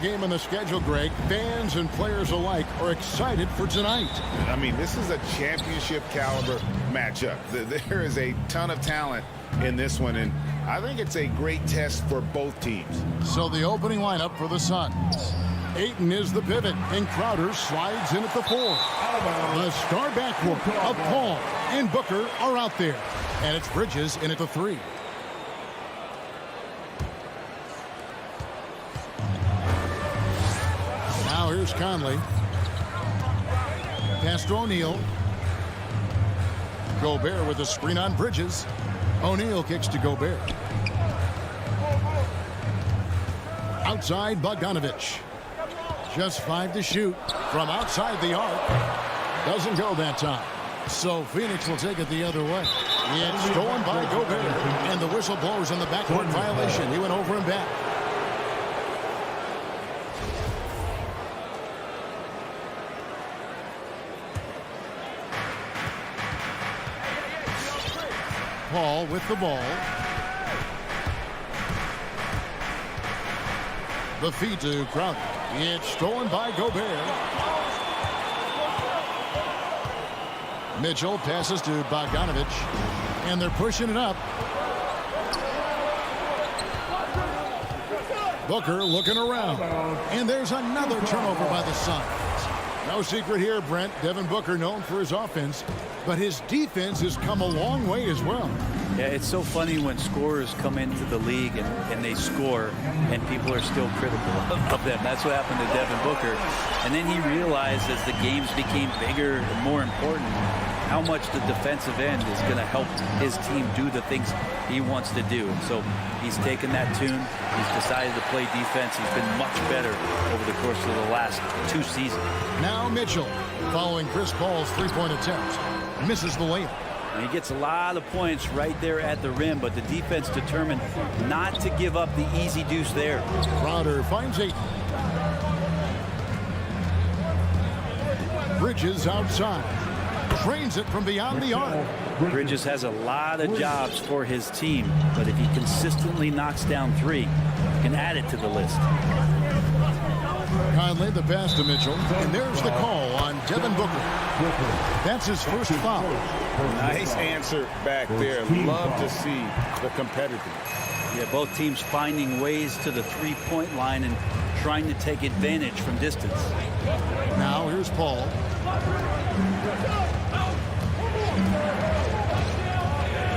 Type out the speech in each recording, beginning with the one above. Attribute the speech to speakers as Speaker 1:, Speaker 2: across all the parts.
Speaker 1: Game on the schedule, Greg. Fans and players alike are excited for tonight.
Speaker 2: I mean, this is a championship caliber matchup. There is a ton of talent in this one, and I think it's a great test for both teams.
Speaker 1: So the opening lineup for the Suns. Ayton is the pivot, and Crowder slides in at the 4. The star backcourt of Paul and Booker are out there, and it's Bridges in at the 3. Now here's Conley. Pass to O'Neal. Gobert with a screen on Bridges. O'Neal kicks to Gobert. Outside Bogdanovich. Just 5 to shoot from outside the arc. Doesn't go that time. So Phoenix will take it the other way. It's stolen by Gobert. And the whistle blows on the backcourt violation. He went over and back. Paul with the ball. The feed to Crowder. It's stolen by Gobert. Mitchell passes to Bogdanovich. And they're pushing it up. Booker looking around. And there's another turnover by the Suns. No secret here, Brent. Devin Booker known for his offense, but his defense has come a long way as well.
Speaker 3: Yeah, it's so funny when scorers come into the league and they score and people are still critical of them. That's what happened to Devin Booker. And then he realized as the games became bigger and more important how much the defensive end is going to help his team do the things he wants to do. And so he's taken that tune. He's decided to play defense. He's been much better over the course of the last 2 seasons.
Speaker 1: Now Mitchell, following Chris Paul's three-point attempt, misses the layup.
Speaker 3: And he gets a lot of points right there at the rim, but the defense determined not to give up the easy deuce there.
Speaker 1: Crowder finds Ayton. Bridges outside. Trains it from beyond the arc.
Speaker 3: Bridges has a lot of jobs for his team, but if he consistently knocks down 3, he can add it to the list.
Speaker 1: Conley the pass to Mitchell, and there's the call on Devin Booker. That's his first foul.
Speaker 2: Nice answer back there. Love to see the competitiveness.
Speaker 3: Yeah, both teams finding ways to the three-point line and trying to take advantage from distance.
Speaker 1: Now here's Paul.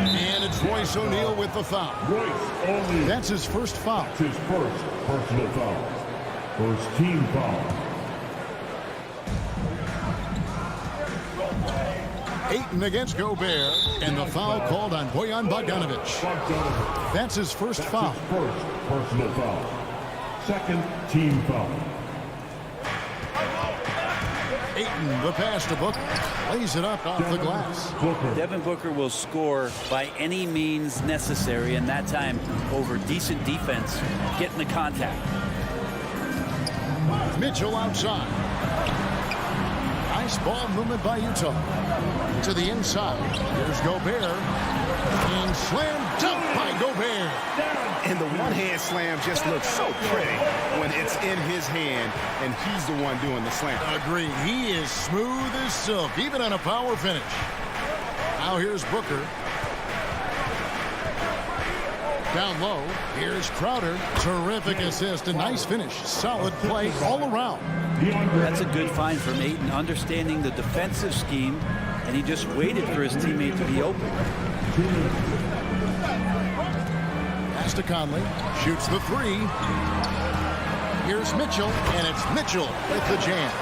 Speaker 1: And it's Royce O'Neal with the foul. That's his first foul.
Speaker 4: It's his first personal foul. First team foul.
Speaker 1: Ayton against Gobert, and the foul called on Bojan Bogdanovich. That's his first foul.
Speaker 4: First personal foul. Second team foul.
Speaker 1: Ayton, the pass to Booker, lays it up off the glass.
Speaker 3: Devin Booker will score by any means necessary, and that time over decent defense, getting the contact.
Speaker 1: Mitchell outside. Nice ball movement by Utah. To the inside. Here's Gobert. And slam dunk by Gobert.
Speaker 2: And the one-hand slam just looks so pretty when it's in his hand and he's the one doing the slam.
Speaker 1: Agree. He is smooth as silk, even on a power finish. Now here's Booker. Down low, here's Crowder. Terrific assist, a nice finish. Solid play all around.
Speaker 3: That's a good find from Ayton, understanding the defensive scheme, and he just waited for his teammate to be open.
Speaker 1: Pass to Conley, shoots the 3. Here's Mitchell, and it's Mitchell with the jam.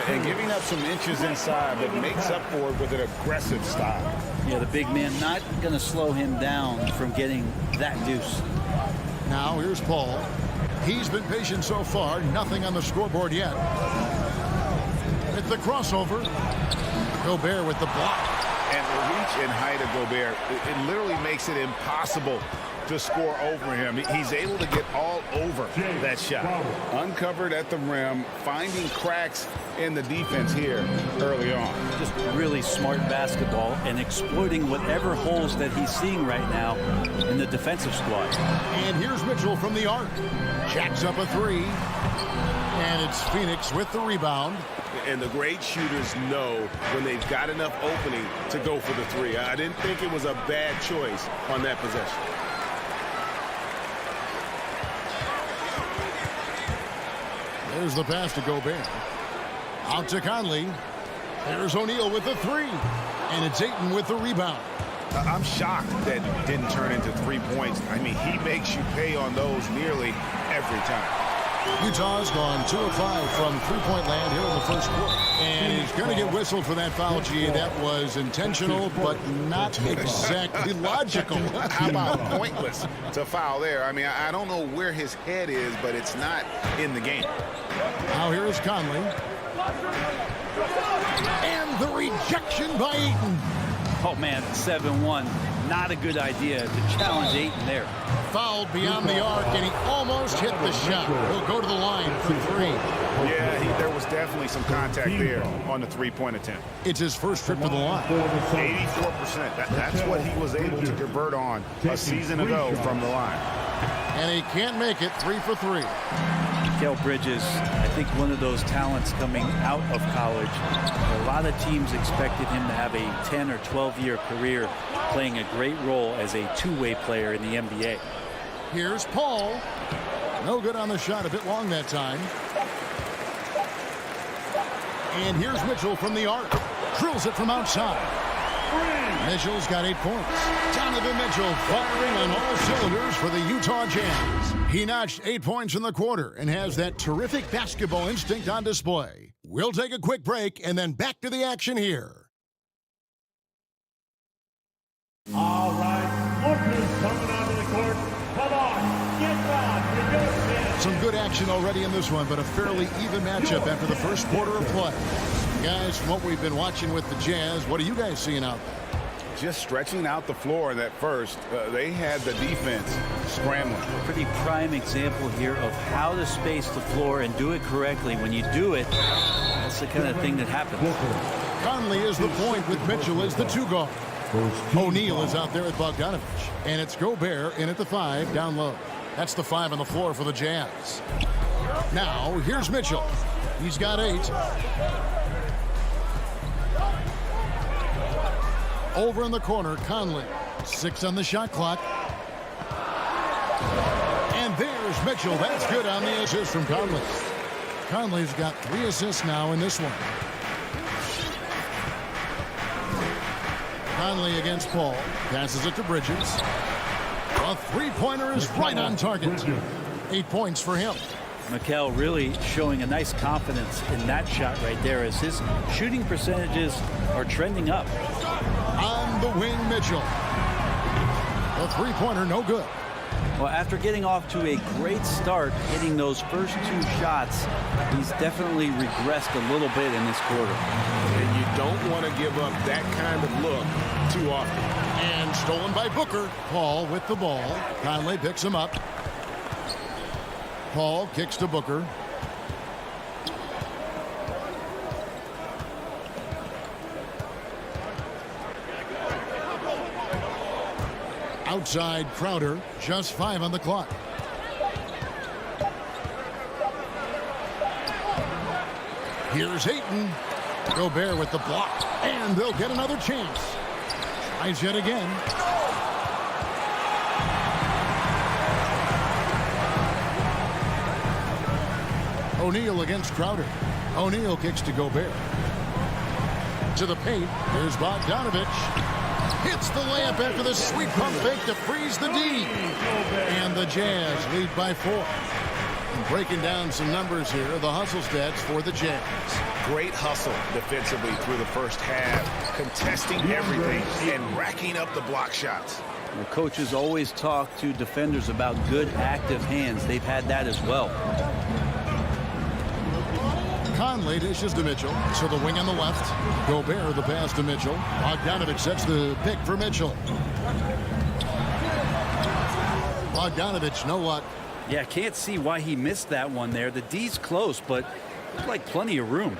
Speaker 2: And giving up some inches inside, but makes up for it with an aggressive style.
Speaker 3: Yeah, the big man not going to slow him down from getting that deuce.
Speaker 1: Now here's Paul. He's been patient so far. Nothing on the scoreboard yet. At the crossover. Gobert with the block.
Speaker 2: And the reach and height of Gobert, it literally makes it impossible to score over him. He's able to get all over that shot. Uncovered at the rim, finding cracks in the defense here early on.
Speaker 3: Just really smart basketball and exploiting whatever holes that he's seeing right now in the defensive squad.
Speaker 1: And here's Mitchell from the arc. Jacks up a 3. It's Phoenix with the rebound.
Speaker 2: And the great shooters know when they've got enough opening to go for the three. I didn't think it was a bad choice on that possession.
Speaker 1: There's the pass to Gobert. Out to Conley. There's O'Neal with the three. And it's Ayton with the rebound.
Speaker 2: I'm shocked that didn't turn into 3 points. I mean, he makes you pay on those nearly every time.
Speaker 1: Utah's gone 2 of 5 from three-point land here in the first quarter. And he's going to get whistled for that foul, G. That was intentional, but not exactly logical.
Speaker 2: How about pointless to foul there? I mean, I don't know where his head is, but it's not in the game.
Speaker 1: Now here is Conley. And the rejection by Ayton.
Speaker 3: Oh, man, 7-1. Not a good idea to challenge Ayton there.
Speaker 1: Fouled beyond the arc, and he almost hit the shot. He'll go to the line for three.
Speaker 2: Yeah, there was definitely some contact there on the three-point attempt.
Speaker 1: It's his first trip to the line.
Speaker 2: 84%. That's what he was able to convert on a season ago from the line.
Speaker 1: And he can't make it 3 for 3.
Speaker 3: Mikal Bridges, I think one of those talents coming out of college. A lot of teams expected him to have a 10 or 12-year career playing a great role as a two-way player in the NBA.
Speaker 1: Here's Paul. No good on the shot, a bit long that time. And here's Mitchell from the arc. Drills it from outside. Mitchell's got 8 points. Donovan Mitchell firing on all cylinders for the Utah Jazz. He notched 8 points in the quarter and has that terrific basketball instinct on display. We'll take a quick break and then back to the action here.
Speaker 4: All right, lookers coming onto the court. Come on, get on, you're good.
Speaker 1: Some good action already in this one, but a fairly even matchup after the first quarter of play. Guys, from what we've been watching with the Jazz, what are you guys seeing out there?
Speaker 2: Just stretching out the floor in that first. They had the defense scrambling.
Speaker 3: Pretty prime example here of how to space the floor and do it correctly. When you do it, that's the kind of thing that happens.
Speaker 1: Conley is the point with Mitchell as the 2 guard. O'Neal is out there with Bogdanovich. And it's Gobert in at the 5 down low. That's the 5 on the floor for the Jazz. Now, here's Mitchell. He's got 8. Over in the corner, Conley. 6 on the shot clock. And there's Mitchell. That's good on the assist from Conley. Conley's got 3 assists now in this one. Conley against Paul. Passes it to Bridges. A three-pointer is right on target. 8 points for him.
Speaker 3: Mikal really showing a nice confidence in that shot right there as his shooting percentages are trending up.
Speaker 1: On the wing, Mitchell. The three-pointer, no good.
Speaker 3: Well, after getting off to a great start, hitting those first 2 shots, he's definitely regressed a little bit in this quarter.
Speaker 2: And you don't want to give up that kind of look too often.
Speaker 1: And stolen by Booker. Paul with the ball. Conley picks him up. Paul kicks to Booker. Outside Crowder, just 5 on the clock. Here's Ayton. Gobert with the block, and they'll get another chance. Tries yet again. O'Neal against Crowder. O'Neal kicks to Gobert. To the paint, here's Bogdanovich. Hits the layup after the sweet pump fake to freeze the D. And the Jazz lead by 4. And breaking down some numbers here, the hustle stats for the Jazz.
Speaker 2: Great hustle defensively through the first half, contesting everything and racking up the block shots.
Speaker 3: Well, coaches always talk to defenders about good active hands. They've had that as well.
Speaker 1: Conley dishes to Mitchell. So the wing on the left. Gobert the pass to Mitchell. Bogdanovich sets the pick for Mitchell. Bogdanovich, no luck.
Speaker 3: Yeah, can't see why he missed that one there. The D's close, but looked like plenty of room.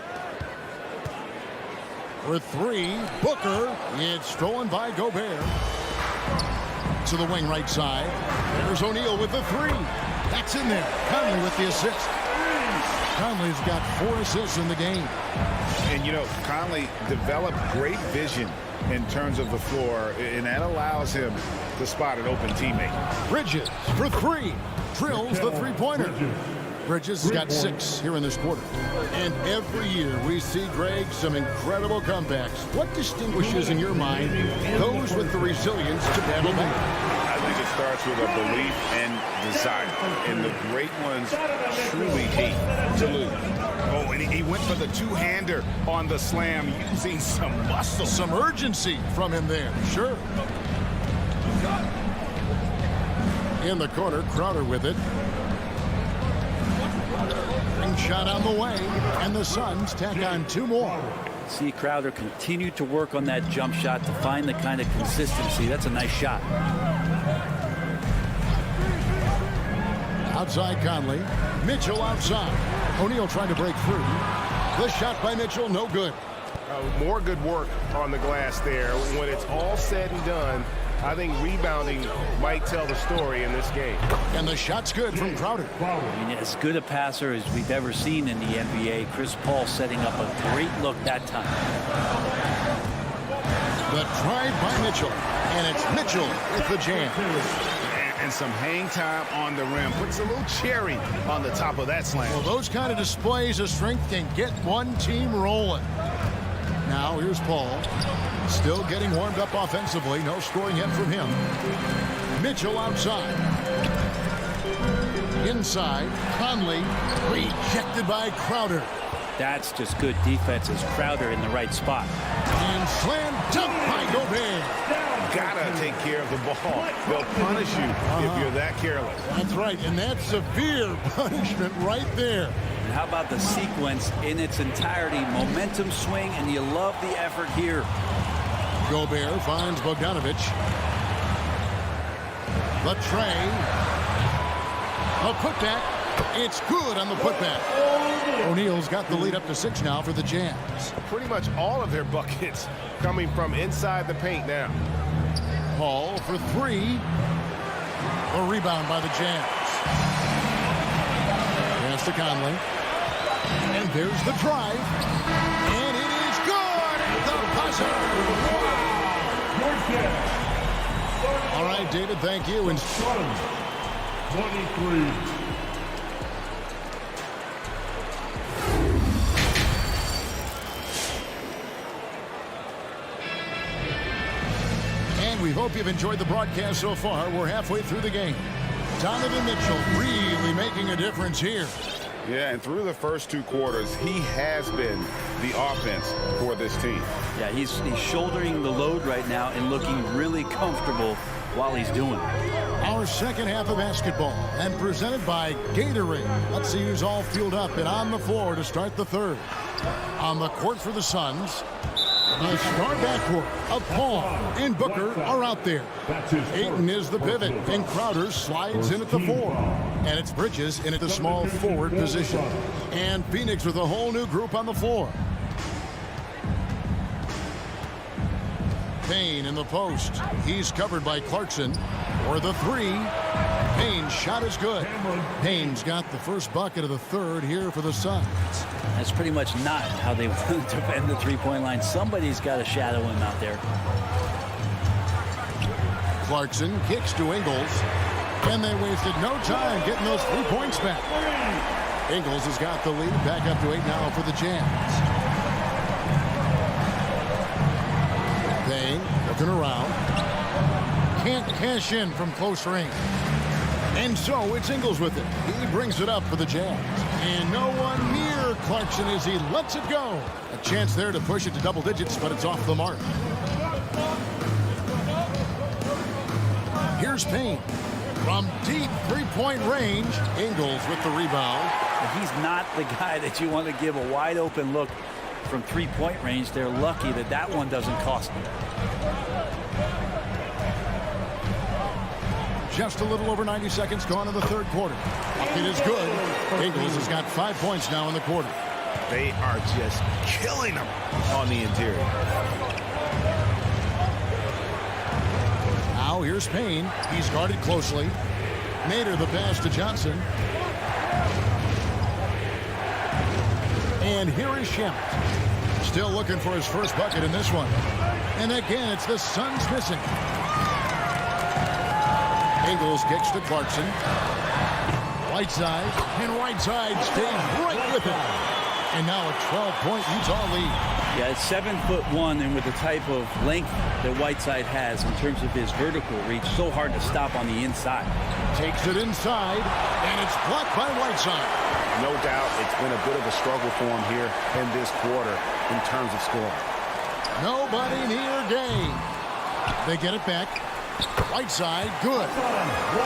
Speaker 1: For 3, Booker. It's stolen by Gobert. To the wing right side. There's O'Neal with the 3. That's in there. Conley with the assist. Conley's got 4 assists in the game.
Speaker 2: And, you know, Conley developed great vision in terms of the floor, and that allows him to spot an open teammate.
Speaker 1: Bridges for 3. Drills the three-pointer. Bridges has got 6 here in this quarter. And every year we see, Greg, some incredible comebacks. What distinguishes, in your mind, those with the resilience to battle back?
Speaker 2: I think it starts with a belief and desire. And the great ones truly hate to lose. Oh, and he went for the two-hander on the slam, using some muscle.
Speaker 1: Some urgency from him there, sure. In the corner, Crowder with it. Ring shot on the way, and the Suns tack on 2 more.
Speaker 3: See Crowder continue to work on that jump shot to find the kind of consistency. That's a nice shot.
Speaker 1: Outside Conley. Mitchell outside. O'Neal trying to break through. The shot by Mitchell, no good.
Speaker 5: More good work on the glass there. When it's all said and done, I think rebounding might tell the story in this game.
Speaker 1: And the shot's good from Crowder.
Speaker 3: I mean, as good a passer as we've ever seen in the NBA. Chris Paul setting up a great look that time.
Speaker 1: The drive by Mitchell. And it's Mitchell with the jam.
Speaker 2: And some hang time on the rim. Puts a little cherry on the top of that slam.
Speaker 1: Well, those kind of displays of strength can get one team rolling. Now here's Paul. Still getting warmed up offensively. No scoring yet from him. Mitchell outside. Inside. Conley rejected by Crowder.
Speaker 3: That's just good defense as Crowder in the right spot.
Speaker 1: And slam dunk by Gobert.
Speaker 2: Gotta take care of the ball. They'll punish you if you're that careless.
Speaker 1: That's right, and that's severe punishment right there.
Speaker 3: And how about the sequence in its entirety? Momentum swing, and you love the effort here.
Speaker 1: Gobert finds Bogdanovic. The tray. A putback. It's good on the putback. O'Neal's got the lead up to 6 now for the Jazz.
Speaker 5: Pretty much all of their buckets coming from inside the paint now.
Speaker 1: Paul for 3. A rebound by the Jazz. Pass to Conley. And there's the drive. And it is good at the buzzer. All right, David, thank you. And
Speaker 4: 23.
Speaker 1: we hope you've enjoyed the broadcast so far. We're halfway through the game. Donovan Mitchell really making a difference here.
Speaker 2: Yeah, and through the first 2 quarters, he has been the offense for this team.
Speaker 3: Yeah, he's shouldering the load right now and looking really comfortable while he's doing it.
Speaker 1: Our second half of basketball, and presented by Gatorade. Let's see who's all fueled up and on the floor to start the third. On the court for the Suns, the star backcourt of Paul and Booker are out there. Ayton is the pivot, and Crowder slides in at the 4. And it's Bridges in at the small forward position. And Phoenix with a whole new group on the floor. Payne in the post. He's covered by Clarkson for the 3. Payne's shot is good. Payne's got the first bucket of the third here for the Suns.
Speaker 3: That's pretty much not how they want to defend the three-point line. Somebody's got to shadow him out there.
Speaker 1: Clarkson kicks to Ingles. And they wasted no time getting those 3 points back. Ingles has got the lead. Back up to 8 now for the Jazz. Payne looking around. Can't cash in from close range. And so it's Ingles with it. He brings it up for the Jazz. And no one near Clarkson as he lets it go. A chance there to push it to double digits, but it's off the mark. Here's Payne. From deep three-point range, Ingles with the rebound.
Speaker 3: He's not the guy that you want to give a wide-open look from three-point range. They're lucky that that one doesn't cost them.
Speaker 1: Just a little over 90 seconds gone in the third quarter. It is good. Ingles has got 5 points now in the quarter.
Speaker 2: They are just killing them on the interior.
Speaker 1: Now here's Payne. He's guarded closely. Nader the pass to Johnson. And here is Shamet. Still looking for his first bucket in this one. And again, it's the Suns missing. Ingles kicks to Clarkson. Whiteside, and Whiteside stays right with it. And now a 12-point Utah lead.
Speaker 3: Yeah, it's 7'1", and with the type of length that Whiteside has in terms of his vertical reach, so hard to stop on the inside.
Speaker 1: Takes it inside, and it's blocked by Whiteside.
Speaker 5: No doubt it's been a bit of a struggle for him here in this quarter in terms of scoring.
Speaker 1: Nobody near game. They get it back. Whiteside, good.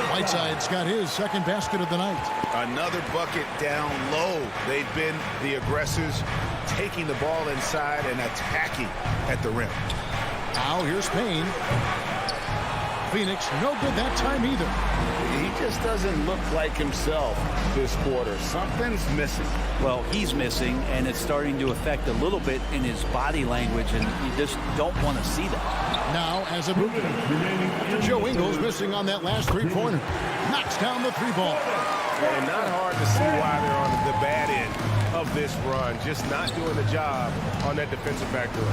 Speaker 1: Whiteside's got his second basket of the night.
Speaker 2: Another bucket down low. They've been the aggressors, taking the ball inside and attacking at the rim.
Speaker 1: Now here's Payne. Phoenix, no good that time either.
Speaker 2: He just doesn't look like himself this quarter. Something's missing.
Speaker 3: Well, he's missing, and it's starting to affect a little bit in his body language, and you just don't want to see that.
Speaker 1: Now, as a movement, Joe Ingles missing on that last three-pointer. Knocks down the three ball.
Speaker 5: And not hard to see why they're on the bad end of this run. Just not doing the job on that defensive backdoor.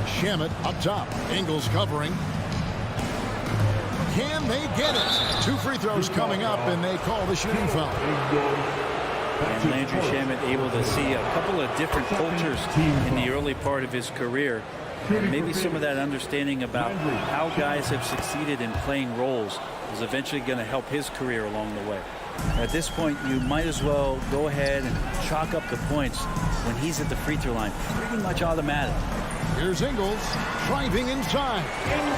Speaker 1: Shamet up top. Ingles covering. Can they get it? 2 free throws coming up, and they call the shooting foul.
Speaker 3: And Landry Shamet able to see a couple of different cultures in the early part of his career. And maybe some of that understanding about how guys have succeeded in playing roles is eventually going to help his career along the way. At this point, you might as well go ahead and chalk up the points when he's at the free throw line. Pretty much automatic.
Speaker 1: Here's Ingles driving inside.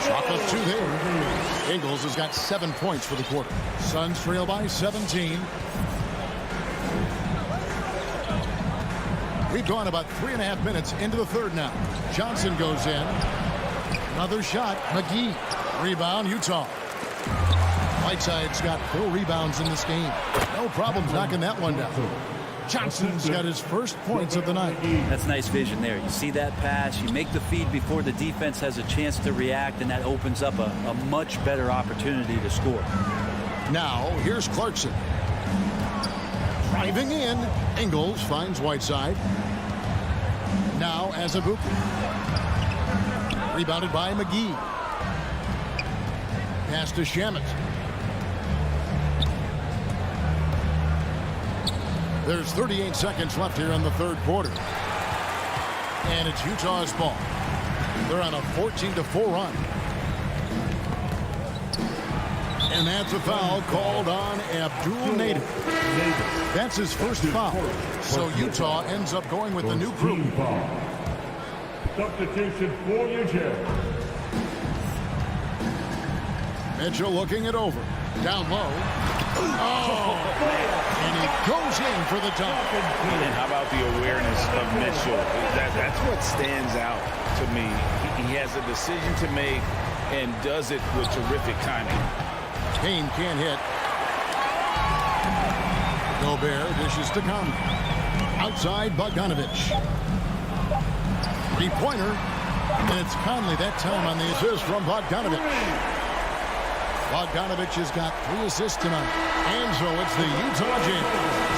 Speaker 1: Chalk up 2 there. Ingles has got 7 points for the quarter. Suns trail by 17. We've gone about 3.5 minutes into the third now. Johnson goes in. Another shot. Mcgee. Rebound, Utah. Whiteside's got 4 rebounds in this game. No problems knocking that one down. Johnson's got his first points of the night.
Speaker 3: That's nice vision there. You see that pass, you make the feed before the defense has a chance to react, and that opens up a much better opportunity to score.
Speaker 1: Now, here's Clarkson. Driving in. Ingles finds Whiteside. Now, Azubuike. Rebounded by Mcgee. Pass to Shamet. There's 38 seconds left here in the third quarter. And it's Utah's ball. They're on a 14-4 run. And that's a foul called on Abdul Nader. That's his first foul. So Utah ends up going with the new group.
Speaker 4: Substitution for Utah.
Speaker 1: Mitchell looking it over. Down low. Oh! And he goes in for the dunk.
Speaker 2: And how about the awareness of Mitchell? That's what stands out to me. He has a decision to make and does it with terrific timing.
Speaker 1: Payne can't hit. Gobert dishes to Conley. Outside, Bogdanovich. Three-pointer. And it's Conley that time on the assist from Bogdanovich. Bogdanovich has got 3 assists tonight. And so it's the Utah Jazz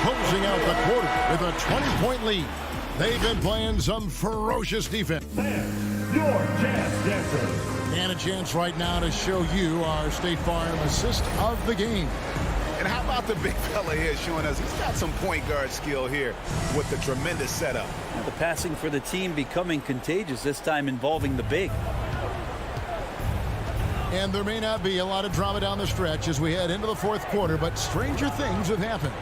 Speaker 1: closing out the quarter with a 20-point lead. They've been playing some ferocious defense.
Speaker 4: Your Jazz Dancer.
Speaker 1: And a chance right now to show you our State Farm assist of the game.
Speaker 2: And how about the big fella here showing us he's got some point guard skill here with the tremendous setup.
Speaker 3: Now the passing for the team becoming contagious, this time involving the big.
Speaker 1: And there may not be a lot of drama down the stretch as we head into the fourth quarter, but stranger things have happened.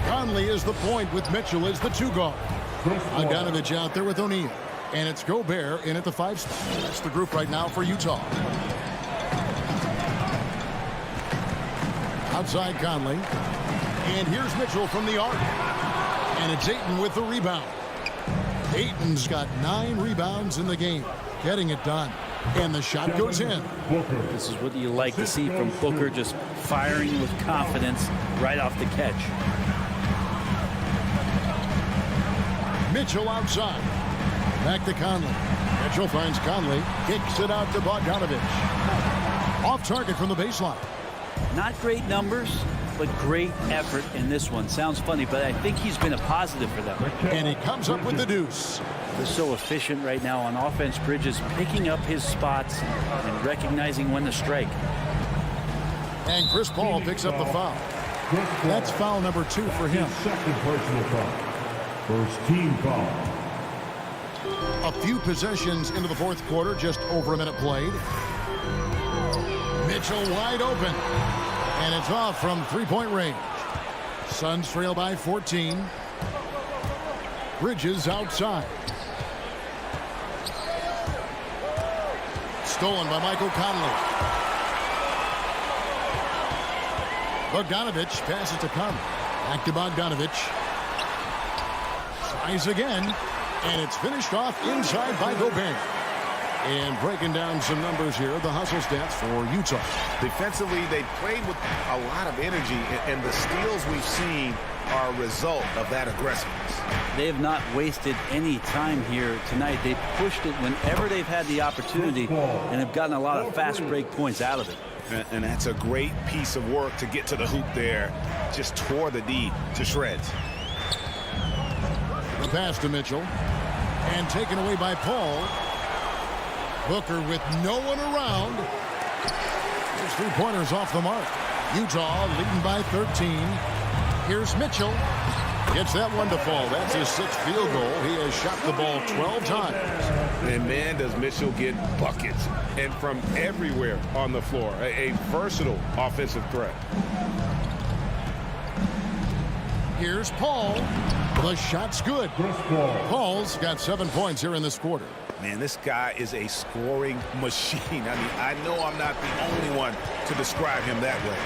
Speaker 1: Conley is the point with Mitchell as the 2 guard. Bogdanovich out there with O'Neal. And it's Gobert in at the 5 spot. That's the group right now for Utah. Outside Conley. And here's Mitchell from the arc. And it's Ayton with the rebound. Ayton's got 9 rebounds in the game. Getting it done. And the shot goes in.
Speaker 3: This is what you like to see from Booker, just firing with confidence right off the catch.
Speaker 1: Mitchell outside. Back to Conley. Mitchell finds Conley. Kicks it out to Bogdanovich. Off target from the baseline.
Speaker 3: Not great numbers, but great effort in this one. Sounds funny, but I think he's been a positive for them.
Speaker 1: And he comes up with the deuce.
Speaker 3: They're so efficient right now on offense. Bridges picking up his spots and recognizing when to strike.
Speaker 1: And Chris Paul picks up the foul. That's foul number 2 for him.
Speaker 4: Second personal foul. First team foul.
Speaker 1: A few possessions into the fourth quarter, just over a minute played. Mitchell wide open. And it's off from three-point range. Suns trail by 14. Bridges outside. Stolen by Michael Conley. Bogdanovich passes to Conley. Back to Bogdanovich. Tries again. And it's finished off inside by Gobert. And breaking down some numbers here, the hustle stats for Utah.
Speaker 2: Defensively, they played with a lot of energy, and the steals we've seen are a result of that aggressiveness.
Speaker 3: They have not wasted any time here tonight. They've pushed it whenever they've had the opportunity and have gotten a lot of fast break points out of it.
Speaker 2: And that's a great piece of work to get to the hoop there. Just tore the D to shreds.
Speaker 1: The pass to Mitchell. And taken away by Paul. Booker with no one around. His three-pointers off the mark. Utah leading by 13. Here's Mitchell. Gets that one to fall. That's his 6th field goal. He has shot the ball 12 times.
Speaker 2: And man, does Mitchell get buckets. And from everywhere on the floor. A versatile offensive threat.
Speaker 1: Here's Paul. The shot's good. Paul's got 7 points here in this quarter.
Speaker 2: Man, this guy is a scoring machine. I mean, I know I'm not the only one to describe him that way.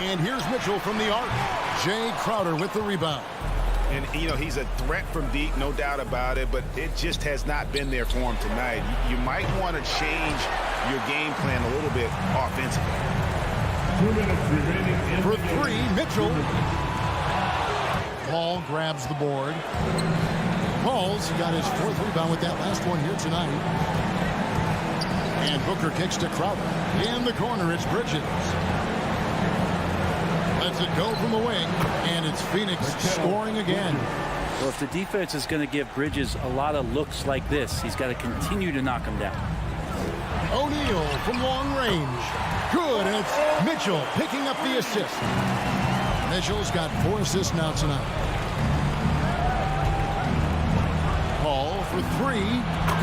Speaker 1: And here's Mitchell from the arc. Jay Crowder with the rebound.
Speaker 2: And, you know, he's a threat from deep, no doubt about it, but it just has not been there for him tonight. You might want to change your game plan a little bit offensively.
Speaker 4: 2 minutes remaining.
Speaker 1: For 3, Mitchell. Paul grabs the board. Paul's got his 4th rebound with that last one here tonight. And Booker kicks to Crowder. In the corner, it's Bridges. Lets it go from the wing, and it's Phoenix scoring again.
Speaker 3: Well, if the defense is going to give Bridges a lot of looks like this, he's got to continue to knock him down.
Speaker 1: O'Neal from long range. Good, and it's Mitchell picking up the assist. Mitchell's got 4 assists now tonight. Paul for 3.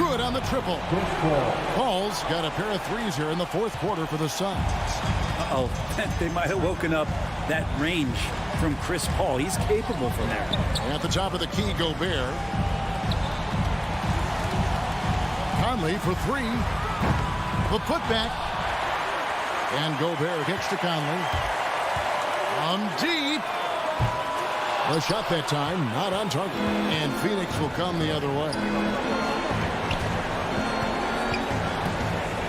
Speaker 1: Good on the triple. Paul's got a pair of threes here in the fourth quarter for the Suns.
Speaker 3: Uh-oh, they might have woken up that range from Chris Paul. He's capable from there.
Speaker 1: At the top of the key, Gobert. Conley for 3. The putback. And Gobert kicks to Conley. Deep. The shot that time, not on target. And Phoenix will come the other way.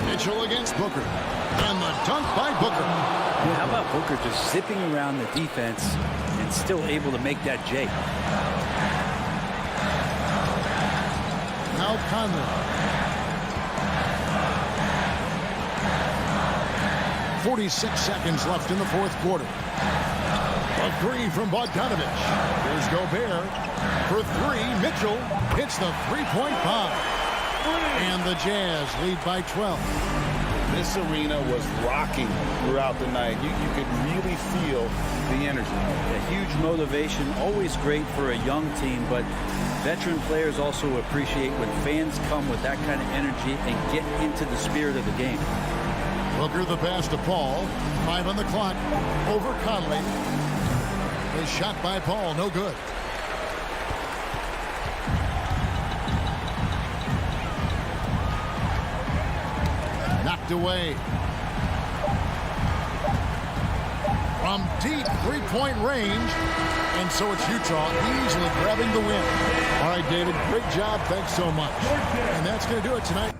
Speaker 1: Mitchell against Booker. And the dunk by Booker.
Speaker 3: How about Booker just zipping around the defense and still able to make that J?
Speaker 1: Now Conley. 46 seconds left in the fourth quarter. A 3 from Bogdanovich. Here's Gobert. For 3, Mitchell hits the three-point bomb. And the Jazz lead by 12.
Speaker 2: This arena was rocking throughout the night. You could really feel the energy.
Speaker 3: A huge motivation, always great for a young team, but veteran players also appreciate when fans come with that kind of energy and get into the spirit of the game.
Speaker 1: Booker the pass to Paul. 5 on the clock. Over Conley. The shot by Paul, no good. Knocked away. From deep three-point range. And so it's Utah easily grabbing the win. All right, David, great job. Thanks so much. And that's going to do it tonight.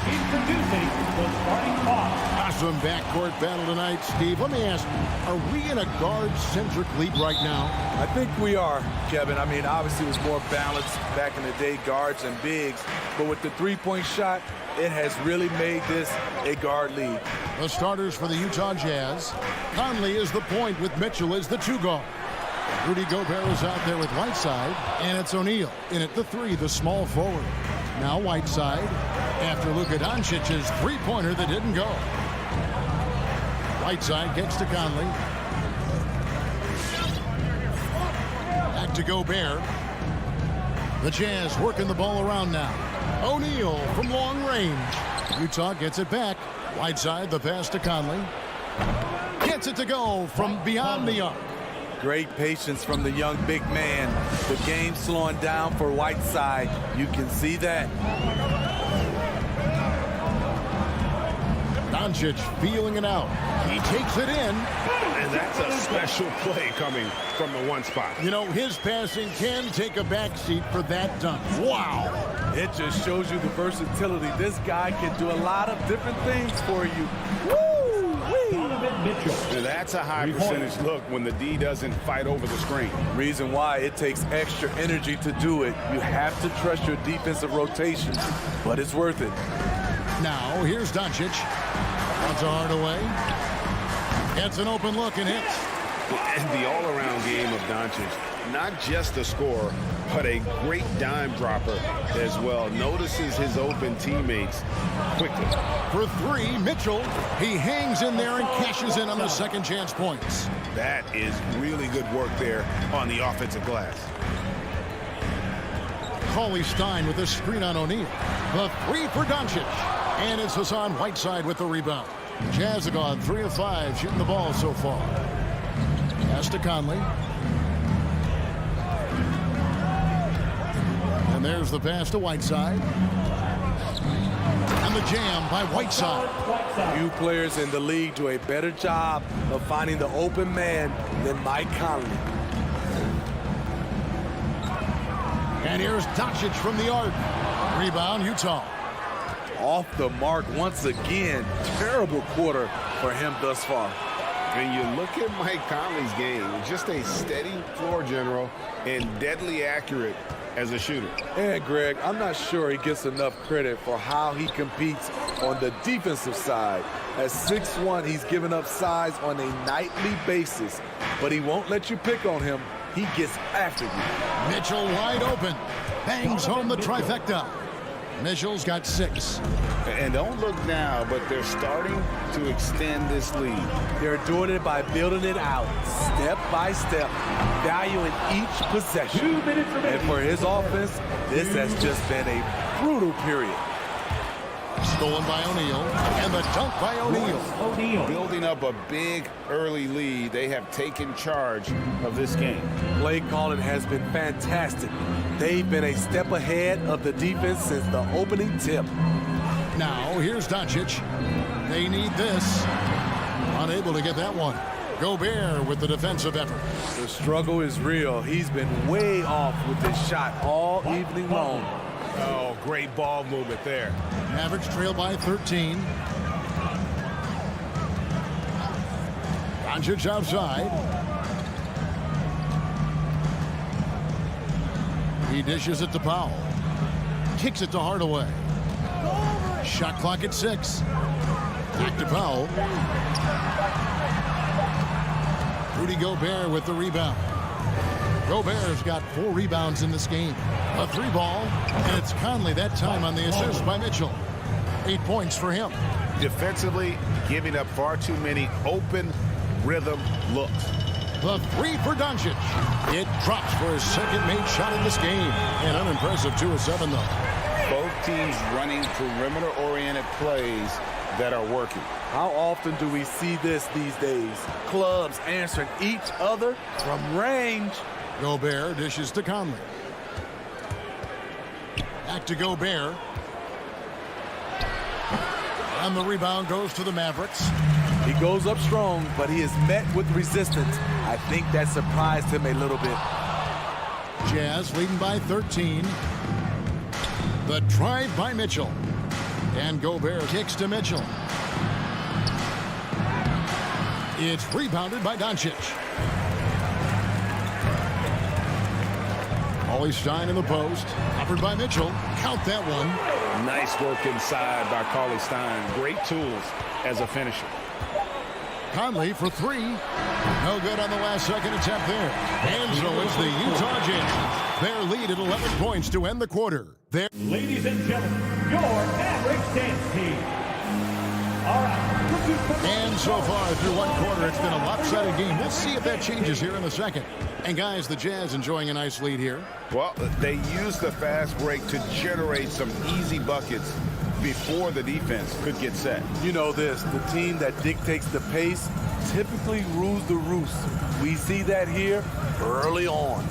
Speaker 4: Introducing the starting five.
Speaker 1: Awesome backcourt battle tonight, Steve. Let me ask, are we in a guard-centric league right now?
Speaker 6: I think we are, Kevin. I mean, obviously it was more balanced back in the day, guards and bigs. But with the three-point shot, it has really made this a guard league.
Speaker 1: The starters for the Utah Jazz. Conley is the point with Mitchell as the two guard. Rudy Gobert is out there with Whiteside, and it's O'Neal in at the three, the small forward. Now Whiteside after Luka Doncic's three-pointer that didn't go. Whiteside gets to Conley. Back to Gobert. The Jazz working the ball around now. O'Neal from long range. Utah gets it back. Whiteside, the pass to Conley. Gets it to go from beyond the arc.
Speaker 6: Great patience from the young big man. The game slowing down for Whiteside. You can see that.
Speaker 1: Doncic feeling it out. He takes it in.
Speaker 2: And that's a special play coming from the one spot.
Speaker 1: You know, his passing can take a backseat for that dunk. Wow.
Speaker 6: It just shows you the versatility. This guy can do a lot of different things for you.
Speaker 4: Donovan Mitchell.
Speaker 2: Now that's a high percentage look when the D doesn't fight over the screen.
Speaker 6: Reason why it takes extra energy to do it. You have to trust your defensive rotations, but it's worth it.
Speaker 1: Now, here's Doncic. Wants a hard away. Gets an open look and hits.
Speaker 2: And the all-around game of Doncic, not just a scorer, but a great dime dropper as well. Notices his open teammates quickly.
Speaker 1: For three, Mitchell. He hangs in there and cashes in on the second chance points.
Speaker 2: That is really good work there on the offensive glass.
Speaker 1: Cauley Stein with a screen on O'Neal. The three for Doncic. And it's Hassan Whiteside with the rebound. Jazz have gone 3 of 5 shooting the ball so far. Pass to Conley. And there's the pass to Whiteside. And the jam by Whiteside.
Speaker 6: Few players in the league do a better job of finding the open man than Mike Conley.
Speaker 1: And here's Doncic from the arc. Rebound, Utah.
Speaker 6: Off the mark once again. Terrible quarter for him thus far.
Speaker 2: And you look at Mike Conley's game, just a steady floor general and deadly accurate as a shooter.
Speaker 6: And Greg, I'm not sure he gets enough credit for how he competes on the defensive side. At 6'1", he's given up size on a nightly basis, but he won't let you pick on him. He gets after you.
Speaker 1: Mitchell wide open. Bangs home the trifecta. Mitchell's got 6.
Speaker 2: And don't look now, but they're starting to extend this lead.
Speaker 6: They're doing it by building it out, step by step, valuing each possession.
Speaker 4: 2 minutes remaining.
Speaker 6: And for his offense, this has just been a brutal period.
Speaker 1: Stolen by O'Neal. And the dunk by O'Neal.
Speaker 4: O'Neal.
Speaker 2: Building up a big early lead, they have taken charge of this game.
Speaker 6: Play calling has been fantastic. They've been a step ahead of the defense since the opening tip.
Speaker 1: Now, here's Doncic. They need this. Unable to get that one. Gobert with the defensive effort.
Speaker 6: The struggle is real. He's been way off with his shot all evening long.
Speaker 5: Oh, great ball movement there.
Speaker 1: Mavericks trail by 13. Doncic outside. He dishes it to Powell. Kicks it to Hardaway. Shot clock at 6. Back to Powell. Rudy Gobert with the rebound. Gobert's got 4 rebounds in this game. A 3-ball, and it's Conley that time on the assist by Mitchell. 8 points for him.
Speaker 2: Defensively, giving up far too many open rhythm looks.
Speaker 1: The 3 for Doncic. It drops for his second made shot in this game. An unimpressive 2 of 7, though.
Speaker 2: Both teams running perimeter-oriented plays that are working.
Speaker 6: How often do we see this these days? Clubs answering each other from range.
Speaker 1: Gobert dishes to Conley. Back to Gobert. And the rebound goes to the Mavericks.
Speaker 6: He goes up strong, but he is met with resistance. I think that surprised him a little bit.
Speaker 1: Jazz leading by 13. The drive by Mitchell. And Gobert kicks to Mitchell. It's rebounded by Doncic. Stein in the post. Offered by Mitchell. Count that one.
Speaker 2: Nice work inside by Stein. Great tools as a finisher.
Speaker 1: Conley for 3. No good on the last second attempt there. And so is the Utah Jazz. Their lead at 11 points to end the quarter.
Speaker 4: Ladies and gentlemen, your Mavericks dance team. All right.
Speaker 1: And so far through one quarter, it's been a lopsided game. We'll see if that changes here in the second. And guys, the Jazz enjoying a nice lead here.
Speaker 2: Well, they used the fast break to generate some easy buckets before the defense could get set.
Speaker 6: You know this, the team that dictates the pace typically rules the roost. We see that here early on.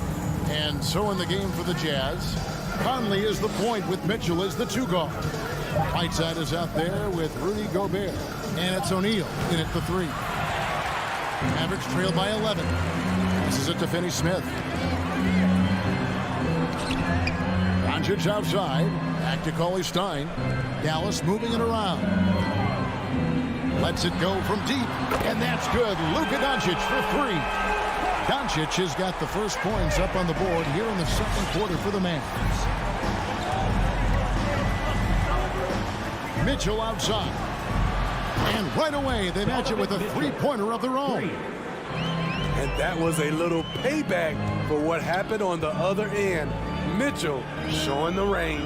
Speaker 1: And so in the game for the Jazz, Conley is the point with Mitchell as the 2 guard. Whiteside is out there with Rudy Gobert. And it's O'Neal in at the 3. Mavericks trail by 11. This is it to Finney-Smith. Doncic outside. Back to Stein. Dallas moving it around. Lets it go from deep. And that's good. Luka Doncic for 3. Doncic has got the first points up on the board here in the second quarter for the Mavericks. Mitchell outside. And right away, they match it with a 3-pointer of their own.
Speaker 6: And that was a little payback for what happened on the other end. Mitchell showing the range.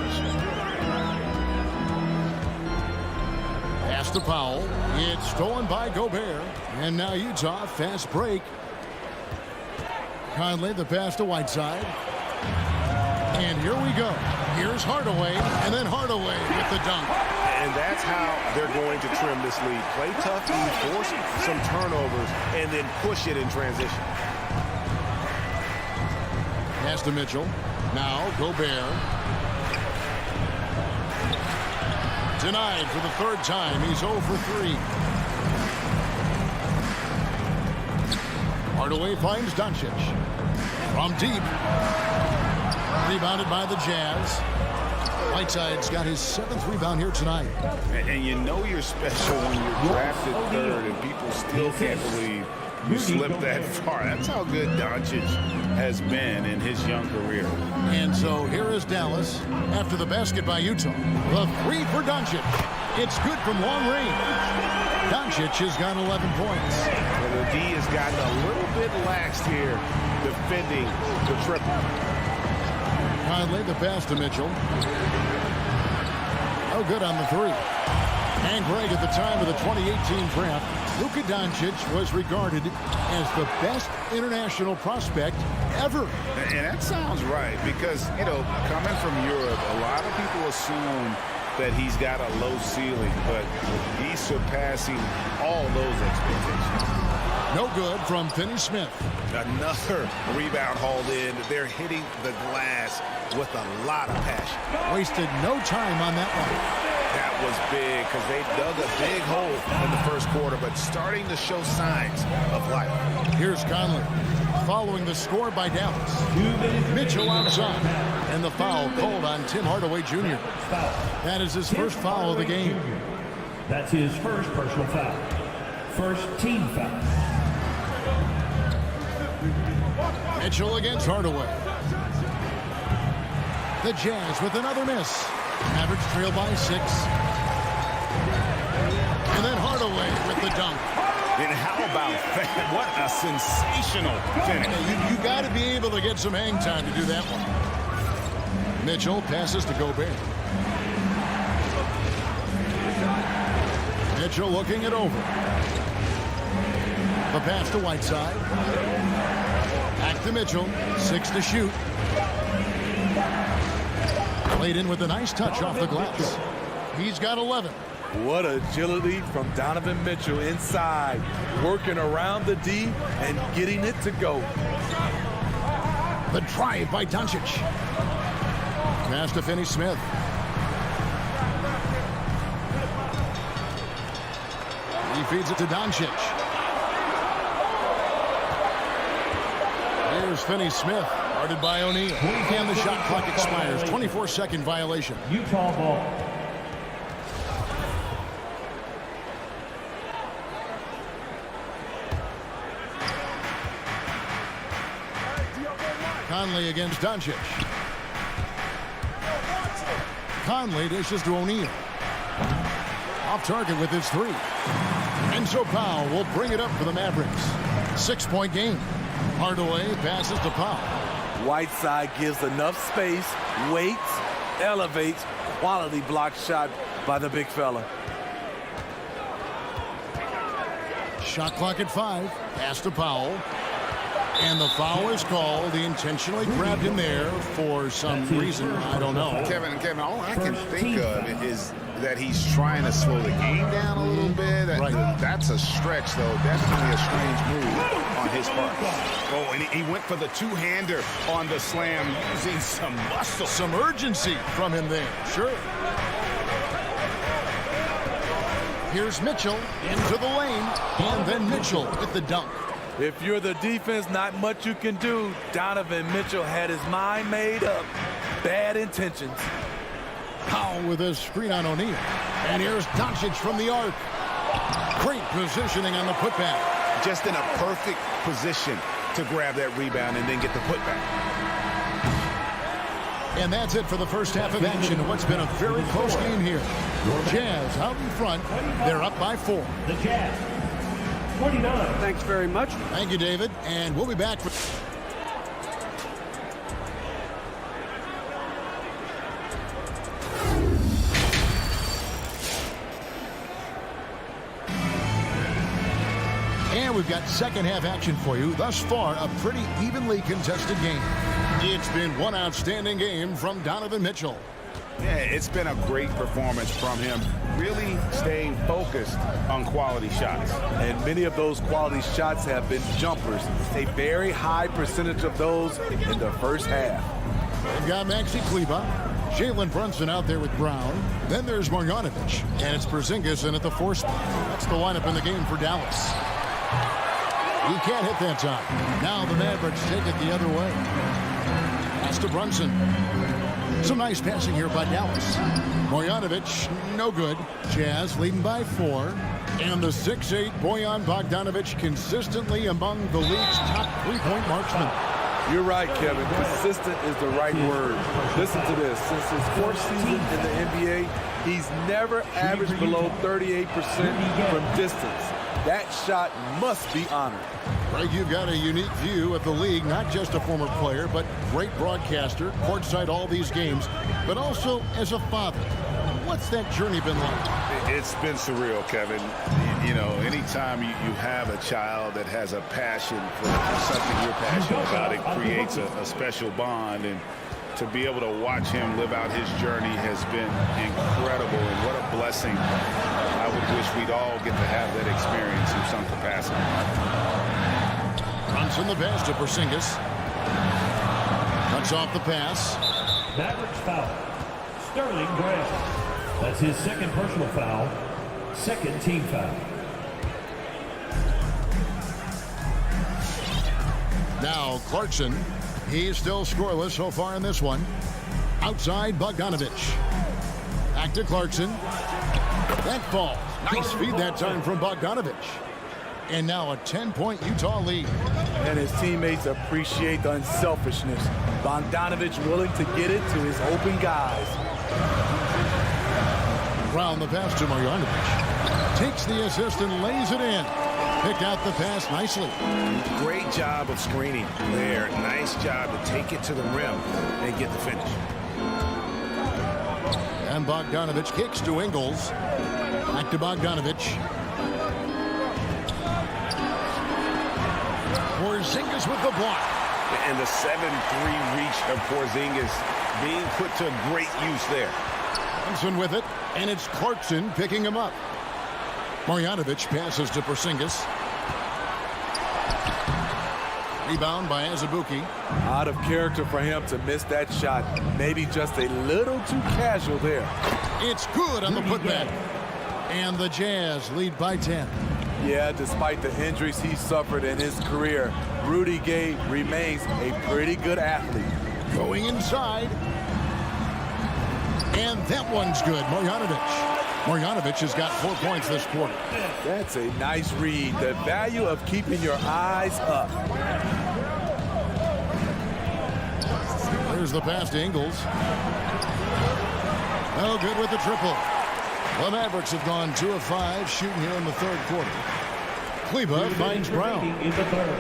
Speaker 1: Pass to Powell. It's stolen by Gobert. And now Utah, fast break. Conley, the pass to Whiteside. And here we go. Here's Hardaway, and then Hardaway with the dunk.
Speaker 5: And that's how they're going to trim this lead. Play tough, force some turnovers, and then push it in transition.
Speaker 1: Pass to Mitchell. Now Gobert. Denied for the 3rd time. He's 0 for 3. Hardaway finds Doncic. From deep. Rebounded by the Jazz. Whiteside's got his 7th rebound here tonight.
Speaker 2: And you know you're special when you're drafted 3rd and people still can't believe you slipped that far. That's how good Doncic has been in his young career.
Speaker 1: And so here is Dallas after the basket by Utah. The 3 for Doncic. It's good from long range. Doncic has got 11 points.
Speaker 5: And the D has gotten a little bit laxed here defending the triple.
Speaker 1: Conley, the pass to Mitchell. No good on the 3. And Greg, at the time of the 2018 draft, Luka Doncic was regarded as the best international prospect ever.
Speaker 2: And that sounds right because, you know, coming from Europe, a lot of people assume that he's got a low ceiling, but he's surpassing all those expectations.
Speaker 1: No good from Finney-Smith.
Speaker 2: Another rebound hauled in. They're hitting the glass with a lot of passion.
Speaker 1: Wasted no time on that one.
Speaker 2: That was big because they dug a big hole in the first quarter, but starting to show signs of life.
Speaker 1: Here's Conley following the score by Dallas. Mitchell outside. And the foul called on Tim Hardaway Jr. That is his first foul of the game.
Speaker 4: That's his first personal foul. First team foul.
Speaker 1: Mitchell against Hardaway. The Jazz with another miss. Mavericks trail by 6. And then Hardaway with the dunk.
Speaker 2: And how about that? What a sensational finish.
Speaker 1: You got to be able to get some hang time to do that one. Mitchell passes to Gobert. Mitchell looking it over. The pass to Whiteside. Back to Mitchell. 6 to shoot. Played in with a nice touch off the glass. He's got 11.
Speaker 6: What agility from Donovan Mitchell inside, working around the D and getting it to go.
Speaker 1: The drive by Doncic. Pass to Finney-Smith. He feeds it to Doncic. Here's Finney-Smith, guarded by O'Neal. And the shot clock expires. 24-second violation.
Speaker 4: Utah ball.
Speaker 1: Conley against Doncic. Conley dishes to O'Neal. Off target with his 3. And so Powell will bring it up for the Mavericks. 6-point game. Hardaway passes to Powell.
Speaker 6: Whiteside gives enough space, waits, elevates. Quality block shot by the big fella.
Speaker 1: Shot clock at 5. Pass to Powell. And the foul is called. He intentionally grabbed him there for some reason. I don't know.
Speaker 2: Kevin, all I can think of is that he's trying to slow the game down a little bit.
Speaker 1: Right.
Speaker 2: That's a stretch, though. Definitely a strange move on his part. Oh, and he went for the two-hander on the slam, using some muscle.
Speaker 1: Some urgency from him there. Sure. Here's Mitchell into the lane. And then Mitchell with the dunk.
Speaker 6: If you're the defense, not much you can do. Donovan Mitchell had his mind made up. Bad intentions.
Speaker 1: Powell with a screen on O'Neal. And here's Doncic from the arc. Great positioning on the putback.
Speaker 2: Just in a perfect position to grab that rebound and then get the putback.
Speaker 1: And that's it for the first half of action in what's been a very close game here. Jazz out in front. They're up by 4.
Speaker 4: The Jazz. 29.
Speaker 7: Thanks very much.
Speaker 1: Thank you, David. And we'll be back for... And we've got second half action for you. Thus far, a pretty evenly contested game. It's been one outstanding game from Donovan Mitchell.
Speaker 2: Yeah, it's been a great performance from him, really staying focused on quality shots.
Speaker 6: And many of those quality shots have been jumpers. A very high percentage of those in the first half.
Speaker 1: They've got Maxi Kleber, Jalen Brunson out there with Brown. Then there's Marjanovic, and it's Porzingis in at the 4 spot. That's the lineup in the game for Dallas. He can't hit that time. Now the Mavericks take it the other way. Pass to Brunson. Some nice passing here by Dallas. Marjanovic, no good. Jazz leading by 4. And the 6'8" Bojan Bogdanovic consistently among the league's top 3-point marksmen.
Speaker 6: You're right, Kevin. Consistent is the right word. Listen to this. Since his 4th season in the NBA, he's never averaged below 38% from distance. That shot must be honored.
Speaker 1: Greg, you've got a unique view of the league, not just a former player, but great broadcaster, courtside all these games, but also as a father. What's that journey been like?
Speaker 2: It's been surreal, Kevin. You know, anytime you have a child that has a passion for something you're passionate about, it creates a special bond. And to be able to watch him live out his journey has been incredible. And what a blessing. I would wish we'd all get to have that experience in some capacity.
Speaker 1: Brunson the pass to Porzingis. Cuts off the pass.
Speaker 4: Mavericks foul. Sterling Graham. That's his second personal foul. Second team foul.
Speaker 1: Now Clarkson. He's still scoreless so far in this one. Outside Bogdanovic. Back to Clarkson. That falls. Nice feed that time from Bogdanovic. And now a 10-point Utah lead.
Speaker 6: And his teammates appreciate the unselfishness. Bogdanovic willing to get it to his open guys.
Speaker 1: Brown the pass to Marjanovic. Takes the assist and lays it in. Picked out the pass nicely.
Speaker 5: Great job of screening there. Nice job to take it to the rim and get the finish.
Speaker 1: And Bogdanovich kicks to Ingles. Back to Bogdanovich. Porzingis with the block.
Speaker 5: And the 7-3 reach of Porzingis being put to great use there.
Speaker 1: Thompson with it, and it's Clarkson picking him up. Marjanovic passes to Porzingis. Rebound by Azubuike.
Speaker 6: Out of character for him to miss that shot. Maybe just a little too casual there.
Speaker 1: It's good on the putback. And the Jazz lead by 10.
Speaker 6: Yeah, despite the injuries he suffered in his career, Rudy Gay remains a pretty good athlete.
Speaker 1: Going inside. And that one's good. Marjanovic has got 4 points this quarter.
Speaker 6: That's a nice read. The value of keeping your eyes up.
Speaker 1: Here's the pass to Ingles. No good with the triple. The Mavericks have gone 2 of 5 shooting here in the third quarter. Kleba finds Brown.
Speaker 4: In the third.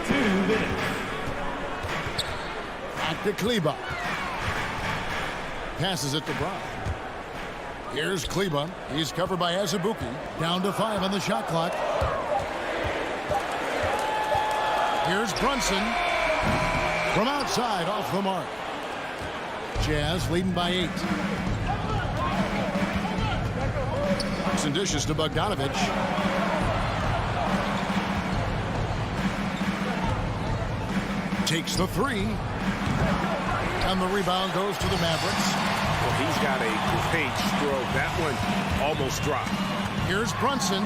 Speaker 4: 2 minutes.
Speaker 1: Back to Kleba. Passes it to Brown. Here's Kleba. He's covered by Azubuike. Down to 5 on the shot clock. Here's Brunson. From outside, off the mark. Jazz leading by 8. Brunson dishes to Bogdanovich. Takes the 3. And the rebound goes to the Mavericks.
Speaker 5: Well, he's got a great stroke. That one almost dropped.
Speaker 1: Here's Brunson.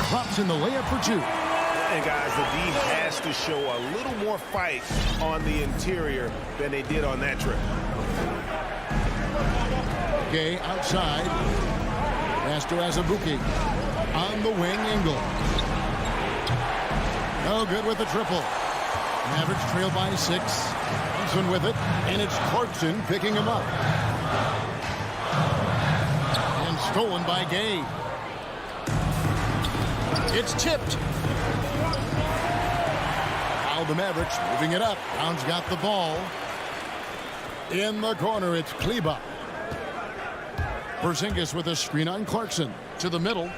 Speaker 1: Drops in the layup for 2.
Speaker 5: And guys, the D has to show a little more fight on the interior than they did on that trip.
Speaker 1: Gay outside. Pass to Azubuike. On the wing, Ingles. No good with the triple. Mavericks trail by 6. Thompson with it, and it's Clarkson picking him up. And stolen by Gay. It's tipped. Now the Mavericks moving it up. Brown's got the ball. In the corner, it's Kleba. Porzingis with a screen on Clarkson. To the middle.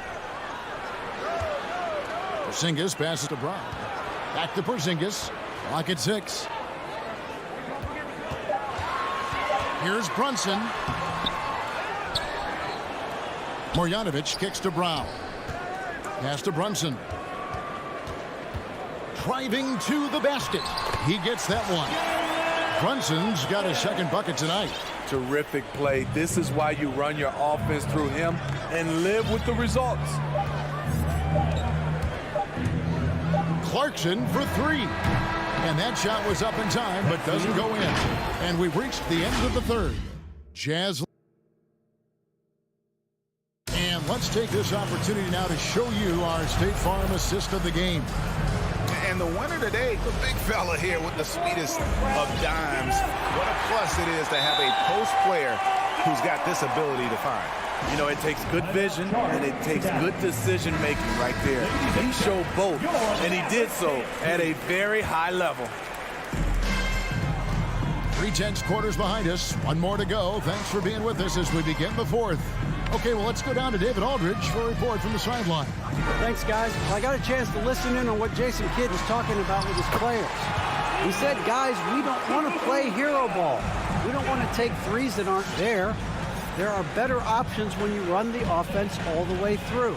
Speaker 1: Porzingis passes to Brown. Back to Porzingis. Clock at 6. Here's Brunson. Marjanovic kicks to Brown. Pass to Brunson. Driving to the basket. He gets that one. Brunson's got his second bucket tonight.
Speaker 6: Terrific play. This is why you run your offense through him and live with the results.
Speaker 1: Clarkson for 3. And that shot was up in time, but doesn't go in. And we've reached the end of the third. Jazz. And let's take this opportunity now to show you our State Farm assist of the game.
Speaker 2: And the winner today, the big fella here with the sweetest of dimes. What a plus it is to have a post player who's got this ability to find.
Speaker 6: You know, it takes good vision and it takes good decision making right there. He showed both, and he did so at a very high level.
Speaker 1: 3/10 quarters behind us. One more to go. Thanks for being with us as we begin the fourth. Okay, well, let's go down to David Aldridge for a report from the sideline.
Speaker 7: Thanks, guys. I got a chance to listen in on what Jason Kidd was talking about with his players. He said, guys, we don't want to play hero ball. We don't want to take threes that aren't there. There are better options when you run the offense all the way through.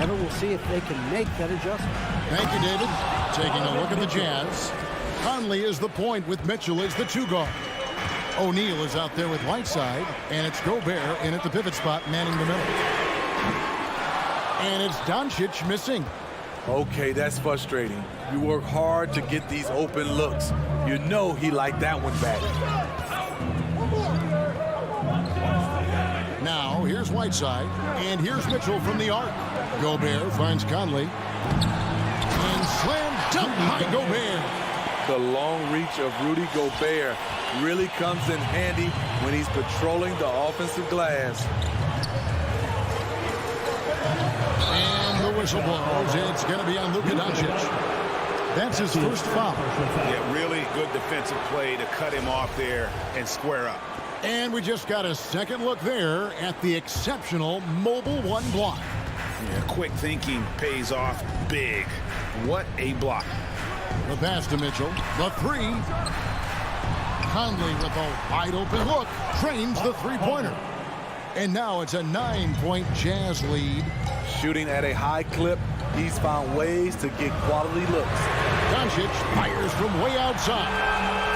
Speaker 7: Ever we'll see if they can make that adjustment.
Speaker 1: Thank you, David. Taking a look at the Jazz. Conley is the point with Mitchell as the 2 guard. O'Neal is out there with Whiteside, and it's Gobert in at the pivot spot, manning the middle. And it's Doncic missing.
Speaker 6: Okay, that's frustrating. You work hard to get these open looks. You know he liked that one back.
Speaker 1: Now, here's Whiteside, and here's Mitchell from the arc. Gobert finds Conley. And slam dunk by Gobert.
Speaker 6: The long reach of Rudy Gobert really comes in handy when he's patrolling the offensive glass.
Speaker 1: And the whistle blows. It's going to be on Luka Doncic. That's his first foul.
Speaker 2: Yeah, really good defensive play to cut him off there and square up.
Speaker 1: And we just got a second look there at the exceptional mobile one block.
Speaker 2: Yeah, quick thinking pays off big. What a block.
Speaker 1: The pass to Mitchell. The three. Conley with a wide open look. Trains the three-pointer. And now it's a 9-point Jazz lead.
Speaker 6: Shooting at a high clip, he's found ways to get quality looks.
Speaker 1: Doncic fires from way outside.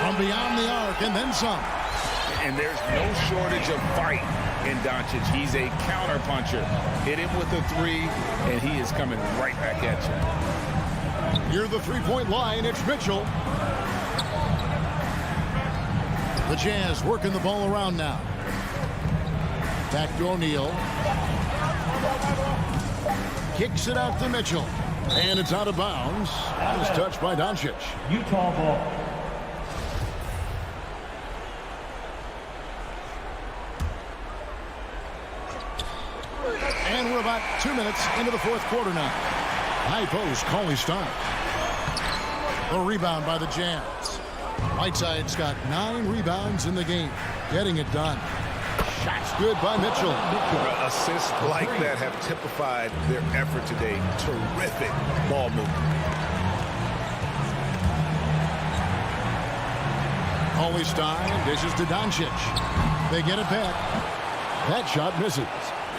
Speaker 1: From beyond the arc and then some.
Speaker 2: And there's no shortage of fight in Doncic. He's a counter-puncher. Hit him with a three, and he is coming right back at you.
Speaker 1: Near the three-point line, it's Mitchell. The Jazz working the ball around now. Back to O'Neal. Kicks it out to Mitchell. And it's out of bounds. That is touched by Doncic.
Speaker 4: Utah ball.
Speaker 1: And we're about 2 minutes into the fourth quarter now. High post, Cauley Stein. A rebound by the Jazz. Whiteside's got 9 rebounds in the game. Getting it done. Shots good by Mitchell.
Speaker 2: Assists like that have typified their effort today. Terrific ball movement.
Speaker 1: Cauley Stein dishes to Doncic. They get it back. That shot misses.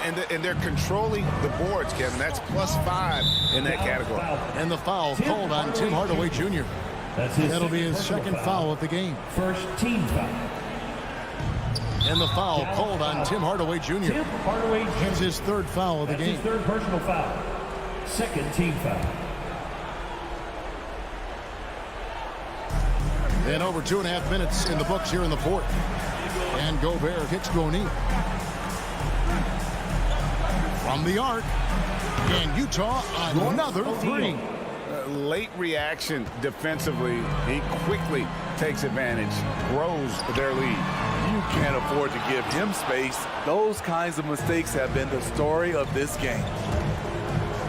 Speaker 2: And they're controlling the boards, Kevin. That's +5 in that category.
Speaker 1: And the foul called on Tim Hardaway Jr. That'll be his second foul of the game.
Speaker 4: First team foul.
Speaker 1: And the foul called on Tim Hardaway Jr.
Speaker 4: Tim Hardaway Jr.
Speaker 1: That's his third foul of the game.
Speaker 4: His third personal foul. Second team foul.
Speaker 1: And over 2.5 minutes in the books here in the fourth. And Gobert kicks to O'Neal. From the arc. And Utah another three.
Speaker 2: Late reaction defensively. He quickly takes advantage, grows their lead.
Speaker 6: You can't afford to give him space. Those kinds of mistakes have been the story of this game.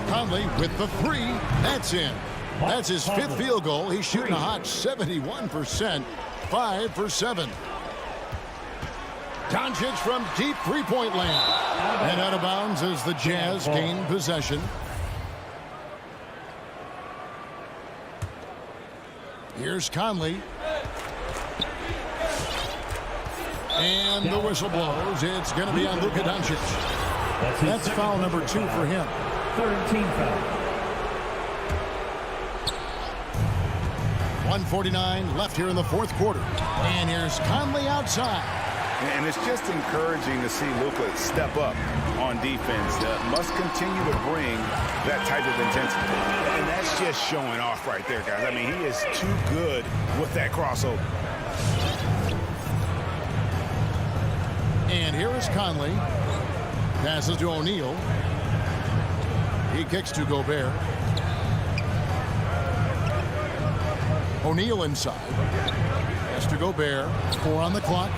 Speaker 1: Conley with the three. That's in. That's his fifth field goal. He's shooting a hot 71%. 5 for 7. Doncic from deep three-point land. And out of bounds as the Jazz gain possession. Here's Conley. And the whistle blows. It's going to be on Luka Doncic. That's foul number 2 for him.
Speaker 4: Third team foul.
Speaker 1: 1:49 left here in the fourth quarter. And here's Conley outside.
Speaker 2: And it's just encouraging to see Luka step up on defense. Must continue to bring that type of intensity. And that's just showing off right there, guys. I mean, he is too good with that crossover.
Speaker 1: And here is Conley. Passes to O'Neal. He kicks to Gobert. O'Neal inside. Pass to Gobert. 4 on the clock.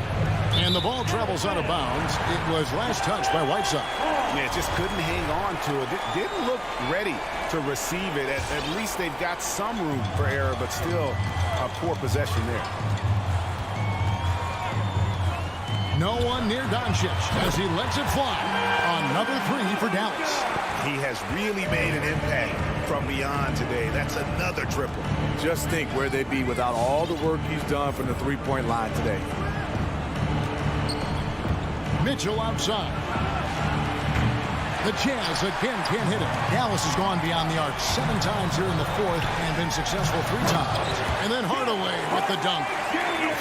Speaker 1: And the ball travels out of bounds. It was last touched by Whiteside.
Speaker 2: Yeah, just couldn't hang on to it. Didn't look ready to receive it. At least they've got some room for error, but still a poor possession there.
Speaker 1: No one near Doncic as he lets it fly. Another three for Dallas.
Speaker 2: He has really made an impact from beyond today. That's another triple.
Speaker 6: Just think where they'd be without all the work he's done from the three-point line today.
Speaker 1: Mitchell outside. The Jazz again can't hit it. Dallas has gone beyond the arc 7 times here in the fourth and been successful 3 times. And then Hardaway with the dunk.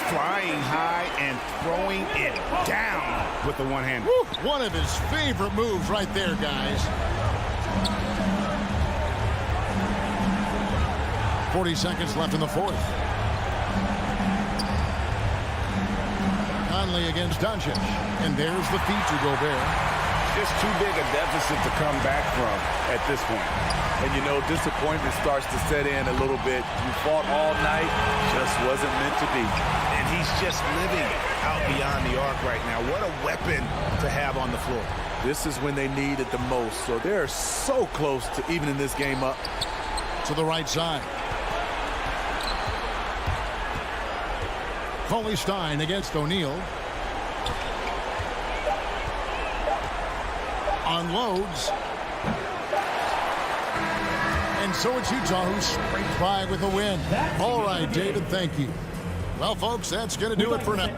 Speaker 2: Flying high and throwing it down with the one hand.
Speaker 1: One of his favorite moves right there, guys. 40 seconds left in the fourth. Conley against Doncic. And there's the feed to Gobert.
Speaker 2: Just too big a deficit to come back from at this point.
Speaker 6: And you know, disappointment starts to set in a little bit. You fought all night, just wasn't meant to be.
Speaker 2: And he's just living out beyond the arc right now. What a weapon to have on the floor.
Speaker 6: This is when they need it the most. So they're so close to evening this game up.
Speaker 1: To the right side. Coley Stein against O'Neal. Unloads. And so it's Utah who scraped by with a win. All right, David, thank you. Well, folks, that's going to do it for now.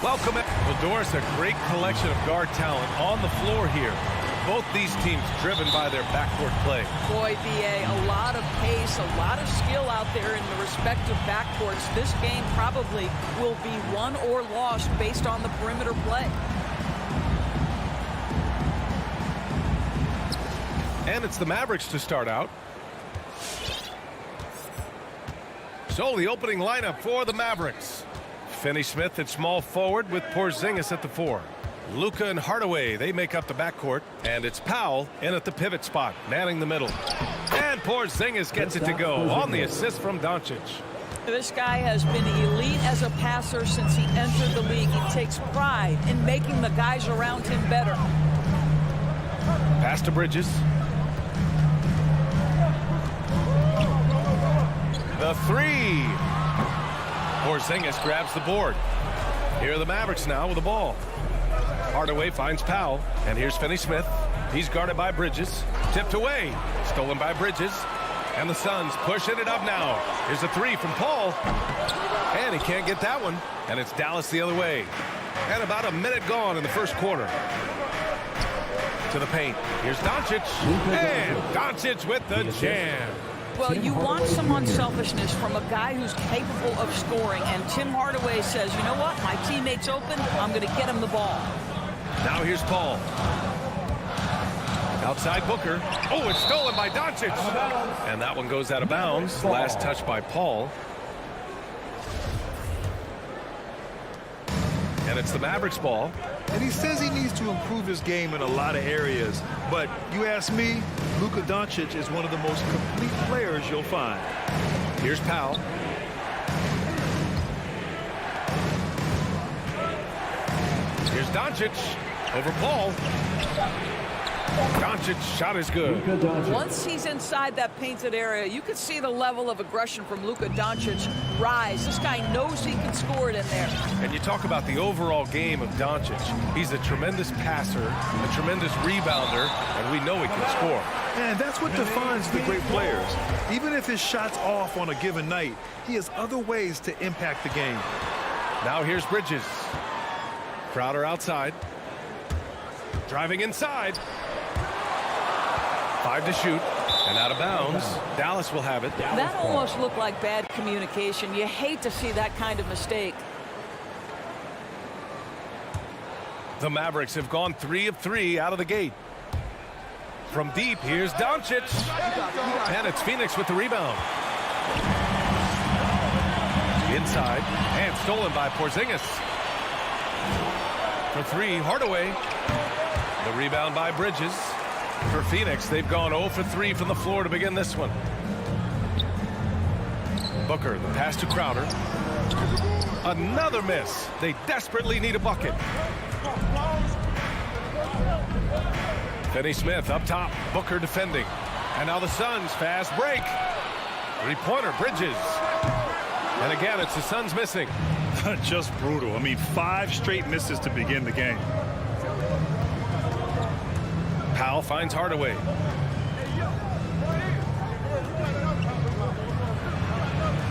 Speaker 8: Welcome. Well, Doris, a great collection of guard talent on the floor here. Both these teams driven by their backcourt play.
Speaker 9: Boy, B.A., a lot of pace, a lot of skill out there in the respective backcourts. This game probably will be won or lost based on the perimeter play.
Speaker 8: And it's the Mavericks to start out. So the opening lineup for the Mavericks. Finney-Smith at small forward with Porzingis at the 4. Luka and Hardaway, they make up the backcourt. And it's Powell in at the pivot spot, manning the middle. And Porzingis gets it to go on the assist from Doncic.
Speaker 9: This guy has been elite as a passer since he entered the league. He takes pride in making the guys around him better.
Speaker 8: Pass to Bridges. The 3. Porzingis grabs the board. Here are the Mavericks now with the ball. Hardaway finds Powell, and here's Finney-Smith. He's guarded by Bridges. Tipped away. Stolen by Bridges. And the Suns pushing it up now. Here's a 3 from Paul. And he can't get that one. And it's Dallas the other way. And about a minute gone in the first quarter. To the paint. Here's Doncic. And Doncic with the jam.
Speaker 9: Well, you want some unselfishness from a guy who's capable of scoring. And Tim Hardaway says, you know what? My teammate's open. I'm going to get him the ball.
Speaker 8: Now here's Paul. Outside Booker. Oh, it's stolen by Doncic. And that one goes out of bounds. Last touch by Paul. And it's the Mavericks ball.
Speaker 10: And he says he needs to improve his game in a lot of areas. But you ask me, Luka Doncic is one of the most complete players you'll find.
Speaker 8: Here's Powell. Here's Doncic over Paul. Doncic's shot is good.
Speaker 9: Once he's inside that painted area, you can see the level of aggression from Luka Doncic rise. This guy knows he can score it in there.
Speaker 8: And you talk about the overall game of Doncic. He's a tremendous passer, a tremendous rebounder, and we know he can score.
Speaker 10: And that's what defines the great players. Even if his shot's off on a given night, he has other ways to impact the game.
Speaker 8: Now here's Bridges. Crowder outside. Driving inside. 5 to shoot. And out of bounds. Dallas will have it.
Speaker 9: That almost looked like bad communication. You hate to see that kind of mistake.
Speaker 8: The Mavericks have gone 3 of 3 out of the gate. From deep, here's Doncic. And it's Phoenix with the rebound. Inside. And stolen by Porzingis. For 3, Hardaway. The rebound by Bridges. For Phoenix, they've gone 0 for 3 from the floor to begin this one. Booker, the pass to Crowder. Another miss. They desperately need a bucket. Finney-Smith up top. Booker defending. And now the Suns fast break. 3-pointer, Bridges. And again, it's the Suns missing.
Speaker 10: Just brutal. I mean, 5 straight misses to begin the game.
Speaker 8: Powell finds Hardaway.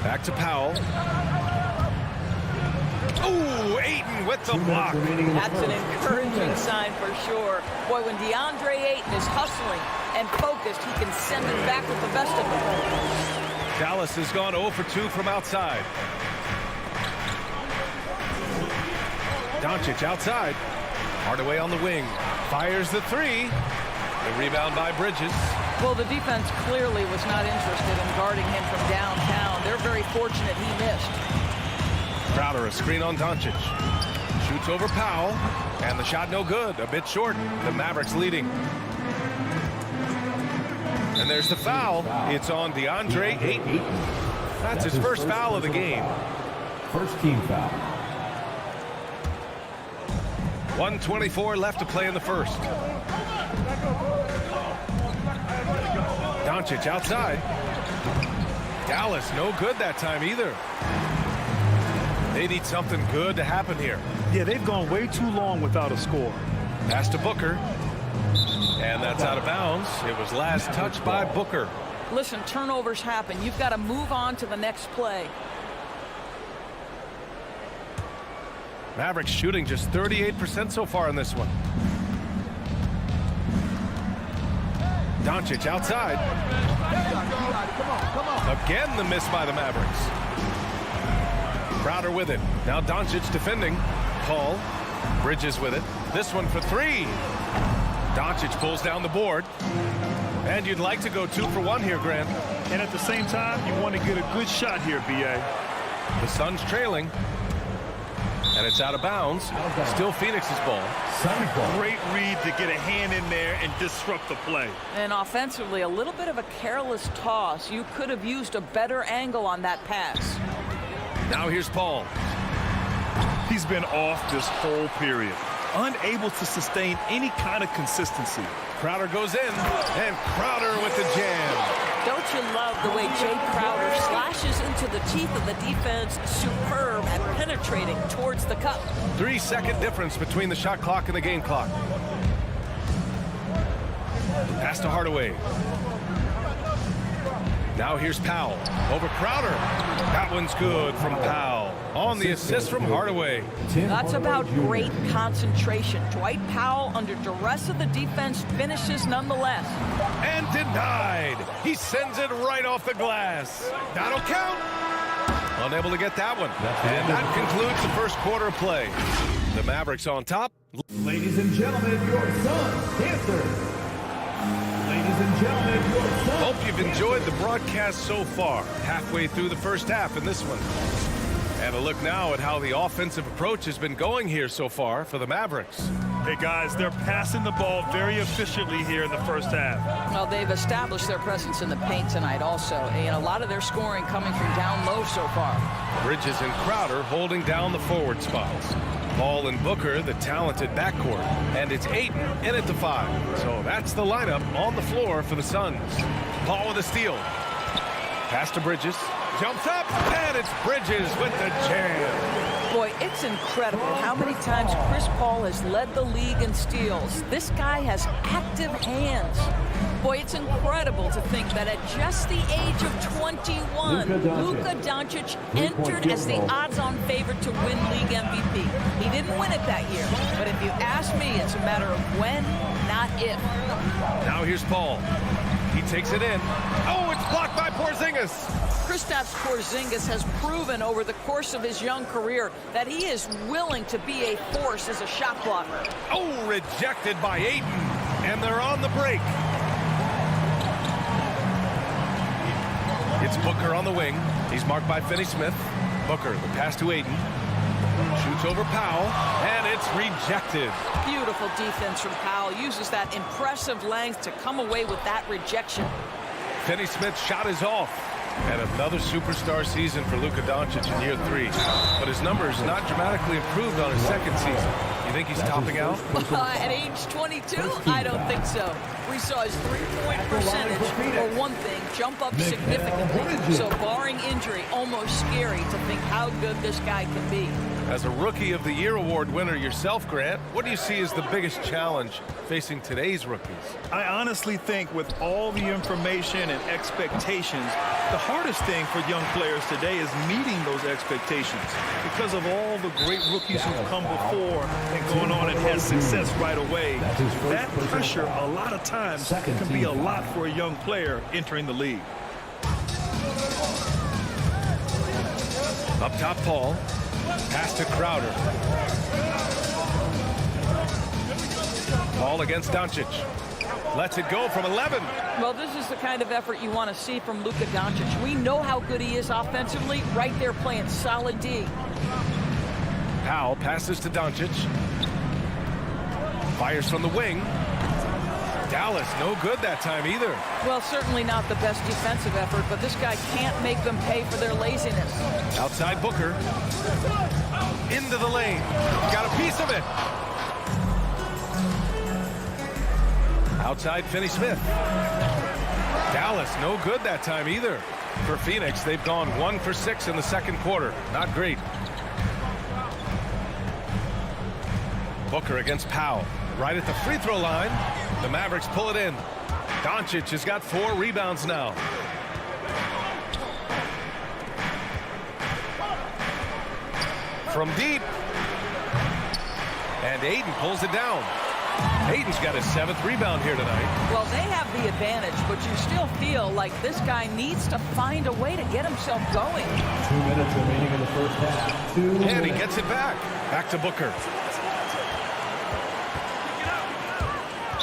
Speaker 8: Back to Powell. Ooh, Ayton with the block.
Speaker 9: That's an encouraging sign for sure. Boy, when DeAndre Ayton is hustling and focused, he can send it back with the best of them.
Speaker 8: Dallas has gone 0 for 2 from outside. Doncic outside. Hardaway on the wing. Fires the 3. The rebound by Bridges.
Speaker 9: Well, the defense clearly was not interested in guarding him from downtown. They're very fortunate he missed.
Speaker 8: Crowder, a screen on Doncic. Shoots over Powell. And the shot no good. A bit short. The Mavericks leading. And there's the foul. It's on DeAndre Ayton. That's his first foul of the game.
Speaker 4: First team foul.
Speaker 8: 1:24 left to play in the first. Doncic outside. Dallas no good that time either. They need something good to happen here.
Speaker 10: Yeah, they've gone way too long without a score.
Speaker 8: Pass to Booker. And that's out of bounds. It was last touched by Booker.
Speaker 9: Listen, turnovers happen. You've got to move on to the next play.
Speaker 8: Mavericks shooting just 38% so far in this one. Doncic outside. Again, the miss by the Mavericks. Crowder with it. Now Doncic defending. Paul. Bridges with it. This one for three. Doncic pulls down the board. And you'd like to go 2 for 1 here, Grant.
Speaker 10: And at the same time, you want to get a good shot here, B.A.
Speaker 8: The Suns trailing. And it's out of bounds. Still Phoenix's ball.
Speaker 10: Great read to get a hand in there and disrupt the play.
Speaker 9: And offensively, a little bit of a careless toss. You could have used a better angle on that pass.
Speaker 8: Now here's Paul.
Speaker 10: He's been off this whole period. Unable to sustain any kind of consistency.
Speaker 8: Crowder goes in, and Crowder with the jam.
Speaker 9: Don't you love the way Jay Crowder slashes into the teeth of the defense? Superb at penetrating towards the cup.
Speaker 8: 3-second difference between the shot clock and the game clock. Pass to Hardaway. Now here's Powell over Crowder. That one's good from Powell. On the assist from Hardaway.
Speaker 9: That's about great concentration. Dwight Powell, under duress of the defense, finishes nonetheless.
Speaker 8: And denied. He sends it right off the glass. That'll count. Unable to get that one. And that concludes the first quarter of play. The Mavericks on top.
Speaker 4: Ladies and gentlemen, your Suns dancers. Ladies and gentlemen, your Suns.
Speaker 8: Hope you've enjoyed the broadcast so far. Halfway through the first half in this one. And a look now at how the offensive approach has been going here so far for the Mavericks.
Speaker 10: Hey, guys, they're passing the ball very efficiently here in the first half.
Speaker 9: Well, they've established their presence in the paint tonight also. And a lot of their scoring coming from down low so far.
Speaker 8: Bridges and Crowder holding down the forward spots. Paul and Booker, the talented backcourt. And it's Ayton in at the 5. So that's the lineup on the floor for the Suns. Paul with a steal. Pass to Bridges. Jumps up, and it's Bridges with the jam.
Speaker 9: Boy, it's incredible how many times Chris Paul has led the league in steals. This guy has active hands. Boy, it's incredible to think that at just the age of 21, Luka Doncic entered as the odds-on favorite to win league MVP. He didn't win it that year, but if you ask me, it's a matter of when, not if.
Speaker 8: Now here's Paul. He takes it in. Oh, it's blocked by Porzingis.
Speaker 9: Kristaps Porzingis has proven over the course of his young career that he is willing to be a force as a shot blocker.
Speaker 8: Oh, rejected by Ayton, and they're on the break. It's Booker on the wing. He's marked by Finney-Smith. Booker, the pass to Ayton. Shoots over Powell, and it's rejected.
Speaker 9: Beautiful defense from Powell. Uses that impressive length to come away with that rejection.
Speaker 8: Finney-Smith's shot is off. And another superstar season for Luka Doncic in year 3. But his numbers not dramatically improved on his second season. You think he's topping out?
Speaker 9: At age 22, I don't think so. We saw his three-point percentage, for one thing, jump up significantly. So barring injury, almost scary to think how good this guy can be.
Speaker 8: As a Rookie of the Year award winner yourself, Grant, what do you see as the biggest challenge facing today's rookies?
Speaker 10: I honestly think with all the information and expectations, the hardest thing for young players today is meeting those expectations. Because of all the great rookies who've come before and going on and had success right away, that pressure a lot of times can be a lot for a young player entering the league.
Speaker 8: Up top, Paul. Pass to Crowder. Paul against Doncic. Lets it go from 11.
Speaker 9: Well, this is the kind of effort you want to see from Luka Doncic. We know how good he is offensively. Right there playing solid D.
Speaker 8: Powell passes to Doncic. Fires from the wing. Dallas, no good that time either.
Speaker 9: Well, certainly not the best defensive effort, but this guy can't make them pay for their laziness.
Speaker 8: Outside Booker. Into the lane. Got a piece of it. Outside Finney-Smith. Dallas, no good that time either. For Phoenix, they've gone 1 for 6 in the second quarter. Not great. Booker against Powell. Right at the free throw line. The Mavericks pull it in. Doncic has got 4 rebounds now. From deep. And Aiden pulls it down. Aiden's got his 7th rebound here tonight.
Speaker 9: Well, they have the advantage, but you still feel like this guy needs to find a way to get himself going.
Speaker 4: 2 minutes remaining in the first half.
Speaker 8: And he gets it back. Back to Booker.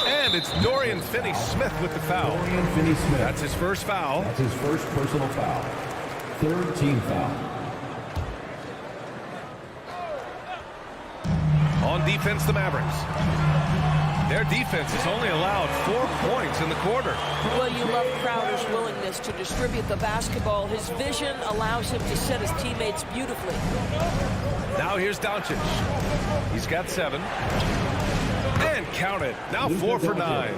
Speaker 8: And it's Dorian Finney-Smith with the foul.
Speaker 4: Dorian Finney-Smith.
Speaker 8: That's his first foul.
Speaker 4: That's his first personal foul. 3rd team foul.
Speaker 8: On defense, the Mavericks. Their defense has only allowed 4 points in the quarter.
Speaker 9: Well, you love Crowder's willingness to distribute the basketball. His vision allows him to set his teammates beautifully.
Speaker 8: Now here's Doncic. He's got 7. And count it. Now 4 for 9.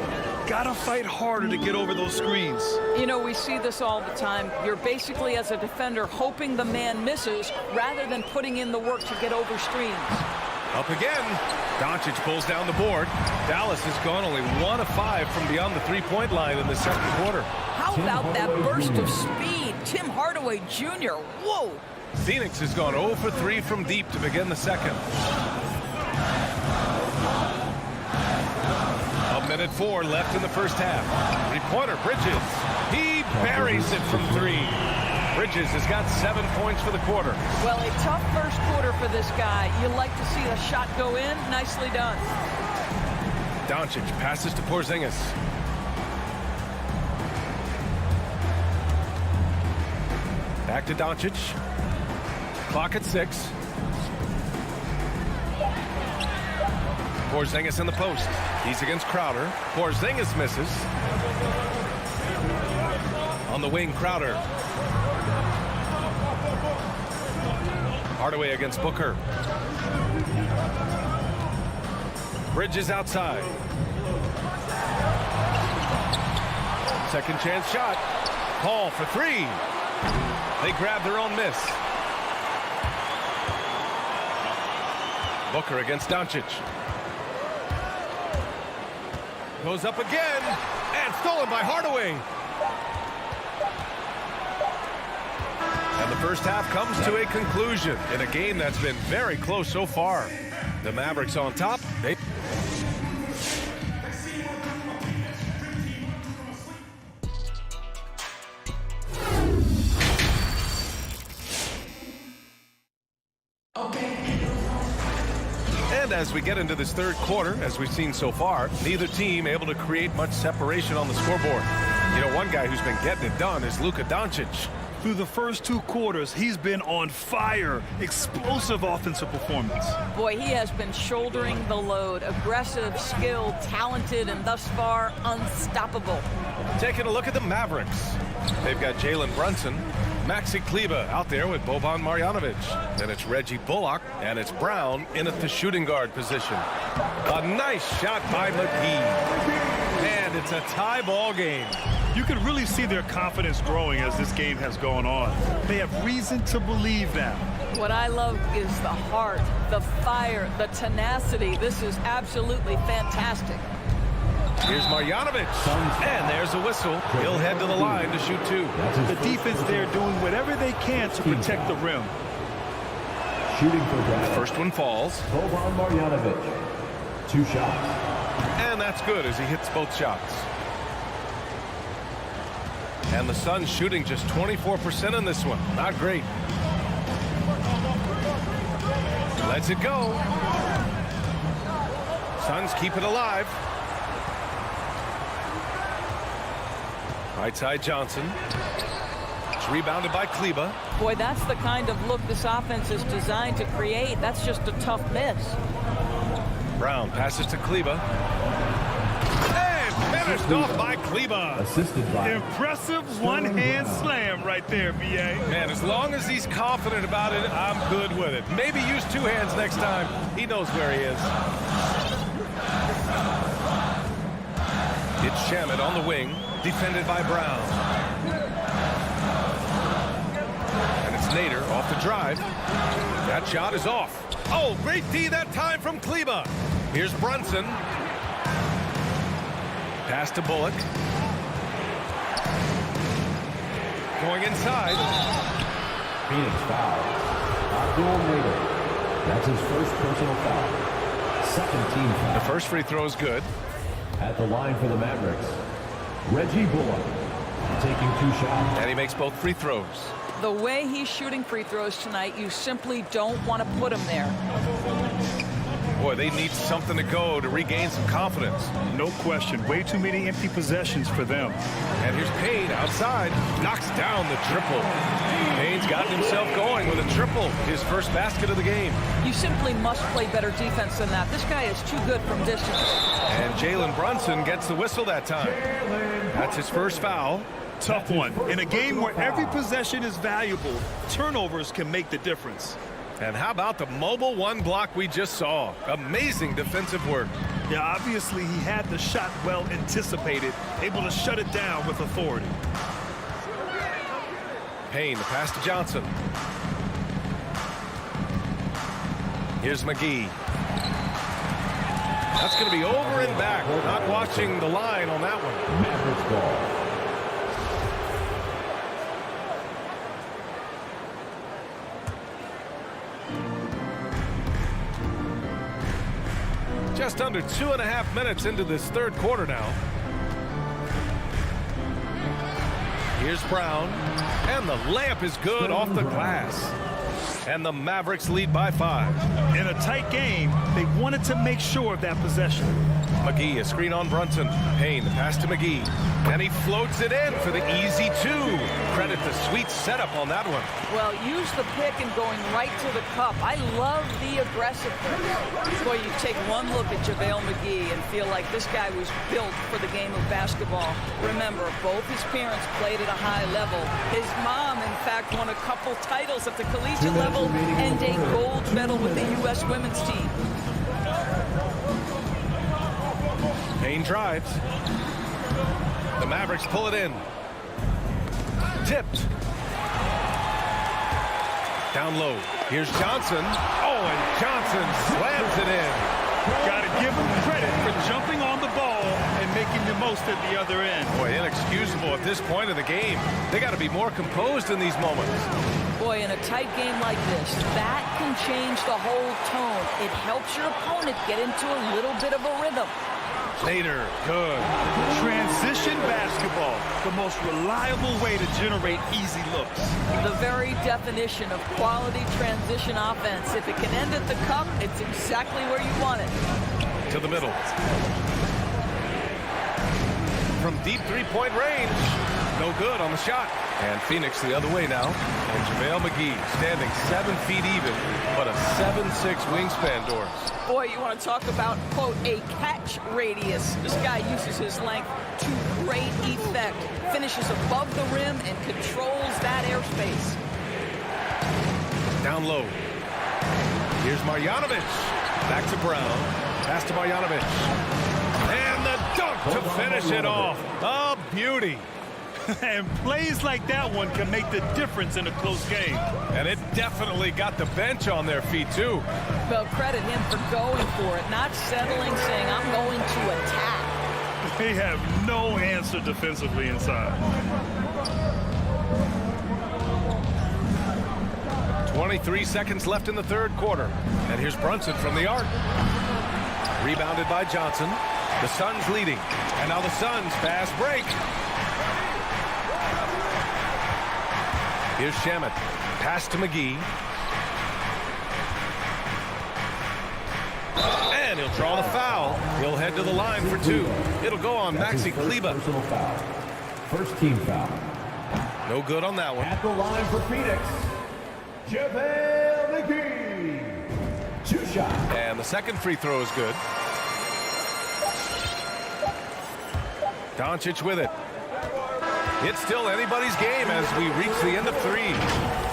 Speaker 10: Gotta fight harder to get over those screens.
Speaker 9: You know, we see this all the time. You're basically, as a defender, hoping the man misses rather than putting in the work to get over screens.
Speaker 8: Up again. Doncic pulls down the board. Dallas has gone only 1 of 5 from beyond the 3-point line in the second quarter.
Speaker 9: How about that burst of speed? Tim Hardaway Jr. Whoa!
Speaker 8: Phoenix has gone 0 for 3 from deep to begin the second. 1:04 left in the first half. 3-pointer, Bridges. He buries it from 3. Bridges has got 7 points for the quarter.
Speaker 9: Well, a tough first quarter for this guy. You like to see a shot go in. Nicely done.
Speaker 8: Doncic passes to Porzingis. Back to Doncic. Clock at 6. Porzingis in the post. He's against Crowder. Porzingis misses. On the wing, Crowder. Hardaway against Booker. Bridges outside. Second chance shot. Paul for 3. They grab their own miss. Booker against Doncic. Goes up again. And stolen by Hardaway. And the first half comes to a conclusion in a game that's been very close so far. The Mavericks on top. And as we get into this third quarter, as we've seen so far, neither team able to create much separation on the scoreboard. You know, one guy who's been getting it done is Luka Doncic.
Speaker 10: Through the first 2 quarters, he's been on fire. Explosive offensive performance.
Speaker 9: Boy, he has been shouldering the load. Aggressive, skilled, talented, and thus far, unstoppable.
Speaker 8: Taking a look at the Mavericks. They've got Jalen Brunson, Maxi Kleber out there with Boban Marjanovic. Then it's Reggie Bullock, and it's Brown in at the shooting guard position. A nice shot by McGee. And it's a tie ball game.
Speaker 10: You can really see their confidence growing as this game has gone on. They have reason to believe now.
Speaker 9: What I love is the heart, the fire, the tenacity. This is absolutely fantastic.
Speaker 8: Here's Marjanovic, and there's a whistle. He'll head to the line to shoot 2.
Speaker 10: The defense there doing whatever they can to protect the rim.
Speaker 4: Shooting for Dallas.
Speaker 8: First one falls.
Speaker 4: Boban Marjanovic. 2 shots.
Speaker 8: And that's good as he hits both shots. And the Suns shooting just 24% in this one. Not great. Lets it go. Suns keep it alive. Right side Johnson. It's rebounded by Kleber.
Speaker 9: Boy, that's the kind of look this offense is designed to create. That's just a tough miss.
Speaker 8: Brown passes to Kleber. Finished off by Kleber.
Speaker 4: Assisted by.
Speaker 10: Impressive one-hand slam right there, B.A.
Speaker 8: Man, as long as he's confident about it, I'm good with it. Maybe use 2 hands next time. He knows where he is. It's Shamet on the wing, defended by Brown. And it's Nader off the drive. That shot is off. Oh, great D that time from Kleber. Here's Brunson. Pass to Bullock. Going inside.
Speaker 4: Phoenix foul. Abdul Nader. That's his first personal foul. Second team foul.
Speaker 8: The first free throw is good.
Speaker 4: At the line for the Mavericks, Reggie Bullock taking 2 shots.
Speaker 8: And he makes both free throws.
Speaker 9: The way he's shooting free throws tonight, you simply don't want to put him there.
Speaker 8: Boy, they need something to go to regain some confidence.
Speaker 10: No question. Way too many empty possessions for them.
Speaker 8: And here's Payne outside. Knocks down the triple. Payne's gotten himself going with a triple. His first basket of the game.
Speaker 9: You simply must play better defense than that. This guy is too good from distance.
Speaker 8: And Jalen Brunson gets the whistle that time. That's his first foul.
Speaker 10: Tough one. In a game where every possession is valuable, turnovers can make the difference.
Speaker 8: And how about the mobile one block we just saw? Amazing defensive work.
Speaker 10: Yeah, obviously he had the shot well anticipated, able to shut it down with authority.
Speaker 8: Payne, the pass to Johnson. Here's McGee. That's going to be over and back. Not watching the line on that one.
Speaker 4: Mavericks ball.
Speaker 8: Just under 2.5 minutes into this third quarter now. Here's Brown. And the layup is good off the glass. And the Mavericks lead by 5.
Speaker 10: In a tight game, they wanted to make sure of that possession.
Speaker 8: McGee, a screen on Brunson. Payne, the pass to McGee. And he floats it in for the easy 2. Credit the sweet setup on that one.
Speaker 9: Well, use the pick and going right to the cup. I love the aggressiveness. Boy, you take one look at Javale Mcgee and feel like this guy was built for the game of basketball. Remember, both his parents played at a high level. His mom, in fact, won a couple titles at the collegiate level and a gold medal with the U.S. women's team.
Speaker 8: Payne drives. The Mavericks pull it in. Tipped. Down low. Here's Johnson. Oh, and Johnson slams it in.
Speaker 10: Got to give him credit for jumping on the ball and making the most at the other end.
Speaker 8: Boy, inexcusable at this point of the game. They got to be more composed in these moments.
Speaker 9: Boy, in a tight game like this, that can change the whole tone. It helps your opponent get into a little bit of a rhythm.
Speaker 8: Nader, good.
Speaker 10: Transition basketball, the most reliable way to generate easy looks.
Speaker 9: The very definition of quality transition offense. If it can end at the cup, it's exactly where you want it.
Speaker 8: To the middle. From deep three-point range. No good on the shot. And Phoenix the other way now. And Javale Mcgee standing 7 feet even, but a 7'6" wingspan, Doris.
Speaker 9: Boy, you want to talk about, quote, a catch radius. This guy uses his length to great effect. Finishes above the rim and controls that airspace.
Speaker 8: Down low. Here's Marjanovic. Back to Brown. Pass to Marjanovic. And the dunk to finish it off. A beauty.
Speaker 10: And plays like that one can make the difference in a close game.
Speaker 8: And it definitely got the bench on their feet, too.
Speaker 9: Well, credit him for going for it, not settling, saying, I'm going to attack.
Speaker 10: They have no answer defensively inside.
Speaker 8: 23 seconds left in the third quarter. And here's Brunson from the arc. Rebounded by Johnson. The Suns leading. And now the Suns fast break. Here's Shamet. Pass to McGee. And he'll draw the foul. He'll head to the line for 2. It'll go on Maxi Kleber.
Speaker 4: First team foul.
Speaker 8: No good on that one.
Speaker 4: At the line for Phoenix, Javale Mcgee. 2 shots.
Speaker 8: And the second free throw is good. Doncic with it. It's still anybody's game as we reach the end of 3.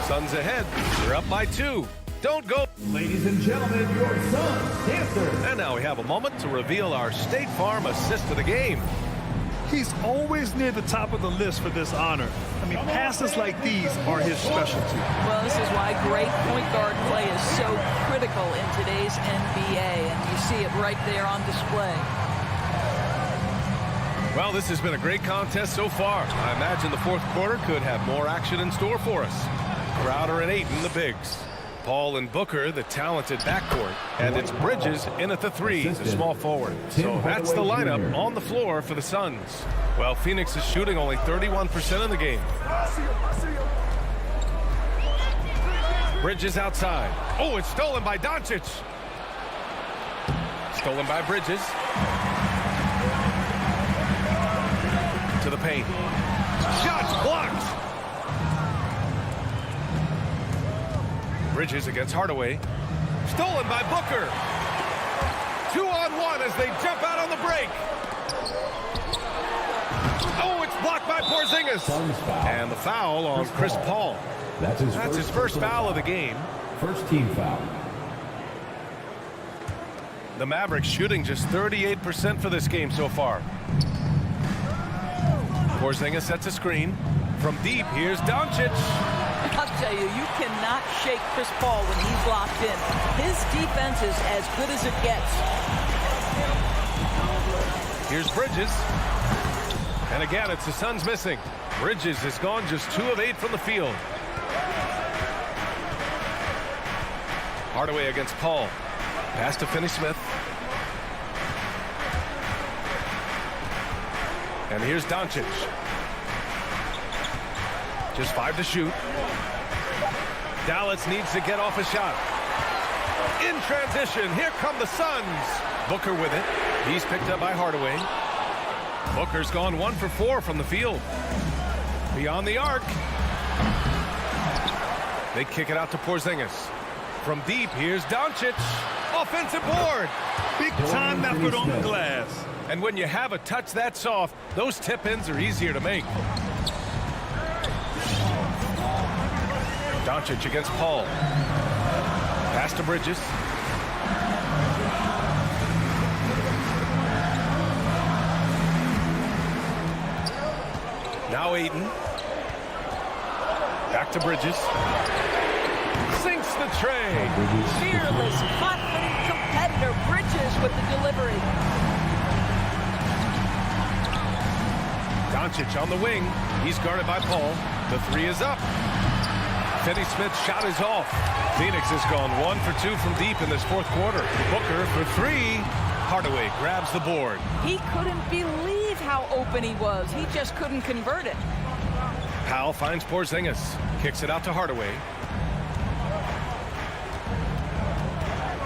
Speaker 8: Suns ahead. They're up by 2. Don't go.
Speaker 4: Ladies and gentlemen, your Suns Dancers.
Speaker 8: And now we have a moment to reveal our State Farm assist of the game.
Speaker 10: He's always near the top of the list for this honor. I mean, passes like these are his specialty.
Speaker 9: Well, this is why great point guard play is so critical in today's NBA, and you see it right there on display.
Speaker 8: Well, this has been a great contest so far. I imagine the fourth quarter could have more action in store for us. Crowder and Ayton, the bigs. Paul and Booker, the talented backcourt. And it's Bridges in at the 3, the small forward. So that's the lineup on the floor for the Suns. Well, Phoenix is shooting only 31% in the game. Bridges outside. Oh, it's stolen by Doncic. Stolen by Bridges. To the paint. Shots blocked. Bridges against Hardaway. Stolen by Booker. 2-on-1 as they jump out on the break. Oh, it's blocked by Porzingis. And the foul on Chris Paul. That's his first foul of the game.
Speaker 4: First team foul.
Speaker 8: The Mavericks shooting just 38% for this game so far. Porzingis sets a screen. From deep, here's Doncic.
Speaker 9: I'll tell you, you cannot shake Chris Paul when he's locked in. His defense is as good as it gets.
Speaker 8: Here's Bridges. And again, it's the Suns missing. Bridges has gone just 2 of 8 from the field. Hardaway against Paul. Pass to Finney-Smith. And here's Doncic. Just 5 to shoot. Dallas needs to get off a shot. In transition, here come the Suns. Booker with it. He's picked up by Hardaway. Booker's gone 1 for 4 from the field. Beyond the arc. They kick it out to Porzingis. From deep, here's Doncic. Offensive board.
Speaker 10: Big time effort on the glass.
Speaker 8: And when you have a touch that soft, those tip-ins are easier to make. Doncic against Paul. Pass to Bridges. Now Ayton. Back to Bridges. Sinks the tray.
Speaker 9: Fearless, confident competitor. Bridges with the delivery.
Speaker 8: Doncic on the wing. He's guarded by Paul. The 3 is up. Finney-Smith's shot is off. Phoenix has gone 1 for 2 from deep in this 4th quarter. Booker for 3. Hardaway grabs the board.
Speaker 9: He couldn't believe how open he was. He just couldn't convert it.
Speaker 8: Powell finds Porzingis. Kicks it out to Hardaway.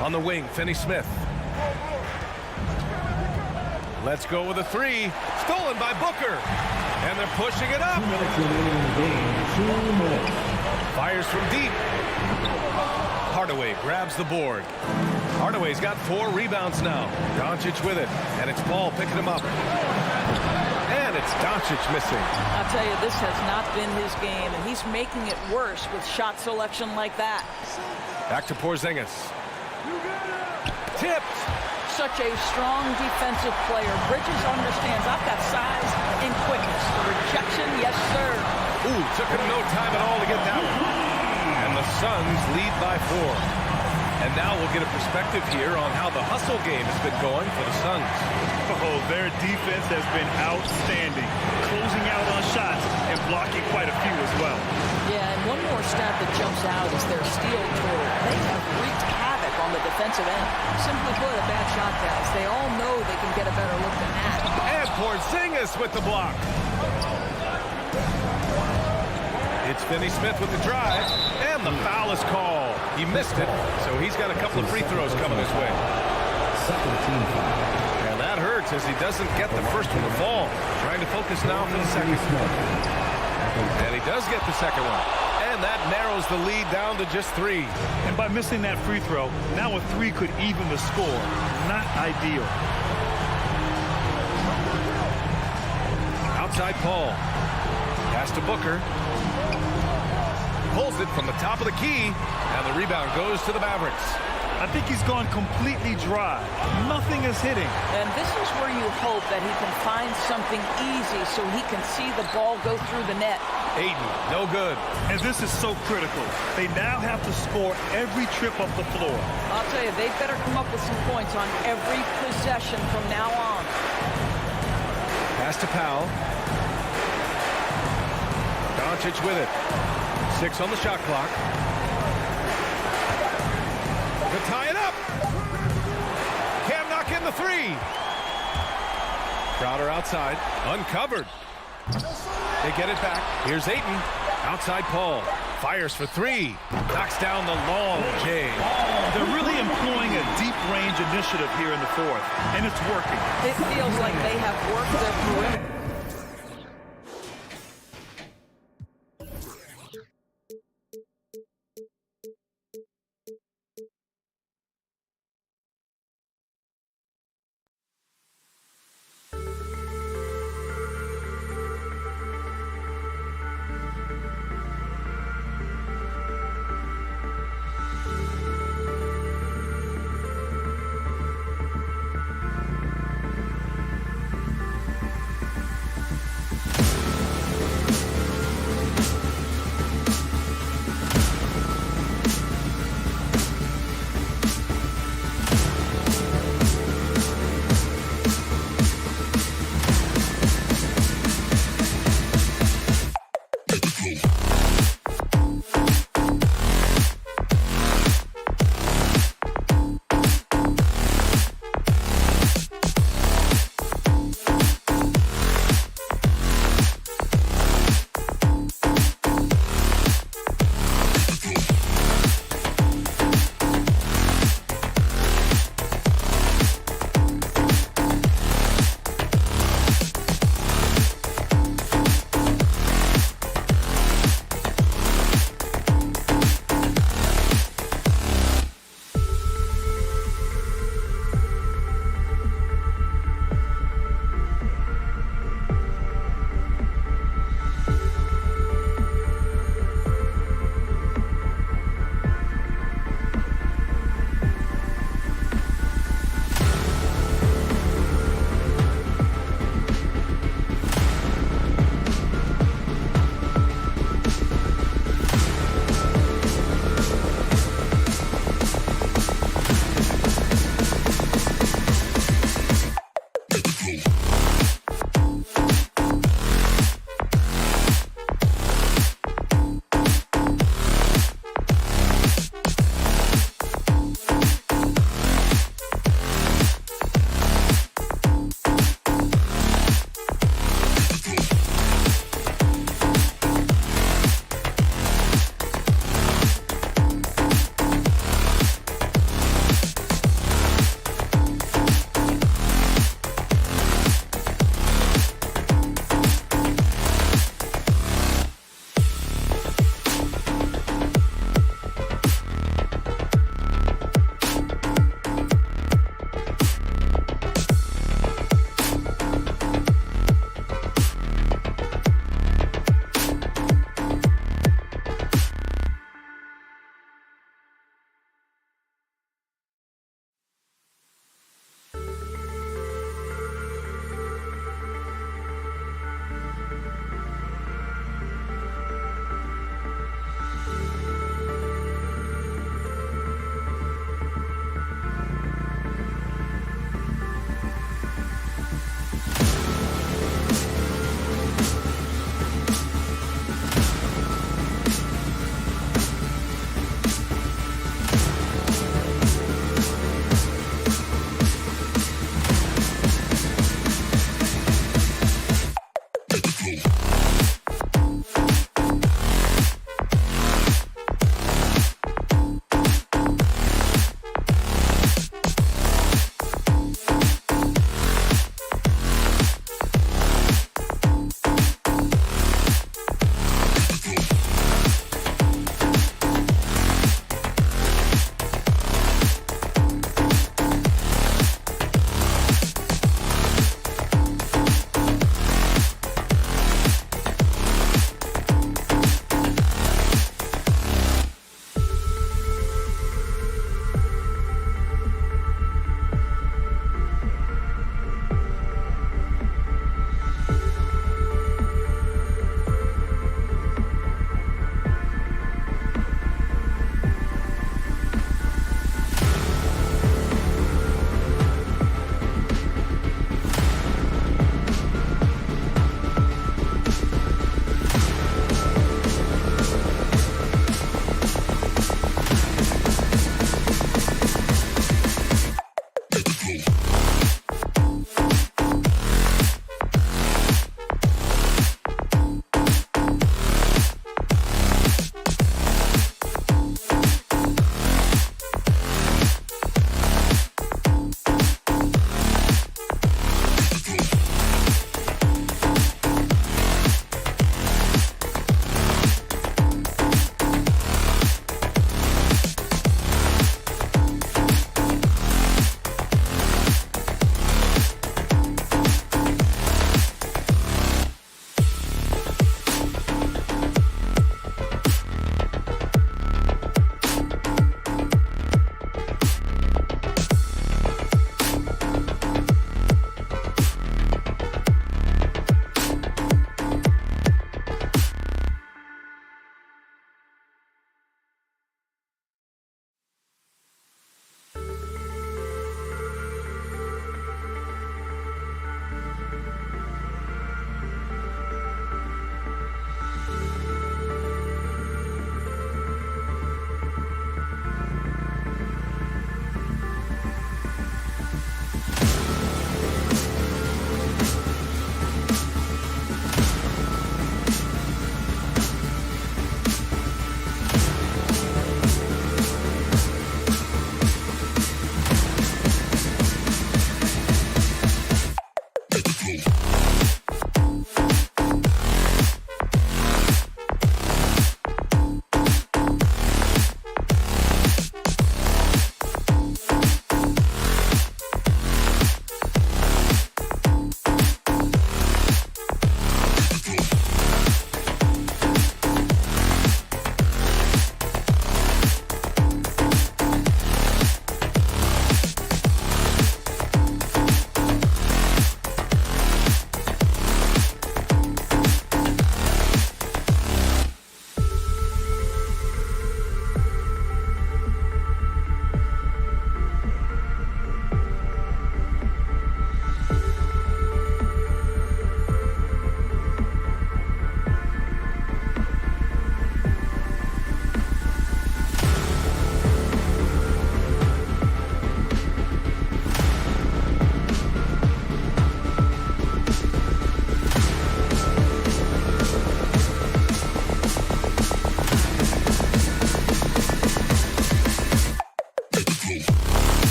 Speaker 8: On the wing, Finney-Smith. Let's go with a 3. Stolen by Booker. And they're pushing it up.
Speaker 4: 2 minutes remaining in the game. 2 minutes.
Speaker 8: Fires from deep. Hardaway grabs the board. Hardaway's got 4 rebounds now. Doncic with it. And it's Paul picking him up. And it's Doncic missing.
Speaker 9: I'll tell you, this has not been his game, and he's making it worse with shot selection like that.
Speaker 8: Back to Porzingis. Tipped.
Speaker 9: Such a strong defensive player. Bridges understands I've got size and quickness. The rejection, yes, sir.
Speaker 8: Ooh, took him no time at all to get that one. And the Suns lead by 4. And now we'll get a perspective here on how the hustle game has been going for the Suns.
Speaker 10: Oh, their defense has been outstanding. Closing out on shots and blocking quite a few as well.
Speaker 9: Yeah, and one more stat that jumps out is their steal total. They have wreaked havoc on the defensive end. Simply put, a bad shot, guys. They all know they can get a better look than that.
Speaker 8: And Porzingis with the block. It's Finney-Smith with the drive, and the foul is called. He missed it, so he's got a couple of free throws coming his way.
Speaker 4: Second team foul.
Speaker 8: And that hurts as he doesn't get the first one to fall. Trying to focus now for the second. And he does get the second one. And that narrows the lead down to just 3.
Speaker 10: And by missing that free throw, now a 3 could even the score. Not ideal.
Speaker 8: Outside Paul. Pass to Booker. Pulls it from the top of the key, and the rebound goes to the Mavericks.
Speaker 10: I think he's gone completely dry. Nothing is hitting.
Speaker 9: And this is where you hope that he can find something easy so he can see the ball go through the net.
Speaker 8: Ayton, no good.
Speaker 10: And this is so critical. They now have to score every trip up the floor.
Speaker 9: I'll tell you, they better come up with some points on every possession from now on.
Speaker 8: Pass to Powell. Doncic with it. 6 on the shot clock. To tie it up. Cam knock in the three. Crowder outside, uncovered. They get it back. Here's Ayton. Outside Paul. Fires for three. Knocks down the long J.
Speaker 10: They're really employing a deep range initiative here in the fourth, and it's working.
Speaker 9: It feels like they have worked their perimeter.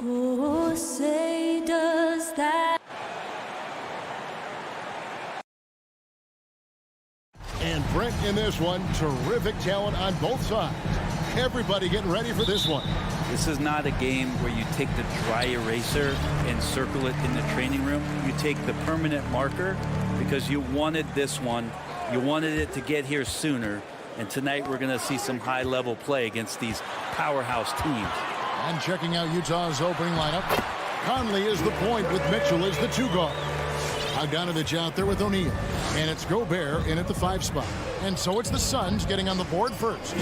Speaker 11: Oh, say does that.
Speaker 1: And Brent in this one, terrific talent on both sides. Everybody getting ready for this one.
Speaker 3: This is not a game where you take the dry eraser and circle it in the training room. You take the permanent marker because you wanted this one. You wanted it to get here sooner. And tonight we're going to see some high-level play against these powerhouse teams.
Speaker 1: And checking out Utah's opening lineup, Conley is the point with Mitchell as the 2 guard. Bogdanovich out there with O'Neal. And it's Gobert in at the 5 spot. And so it's the Suns getting on the board first.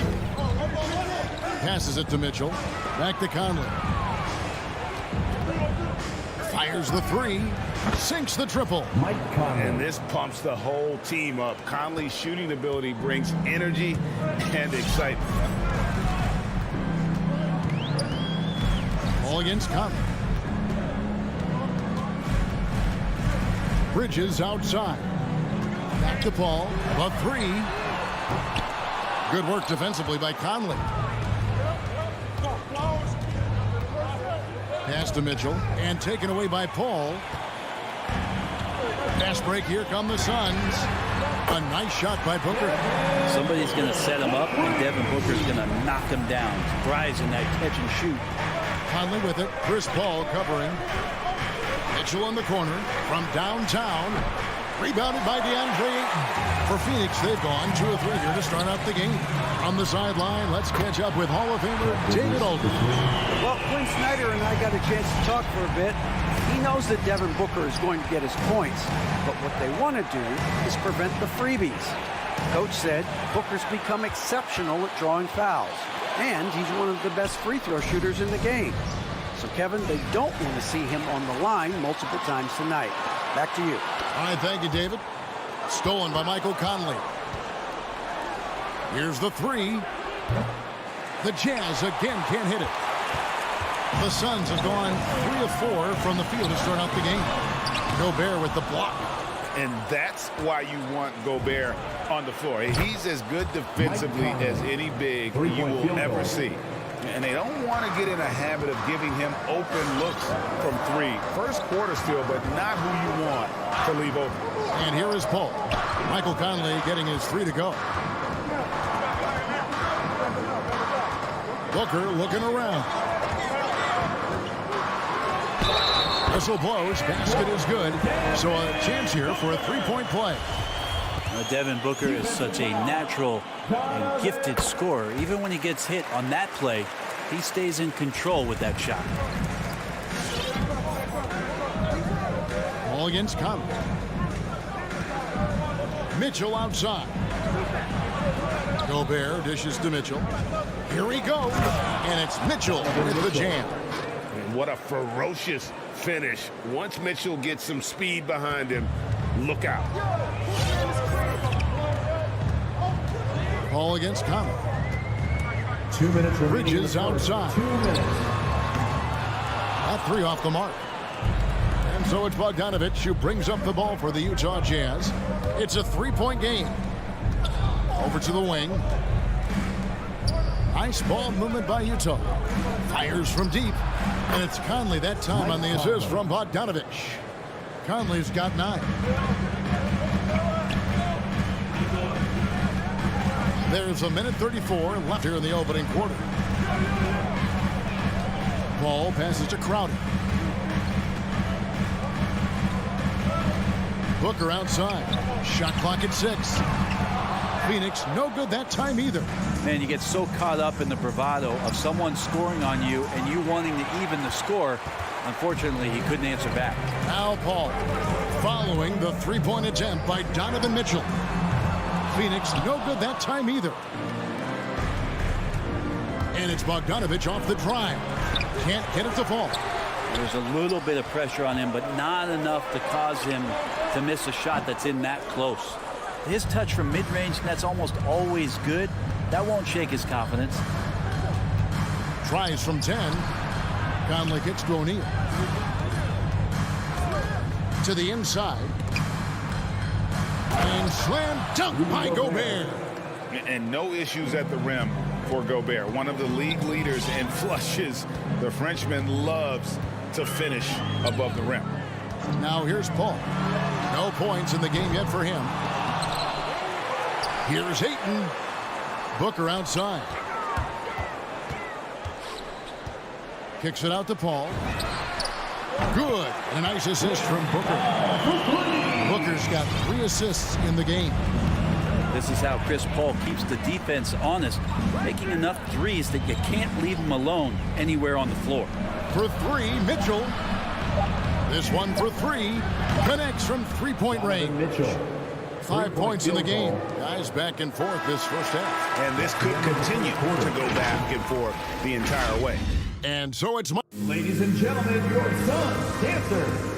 Speaker 1: Passes it to Mitchell. Back to Conley. Fires the 3. Sinks the triple.
Speaker 2: And this pumps the whole team up. Conley's shooting ability brings energy and excitement.
Speaker 1: Ball against Conley. Bridges outside. Back to Paul. The 3. Good work defensively by Conley. Pass to Mitchell and taken away by Paul. Fast break. Here come the Suns. A nice shot by Booker.
Speaker 3: Somebody's going to set him up, and Devin Booker's going to knock him down. Rise in that catch and shoot.
Speaker 1: Conley with it. Chris Paul covering. Mitchell in the corner from downtown. Rebounded by DeAndre Ayton. For Phoenix, they've gone 2 of 3 here to start out the game. On the sideline, let's catch up with Hall of Famer David Aldridge.
Speaker 7: Well, Quinn Snyder and I got a chance to talk for a bit. He knows that Devin Booker is going to get his points, but what they want to do is prevent the freebies. Coach said Booker's become exceptional at drawing fouls, and he's one of the best free throw shooters in the game. So, Kevin, they don't want to see him on the line multiple times tonight. Back to you.
Speaker 1: All right, thank you, David. Stolen by Michael Conley. Here's the 3. The Jazz again can't hit it. The Suns have gone 3 of 4 from the field to start out the game. Gobert with the block.
Speaker 2: And that's why you want Gobert on the floor. He's as good defensively as any big you will ever see. And they don't want to get in a habit of giving him open looks from 3. First quarter still, but not who you want to leave open.
Speaker 1: And here is Paul. Michael Conley getting his 3 to go. Booker looking around. Whistle blows. Basket is good. So a chance here for a 3-point play.
Speaker 3: Devin Booker is such a natural and gifted scorer. Even when he gets hit on that play, he stays in control with that shot.
Speaker 1: Ball against Conley. Mitchell outside. Gobert dishes to Mitchell. Here he goes. And it's Mitchell with the jam.
Speaker 2: What a ferocious finish. Once Mitchell gets some speed behind him, look out.
Speaker 1: Ball against Conley.
Speaker 4: 2 minutes.
Speaker 1: Bridges outside.
Speaker 4: 2 minutes.
Speaker 1: That 3 off the mark. And so it's Bogdanovich who brings up the ball for the Utah Jazz. It's a 3-point game. Over to the wing. Nice ball movement by Utah. Fires from deep. And it's Conley that time on the assist from Bogdanovich. Conley's got 9. There's a minute 34 left here in the opening quarter. Ball passes to Crowder. Booker outside. Shot clock at 6. Phoenix no good that time either.
Speaker 3: Man, you get so caught up in the bravado of someone scoring on you and you wanting to even the score. Unfortunately, he couldn't answer back.
Speaker 1: Now Paul following the 3-point attempt by Donovan Mitchell. Phoenix no good that time either. And it's Bogdanovich off the drive. Can't get it to fall.
Speaker 3: There's a little bit of pressure on him, but not enough to cause him to miss a shot that's in that close. His touch from mid-range, that's almost always good. That won't shake his confidence.
Speaker 1: Tries from 10. Conley kicks to O'Neal. To the inside. And slam dunk by Gobert.
Speaker 2: And no issues at the rim for Gobert, one of the league leaders in flushes. The Frenchman loves to finish above the rim.
Speaker 1: Now here's Paul. No points in the game yet for him. Here's Ayton. Booker outside. Kicks it out to Paul. Good. And a nice assist from Booker. Booker's got 3 assists in the game.
Speaker 3: This is how Chris Paul keeps the defense honest, making enough threes that you can't leave him alone anywhere on the floor.
Speaker 1: For 3, Mitchell. This one for 3. Connects from three-point range.
Speaker 4: Mitchell.
Speaker 1: 5 points in the game. Guys back and forth this first half.
Speaker 2: And this could continue to go back and forth the entire way.
Speaker 1: And so it's...
Speaker 4: Ladies and gentlemen, your son's dancers.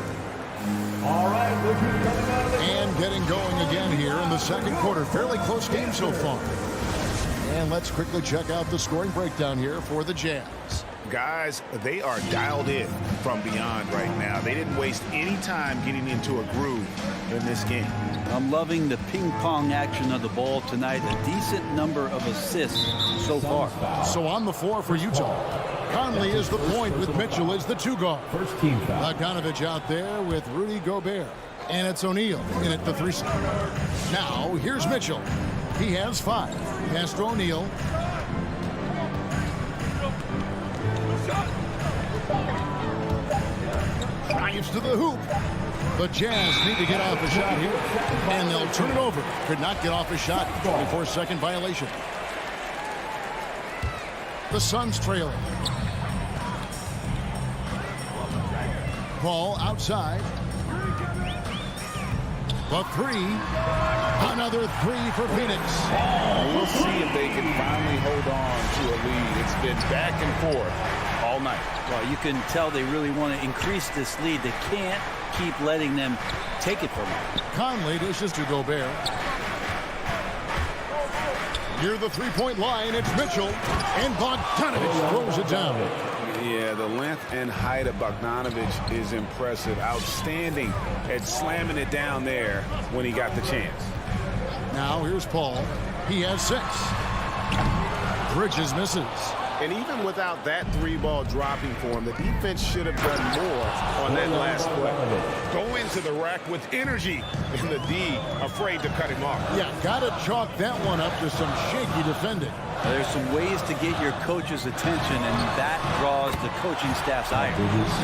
Speaker 4: All right, rookies coming out of the...
Speaker 1: And getting going again here in the second quarter. Fairly close game so far. And let's quickly check out the scoring breakdown here for the Jazz.
Speaker 2: Guys, they are dialed in from beyond right now. They didn't waste any time getting into a groove in this game.
Speaker 3: I'm loving the ping pong action of the ball tonight. A decent number of assists so far.
Speaker 1: So on the floor for Utah, Conley is the point with Mitchell as the 2 guard.
Speaker 4: First team foul.
Speaker 1: Bogdanovich out there with Rudy Gobert. And it's O'Neal in at the 3 spot. Now here's Mitchell. He has 5. Pass to O'Neal. Drives to the hoop. The Jazz need to get off a shot here. And they'll turn it over. Could not get off a shot. 24-second violation. The Suns trailing. Ball outside. The 3. Another 3 for Phoenix.
Speaker 2: We'll see if they can finally hold on to a lead. It's been back and forth all night.
Speaker 3: Well, you can tell they really want to increase this lead. They can't keep letting them take it from them.
Speaker 1: Conley dishes to Gobert. Near the 3-point line, it's Mitchell. And Bogdanovich throws it down.
Speaker 2: Yeah, the length and height of Bogdanovich is impressive. Outstanding at slamming it down there when he got the chance.
Speaker 1: Now here's Paul. He has 6. Bridges misses.
Speaker 5: And even without that 3-ball dropping for him, the defense should have done more on that last play.
Speaker 2: Go into the rack with energy, and the D afraid to cut him off.
Speaker 1: Yeah, got to chalk that one up to some shaky defending.
Speaker 3: There's some ways to get your coach's attention, and that draws the coaching staff's ire.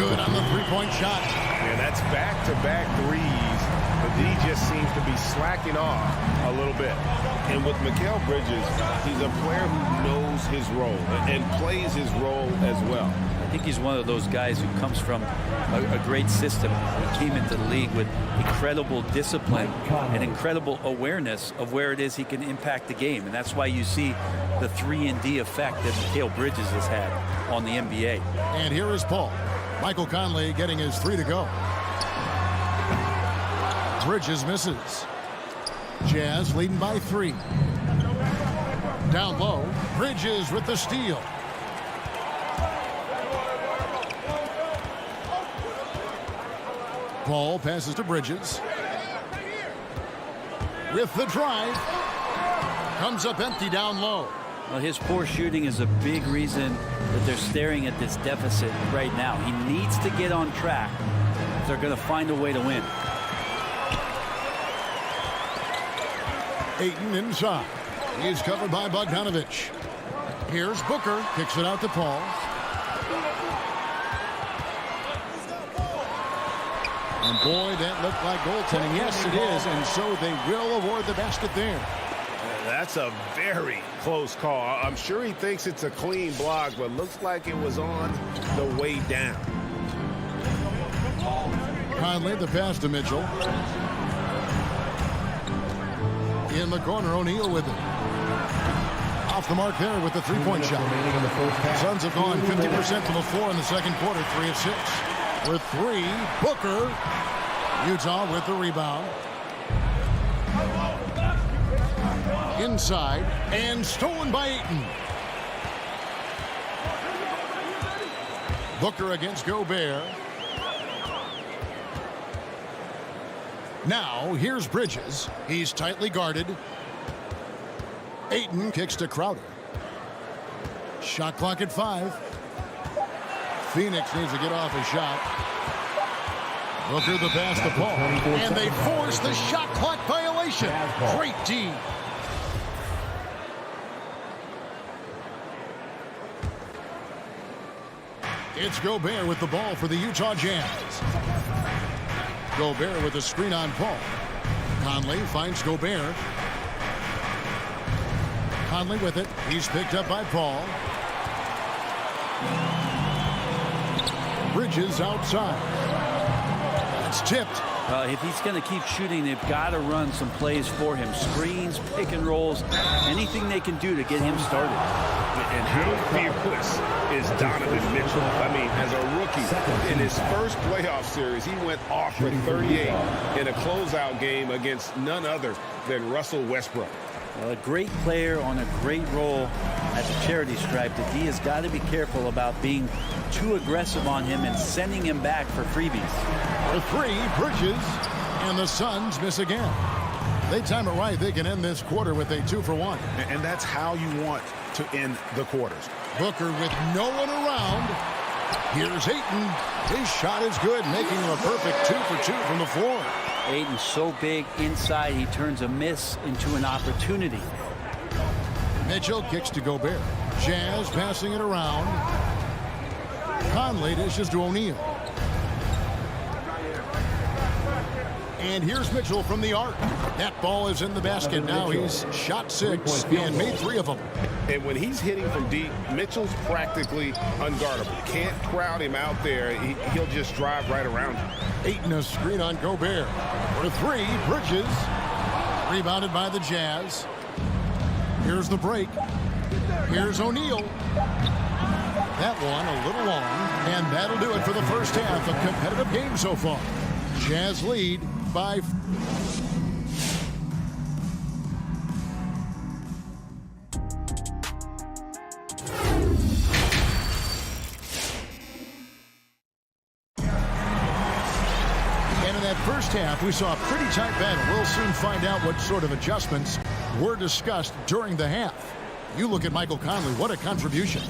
Speaker 1: Good on the 3-point shot.
Speaker 5: And that's back-to-back threes. The D just seems to be slacking off a little bit. And with Mikal Bridges, he's a player who knows his role and plays his role as well.
Speaker 3: I think he's one of those guys who comes from a great system. He came into the league with incredible discipline and incredible awareness of where it is he can impact the game. And that's why you see the 3-and-D effect that Mikal Bridges has had on the NBA.
Speaker 1: And here is Paul. Michael Conley getting his 3 to go. Bridges misses. Jazz leading by 3. Down low. Bridges with the steal. Paul passes to Bridges. With the drive. Comes up empty down low.
Speaker 3: Well, his poor shooting is a big reason that they're staring at this deficit right now. He needs to get on track if they're going to find a way to win.
Speaker 1: Ayton inside. He's covered by Bogdanovich. Here's Booker. Kicks it out to Paul. And boy, that looked like goaltending. Yes, it is. And so they will award the basket there.
Speaker 5: That's a very close call. I'm sure he thinks it's a clean block, but looks like it was on the way down.
Speaker 1: Conley, the pass to Mitchell. In the corner, O'Neal with it. Off the mark there with the 3-point shot. Suns have gone 50% from the floor in the second quarter, 3 of 6. With 3, Booker. Utah with the rebound. Inside, and stolen by Ayton. Booker against Gobert. Now, here's Bridges. He's tightly guarded. Ayton kicks to Crowder. Shot clock at 5. Phoenix needs to get off a shot. Booker the pass to Paul. And they force the shot clock violation. Great D. It's Gobert with the ball for the Utah Jazz. Gobert with a screen on Paul. Conley finds Gobert. Conley with it. He's picked up by Paul. Bridges outside. It's tipped.
Speaker 3: If he's going to keep shooting, they've got to run some plays for him. Screens, pick and rolls, anything they can do to get him started.
Speaker 5: And how fearless is Donovan Mitchell? I mean, as a rookie, in his first playoff series, he went off for 38 in a closeout game against none other than Russell Westbrook.
Speaker 3: A great player on a great role at the charity stripe. The D has got to be careful about being too aggressive on him and sending him back for freebies.
Speaker 1: For 3, Bridges, and the Suns miss again. They time it right. They can end this quarter with a 2-for-1.
Speaker 2: And that's how you want to end the quarters.
Speaker 1: Booker with no one around. Here's Ayton. His shot is good, making him a perfect 2-for-2 from the floor.
Speaker 3: Ayton's so big inside, he turns a miss into an opportunity.
Speaker 1: Mitchell kicks to Gobert. Jazz passing it around. Conley dishes to O'Neal. And here's Mitchell from the arc. That ball is in the basket. Now he's shot 6 and made 3 of them.
Speaker 5: And when he's hitting from deep, Mitchell's practically unguardable. Can't crowd him out there. He'll just drive right around you.
Speaker 1: Ayton a screen on Gobert. For 3, Bridges. Rebounded by the Jazz. Here's the break. Here's O'Neal. That one a little long. And that'll do it for the first half. A competitive game so far. Jazz lead by... First half, we saw a pretty tight battle. We'll soon find out what sort of adjustments were discussed during the half. You look at Michael Conley, what a contribution.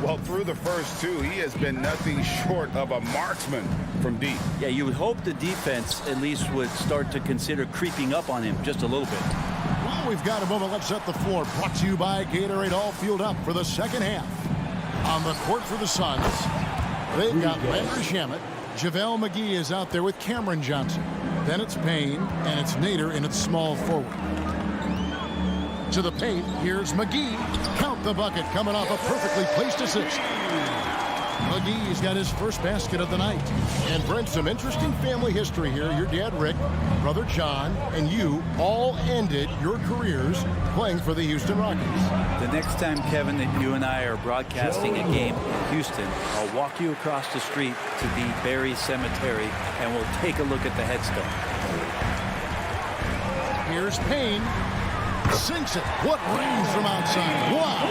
Speaker 2: Well, through the first 2, he has been nothing short of a marksman from deep.
Speaker 3: Yeah, you would hope the defense at least would start to consider creeping up on him just a little bit.
Speaker 1: Well, we've got a moment. Let's set the floor. Brought to you by Gatorade, all fueled up for the second half. On the court for the Suns, they've got Landry Shamet. Javale Mcgee is out there with Cameron Johnson. Then it's Payne, and it's Nader in its small forward. To the paint, here's Mcgee. Count the bucket, coming off a perfectly placed assist. Mcgee's got his first basket of the night. And Brent, some interesting family history here. Your dad, Rick, brother John, and you all ended your careers playing for the Houston Rockets.
Speaker 3: The next time, Kevin, that you and I are broadcasting a game in Houston, I'll walk you across the street to the Berry Cemetery, and we'll take a look at the headstone.
Speaker 1: Here's Payne. Sinks it. What range from outside. Wow.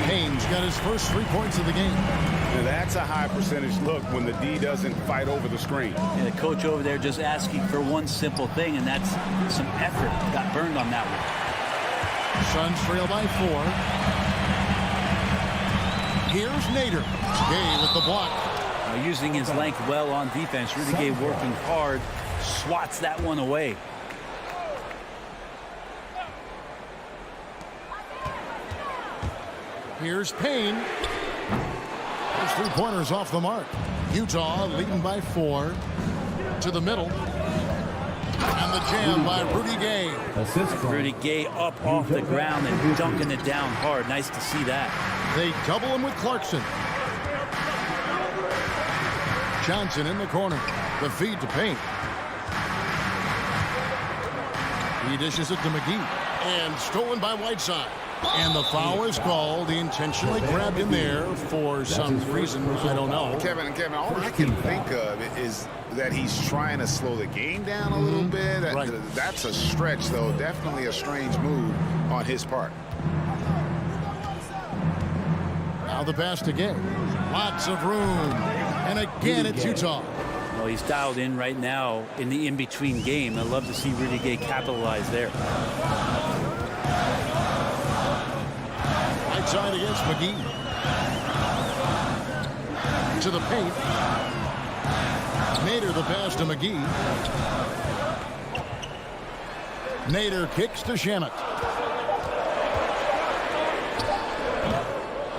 Speaker 1: Payne's got his first 3 points of the game.
Speaker 2: And that's a high percentage look when the D doesn't fight over the screen.
Speaker 3: And the coach over there just asking for one simple thing, and that's some effort. Got burned on that one.
Speaker 1: Suns trail by 4. Here's Nader. Gay with the block.
Speaker 3: Using his length well on defense. Rudy Gay working hard. Swats that one away.
Speaker 1: Here's Payne. His 3-pointers off the mark. Utah leading by 4. To the middle. And the jam by Rudy Gay.
Speaker 3: Rudy Gay up off the ground and dunking it down hard. Nice to see that.
Speaker 1: They double him with Clarkson. Johnson in the corner. The feed to Payne. He dishes it to Mcgee. And stolen by Whiteside. And the foul is called. He intentionally grabbed him there for some reason. I don't know.
Speaker 2: Kevin, all I can think of is that he's trying to slow the game down a little bit.
Speaker 1: Right.
Speaker 2: That's a stretch, though. Definitely a strange move on his part.
Speaker 1: Now the pass to Gay. Lots of room. And again, it's Utah.
Speaker 3: Well, he's dialed in right now in the in-between game. I'd love to see Rudy Gay capitalize there.
Speaker 1: Right side against McGee. To the paint. Nader the pass to McGee. Nader kicks to Shamet.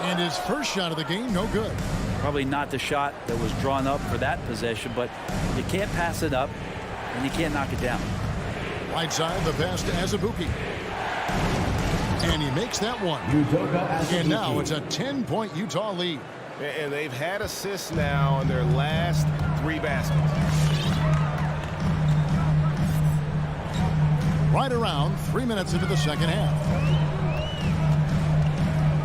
Speaker 1: And his first shot of the game, no good.
Speaker 3: Probably not the shot that was drawn up for that possession, but you can't pass it up and you can't knock it down.
Speaker 1: Right side, the pass to Azubuike. And he makes that one. And now it's a 10-point Utah lead.
Speaker 5: And they've had assists now in their last 3 baskets.
Speaker 1: Right around 3 minutes into the second half.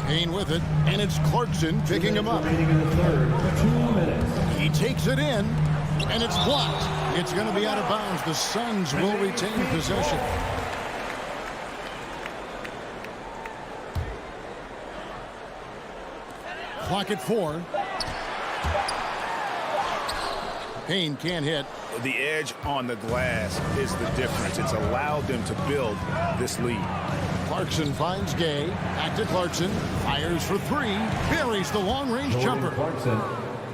Speaker 1: Payne with it, and it's Clarkson picking him up. He takes it in, and it's blocked. It's going to be out of bounds. The Suns will retain possession. Clock at 4. Payne can't hit.
Speaker 2: The edge on the glass is the difference. It's allowed them to build this lead.
Speaker 1: Clarkson finds Gay. Back to Clarkson. Fires for 3. Buries the long-range jumper.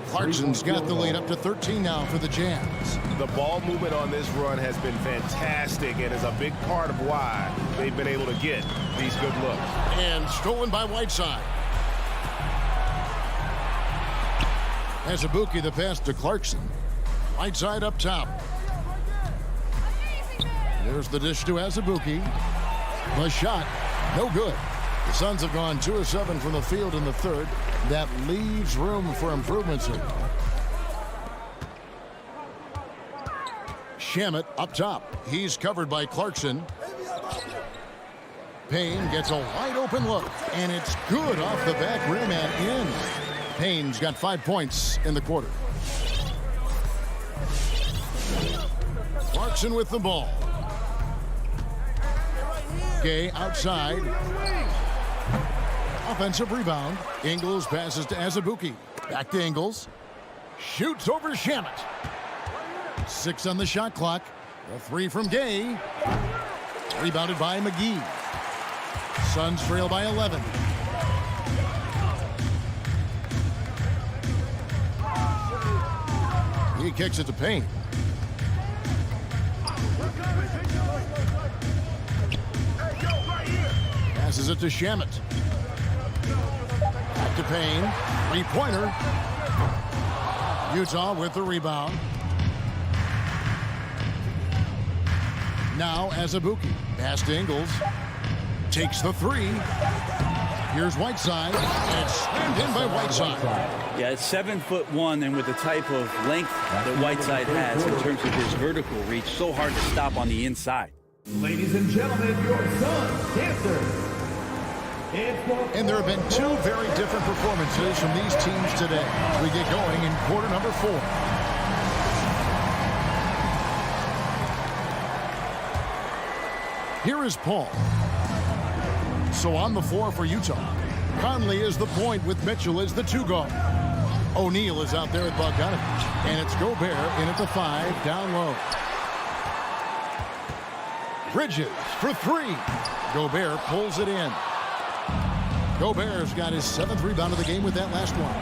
Speaker 1: Clarkson's got the lead up to 13 now for the Jazz.
Speaker 5: The ball movement on this run has been fantastic and is a big part of why they've been able to get these good looks.
Speaker 1: And stolen by Whiteside. Azubuike the pass to Clarkson. Whiteside up top. There's the dish to Azubuike. The shot, no good. The Suns have gone 2 of 7 from the field in the third. That leaves room for improvements here. Shamet up top. He's covered by Clarkson. Payne gets a wide open look, and it's good off the back rim and in. Payne's got 5 points in the quarter. Clarkson with the ball. Gay outside. Offensive rebound. Ingles passes to Azubuike. Back to Ingles. Shoots over Shamet. 6 on the shot clock. The 3 from Gay. Rebounded by McGee. Suns trail by 11. He kicks it to Payne. Passes it to Shamet. Back to Payne. 3-pointer. Utah with the rebound. Now Azubuike. Pass to Ingles. Takes the 3. Here's Whiteside. And it's slammed in by Whiteside.
Speaker 3: Yeah, it's 7'1", and with the type of length that Whiteside has in terms of his vertical reach, so hard to stop on the inside.
Speaker 4: Ladies and gentlemen, your Suns dancers.
Speaker 1: And there have been 2 very different performances from these teams today as we get going in quarter number 4. Here is Paul. So on the floor for Utah, Conley is the point with Mitchell as the 2 guard. O'Neal is out there with Bogdanovich, and it's Gobert in at the 5 down low. Bridges for 3. Gobert pulls it in. Gobert's got his 7th rebound of the game with that last one.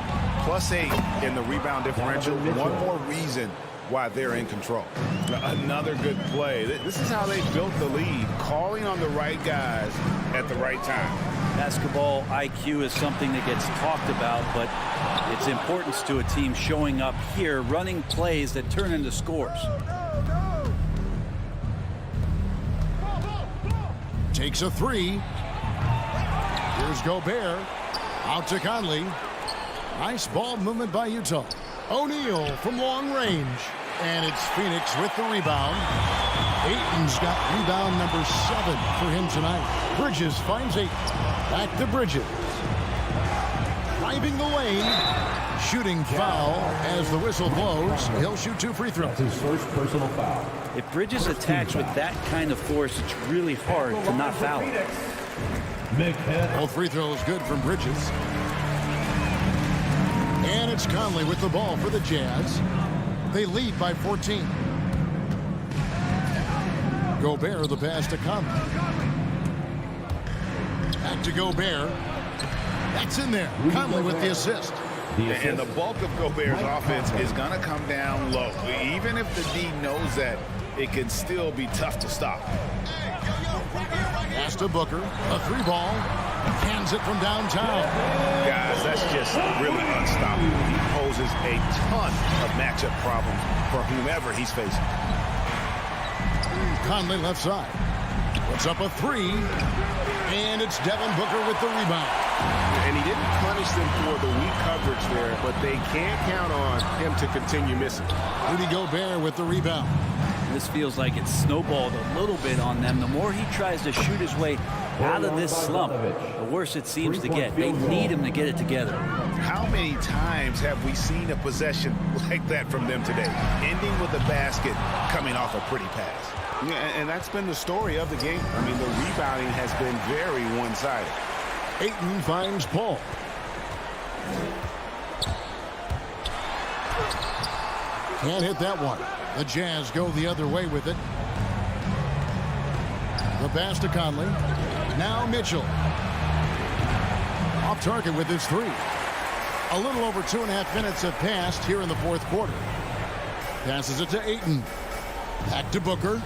Speaker 2: +8 in the rebound differential. One more reason why they're in control.
Speaker 5: Another good play. This is how they built the lead, calling on the right guys at the right time.
Speaker 3: Basketball IQ is something that gets talked about, but its importance to a team showing up here, running plays that turn into scores.
Speaker 1: Takes a 3. Here's Gobert. Out to Conley. Nice ball movement by Utah. O'Neal from long range. And it's Phoenix with the rebound. Ayton's got rebound number 7 for him tonight. Bridges finds Ayton. Back to Bridges. Driving the lane. Shooting foul as the whistle blows. He'll shoot 2 free throws.
Speaker 4: His first personal foul.
Speaker 3: If Bridges attacks with that kind of force, it's really hard to not foul him.
Speaker 1: Both free throws good from Bridges. And it's Conley with the ball for the Jazz. They lead by 14. Gobert the pass to Conley. Back to Gobert. That's in there. Conley with the assist.
Speaker 2: And the bulk of Gobert's offense is going to come down low. Even if the D knows that, it can still be tough to stop.
Speaker 1: Pass to Booker. A 3-ball. Hands it from downtown.
Speaker 2: Guys, that's just really unstoppable. He poses a ton of matchup problems for whomever he's facing.
Speaker 1: Conley left side. Puts up a 3. And it's Devin Booker with the rebound.
Speaker 5: And he didn't punish them for the weak coverage there, but they can't count on him to continue missing.
Speaker 1: Rudy Gobert with the rebound.
Speaker 3: This feels like it's snowballed a little bit on them. The more he tries to shoot his way out of this slump, the worse it seems to get. They need him to get it together.
Speaker 2: How many times have we seen a possession like that from them today, ending with a basket coming off a pretty pass?
Speaker 5: Yeah, and that's been the story of the game. I mean, the rebounding has been very one-sided.
Speaker 1: Ayton finds Paul. Can't hit that one. The Jazz go the other way with it. The pass to Conley. Now Mitchell. Off target with his 3. A little over 2.5 minutes have passed here in the fourth quarter. Passes it to Ayton. Back to Booker.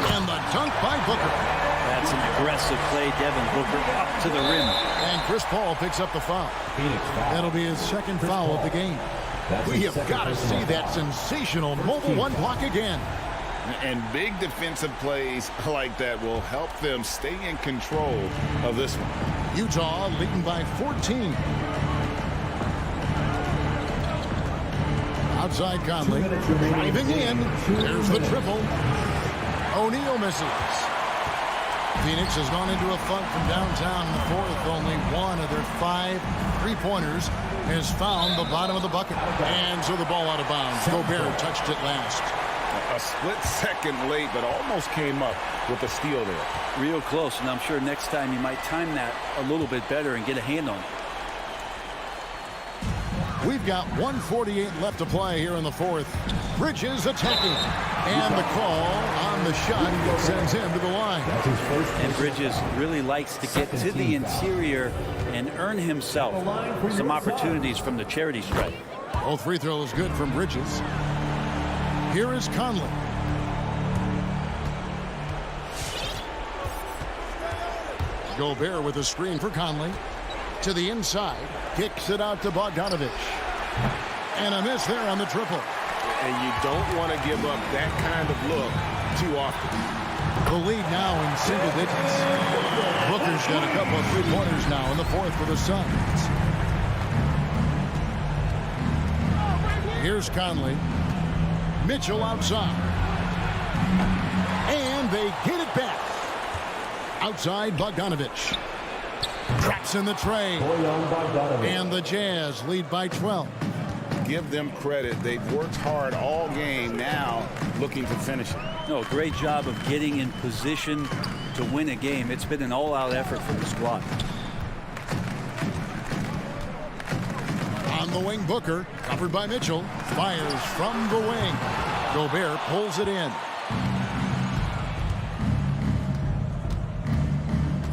Speaker 1: And the dunk by Booker.
Speaker 3: That's an aggressive play. Devin Booker up to the rim.
Speaker 1: And Chris Paul picks up the foul. That'll be his second foul of the game. We have got to see that sensational mobile 1 block again.
Speaker 2: And big defensive plays like that will help them stay in control of this one.
Speaker 1: Utah leading by 14. Outside Conley. Driving in. There's the triple. O'Neal misses. Phoenix has gone into a funk from downtown in the fourth. Only one of their 5 3-pointers has found the bottom of the bucket. And so the ball out of bounds. Gobert touched it last.
Speaker 5: A split second late, but almost came up with a steal there.
Speaker 3: Real close, and I'm sure next time you might time that a little bit better and get a hand on it.
Speaker 1: We've got 1:48 left to play here in the fourth. Bridges attacking. And the call on the shot sends him to the line.
Speaker 3: And Bridges really likes to get to the interior and earn himself some opportunities from the charity stripe.
Speaker 1: Both free throws good from Bridges. Here is Conley. Gobert with a screen for Conley. To the inside. Kicks it out to Bogdanovich. And a miss there on the triple.
Speaker 5: And you don't want to give up that kind of look too often.
Speaker 1: The lead now in single digits. Booker's got a couple of 3-pointers now in the fourth for the Suns. Here's Conley. Mitchell outside. And they get it back. Outside Bogdanovich. Traps in the tray. And the Jazz lead by 12.
Speaker 2: Give them credit. They've worked hard all game, now looking to finish it.
Speaker 3: No, great job of getting in position to win a game. It's been an all-out effort for the squad.
Speaker 1: On the wing, Booker, covered by Mitchell, fires from the wing. Gobert pulls it in.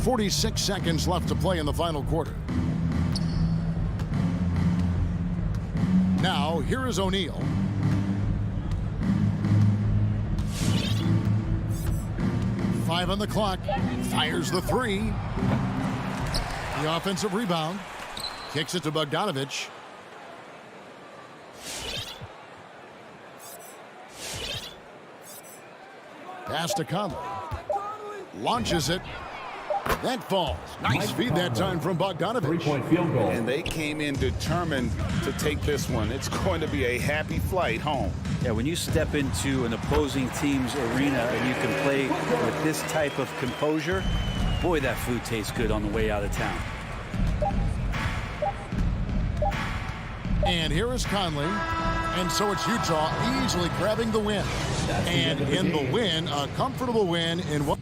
Speaker 1: 46 seconds left to play in the final quarter. Now, here is O'Neal. Five on the clock. Fires the 3. The offensive rebound. Kicks it to Bogdanovich. Pass to Conley. Launches it. That falls. Nice feed that time from Bogdanovich.
Speaker 4: 3-point field goal.
Speaker 2: And they came in determined to take this one. It's going to be a happy flight home.
Speaker 3: Yeah, when you step into an opposing team's arena and you can play with this type of composure, boy, that food tastes good on the way out of town.
Speaker 1: And here is Conley. And so it's Utah easily grabbing the win. And in the win, a comfortable win in what?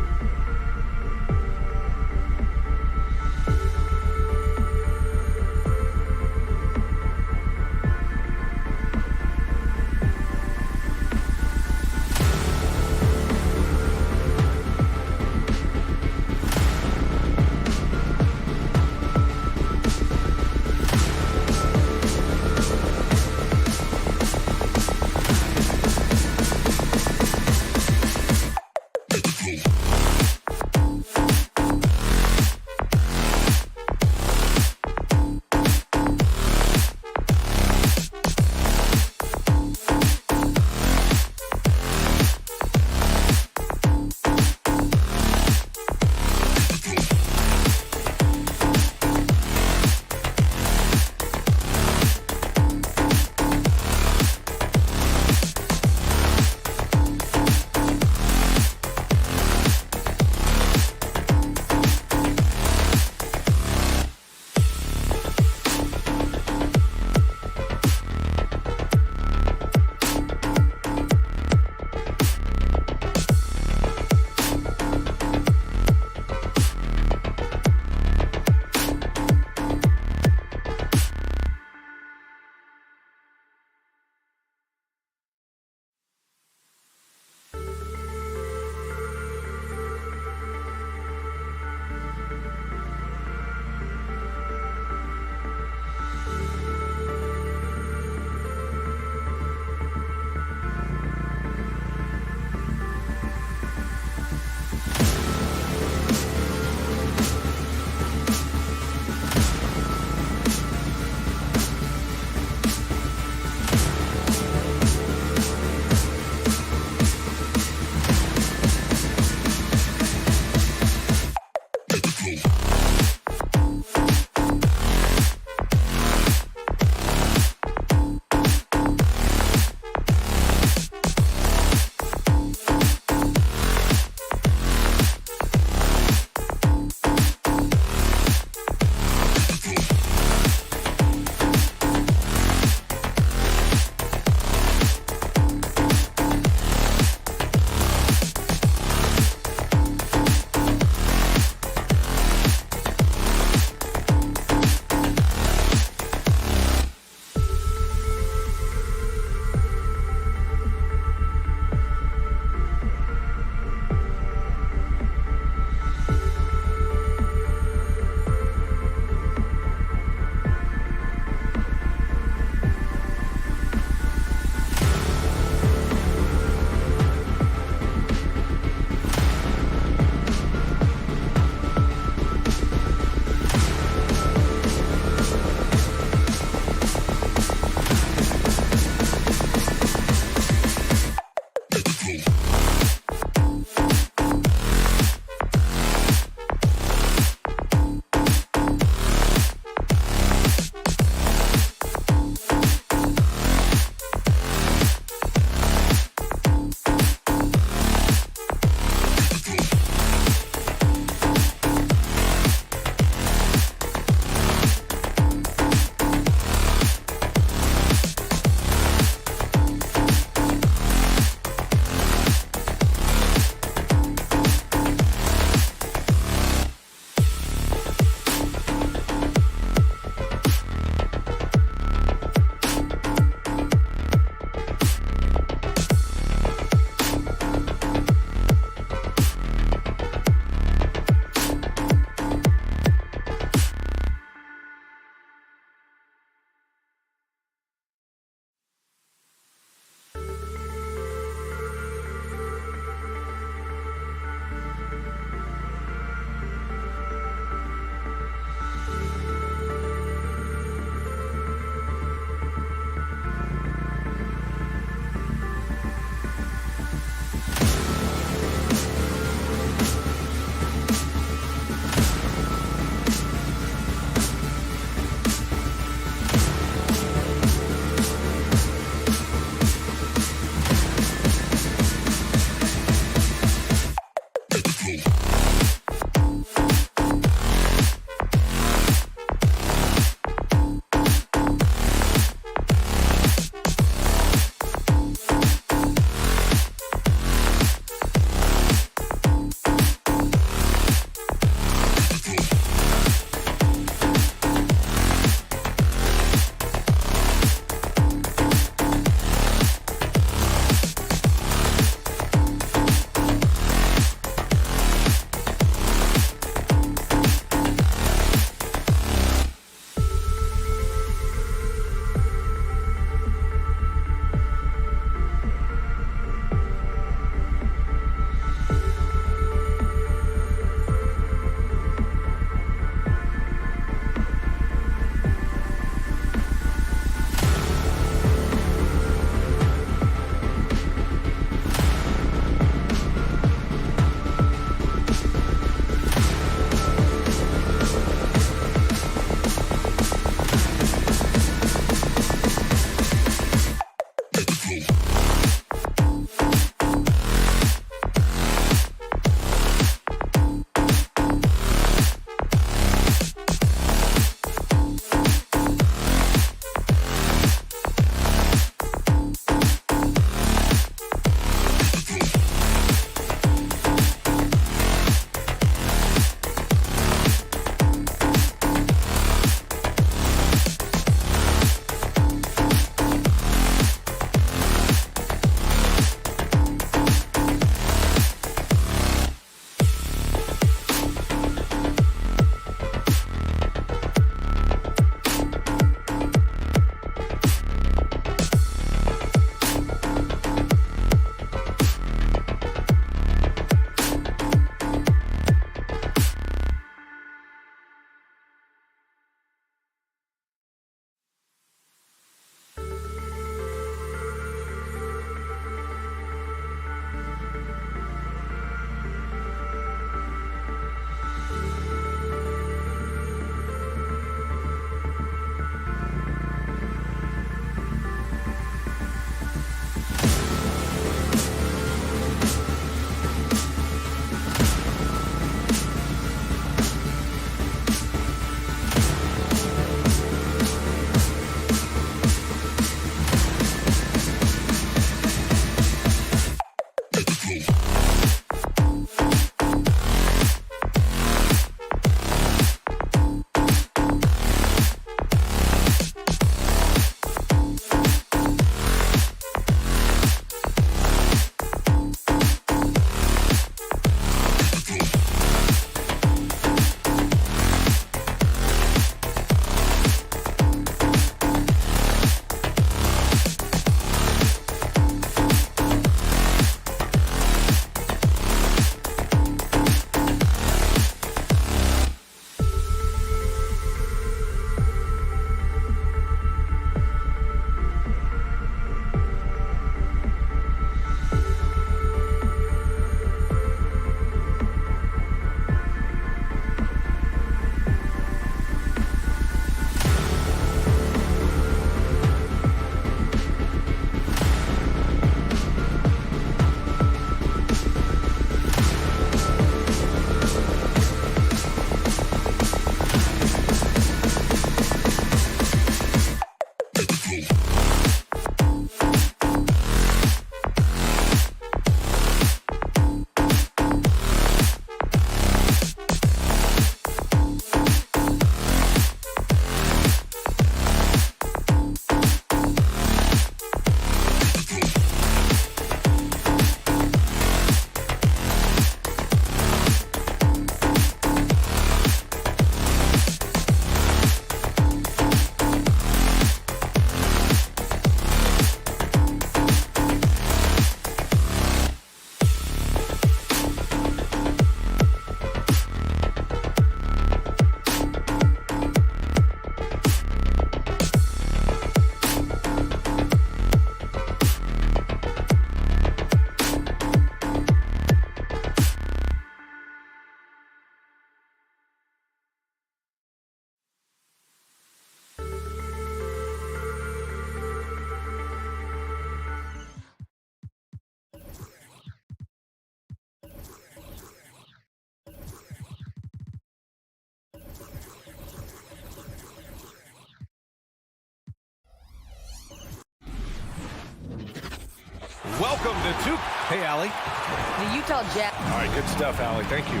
Speaker 8: Welcome to two. Hey, Allie.
Speaker 9: The Utah Jazz.
Speaker 8: All right, good stuff, Allie. Thank you.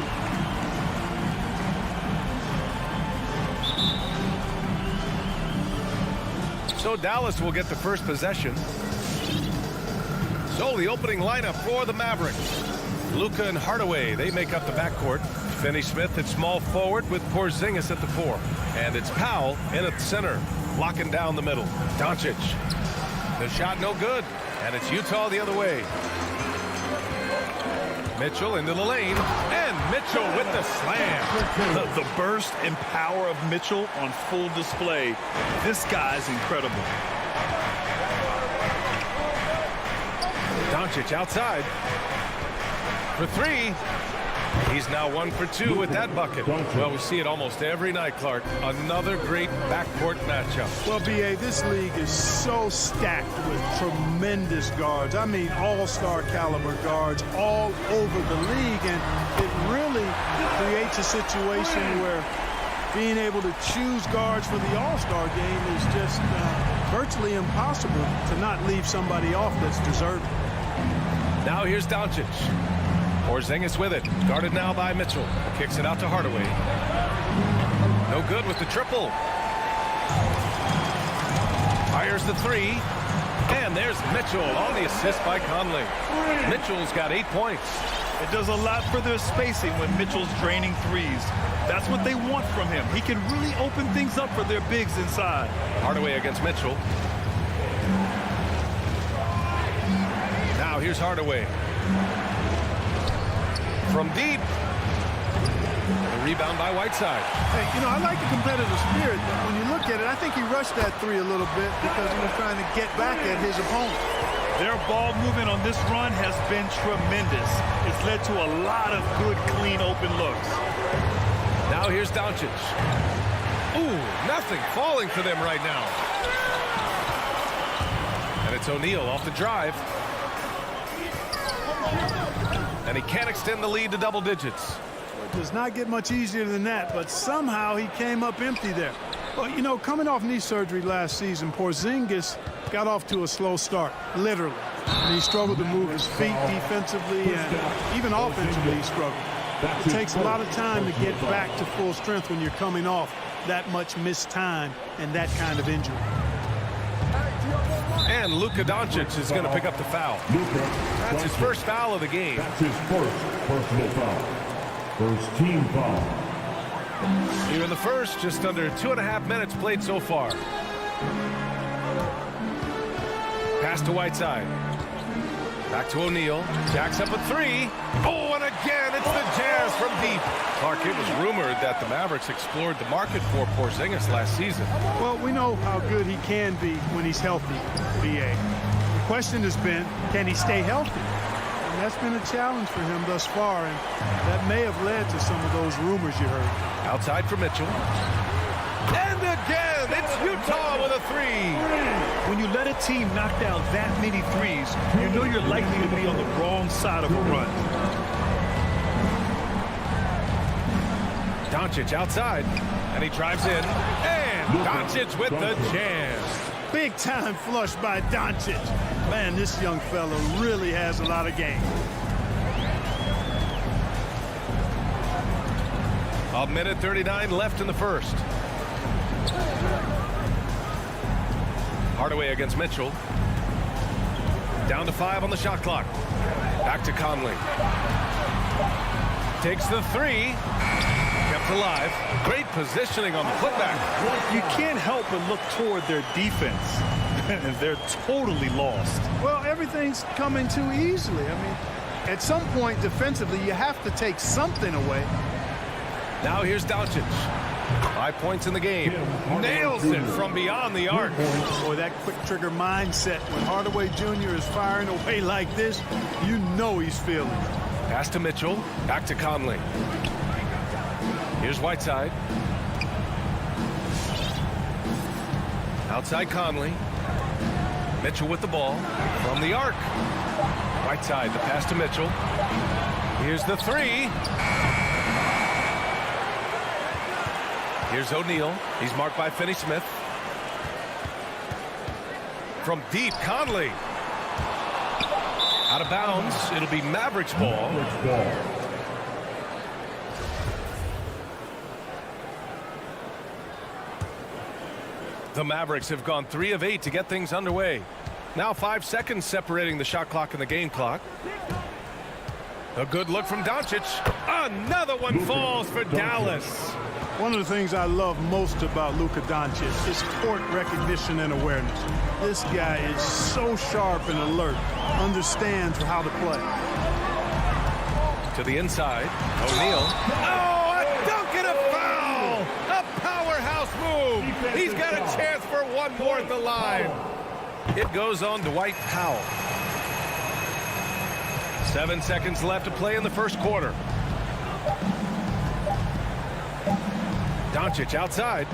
Speaker 8: So Dallas will get the first possession. So the opening lineup for the Mavericks. Luka and Hardaway, they make up the backcourt. Finney-Smith at small forward with Porzingis at the 4. And it's Powell in at the center, locking down the middle. Doncic. The shot no good. And it's Utah the other way. Mitchell into the lane. And Mitchell with the slam.
Speaker 10: The burst and power of Mitchell on full display. This guy's incredible.
Speaker 8: Doncic outside for 3. He's now 1 for 2 with that bucket. Well, we see it almost every night, Clark. Another great backcourt matchup.
Speaker 12: Well, B.A., this league is so stacked with tremendous guards. I mean, all-star caliber guards all over the league. And it really creates a situation where being able to choose guards for the all-star game is just virtually impossible to not leave somebody off that's deserving.
Speaker 8: Now here's Doncic. Porzingis with it. Guarded now by Mitchell. Kicks it out to Hardaway. No good with the triple. Fires the 3. And there's Mitchell on the assist by Conley. Mitchell's got 8 points.
Speaker 10: It does a lot for their spacing when Mitchell's draining threes. That's what they want from him. He can really open things up for their bigs inside.
Speaker 8: Hardaway against Mitchell. Now here's Hardaway. From deep. The rebound by Whiteside.
Speaker 12: Hey, you know, I like the competitive spirit, but when you look at it, I think he rushed that 3 a little bit because he was trying to get back at his opponent.
Speaker 10: Their ball movement on this run has been tremendous. It's led to a lot of good, clean, open looks.
Speaker 8: Now here's Doncic. Ooh, nothing falling for them right now. And it's O'Neal off the drive. And he can't extend the lead to double digits.
Speaker 12: It does not get much easier than that, but somehow he came up empty there. Well, you know, coming off knee surgery last season, Porzingis got off to a slow start, literally. And he struggled to move his feet defensively and even offensively he struggled. It takes a lot of time to get back to full strength when you're coming off that much missed time and that kind of injury.
Speaker 8: And Luka Doncic is going to pick up the foul. That's his first foul of the game.
Speaker 4: That's his first personal foul. First team foul.
Speaker 8: Here in the first, just under 2.5 minutes played so far. Pass to Whiteside. Back to O'Neal. Jacks up a 3. Oh, and again, it's the Jazz from deep. Clark, it was rumored that the Mavericks explored the market for Porzingis last season.
Speaker 12: Well, we know how good he can be when he's healthy, B.A. The question has been, can he stay healthy? And that's been a challenge for him thus far, and that may have led to some of those rumors you heard.
Speaker 8: Outside for Mitchell. And again, it's Utah with a 3.
Speaker 10: When you let a team knock down that many threes, you know you're likely to be on the wrong side of a run.
Speaker 8: Doncic outside, and he drives in. And Doncic with the jam.
Speaker 12: Big time flush by Doncic. Man, this young fella really has a lot of game.
Speaker 8: A minute 39 left in the first. Hardaway against Mitchell. Down to 5 on the shot clock. Back to Conley. Takes the 3. Kept alive. Great positioning on the putback.
Speaker 10: You can't help but look toward their defense. They're totally lost.
Speaker 12: Well, everything's coming too easily. I mean, at some point defensively, you have to take something away.
Speaker 8: Now here's Doncic. 5 points in the game. Nails it from beyond the arc.
Speaker 12: Boy, that quick trigger mindset. When Hardaway Jr. is firing away like this, you know he's feeling it.
Speaker 8: Pass to Mitchell. Back to Conley. Here's Whiteside. Outside Conley. Mitchell with the ball. From the arc. Whiteside, the pass to Mitchell. Here's the 3. Here's O'Neal. He's marked by Finney-Smith. From deep, Conley. Out of bounds. It'll be Mavericks ball. The Mavericks have gone 3 of 8 to get things underway. Now 5 seconds separating the shot clock and the game clock. A good look from Doncic. Another one falls for Dallas.
Speaker 12: One of the things I love most about Luka Doncic is court recognition and awareness. This guy is so sharp and alert, understands how to play.
Speaker 8: To the inside, O'Neal. Oh, a dunk and a foul! A powerhouse move! He's got a chance for one more at the line. It goes on Dwight Powell. 7 seconds left to play in the first quarter. Doncic outside.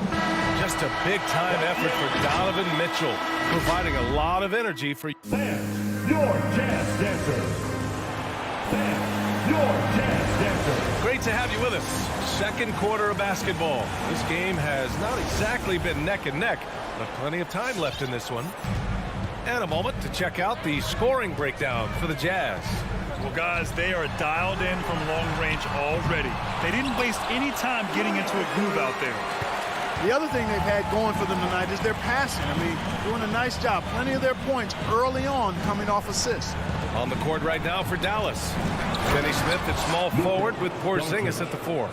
Speaker 8: Just a big-time effort for Donovan Mitchell, providing a lot of energy for
Speaker 4: your jazz dancer. Your jazz dancer.
Speaker 8: Great to have you with us. Second quarter of basketball. This game has not exactly been neck and neck, but plenty of time left in this one. And a moment to check out the scoring breakdown for the Jazz.
Speaker 10: Well, guys, they are dialed in from long range already. They didn't waste any time getting into a groove out there.
Speaker 12: The other thing they've had going for them tonight is their passing. I mean, doing a nice job. Plenty of their points early on coming off assists.
Speaker 8: On the court right now for Dallas. Finney Smith at small forward with Porzingis at the 4.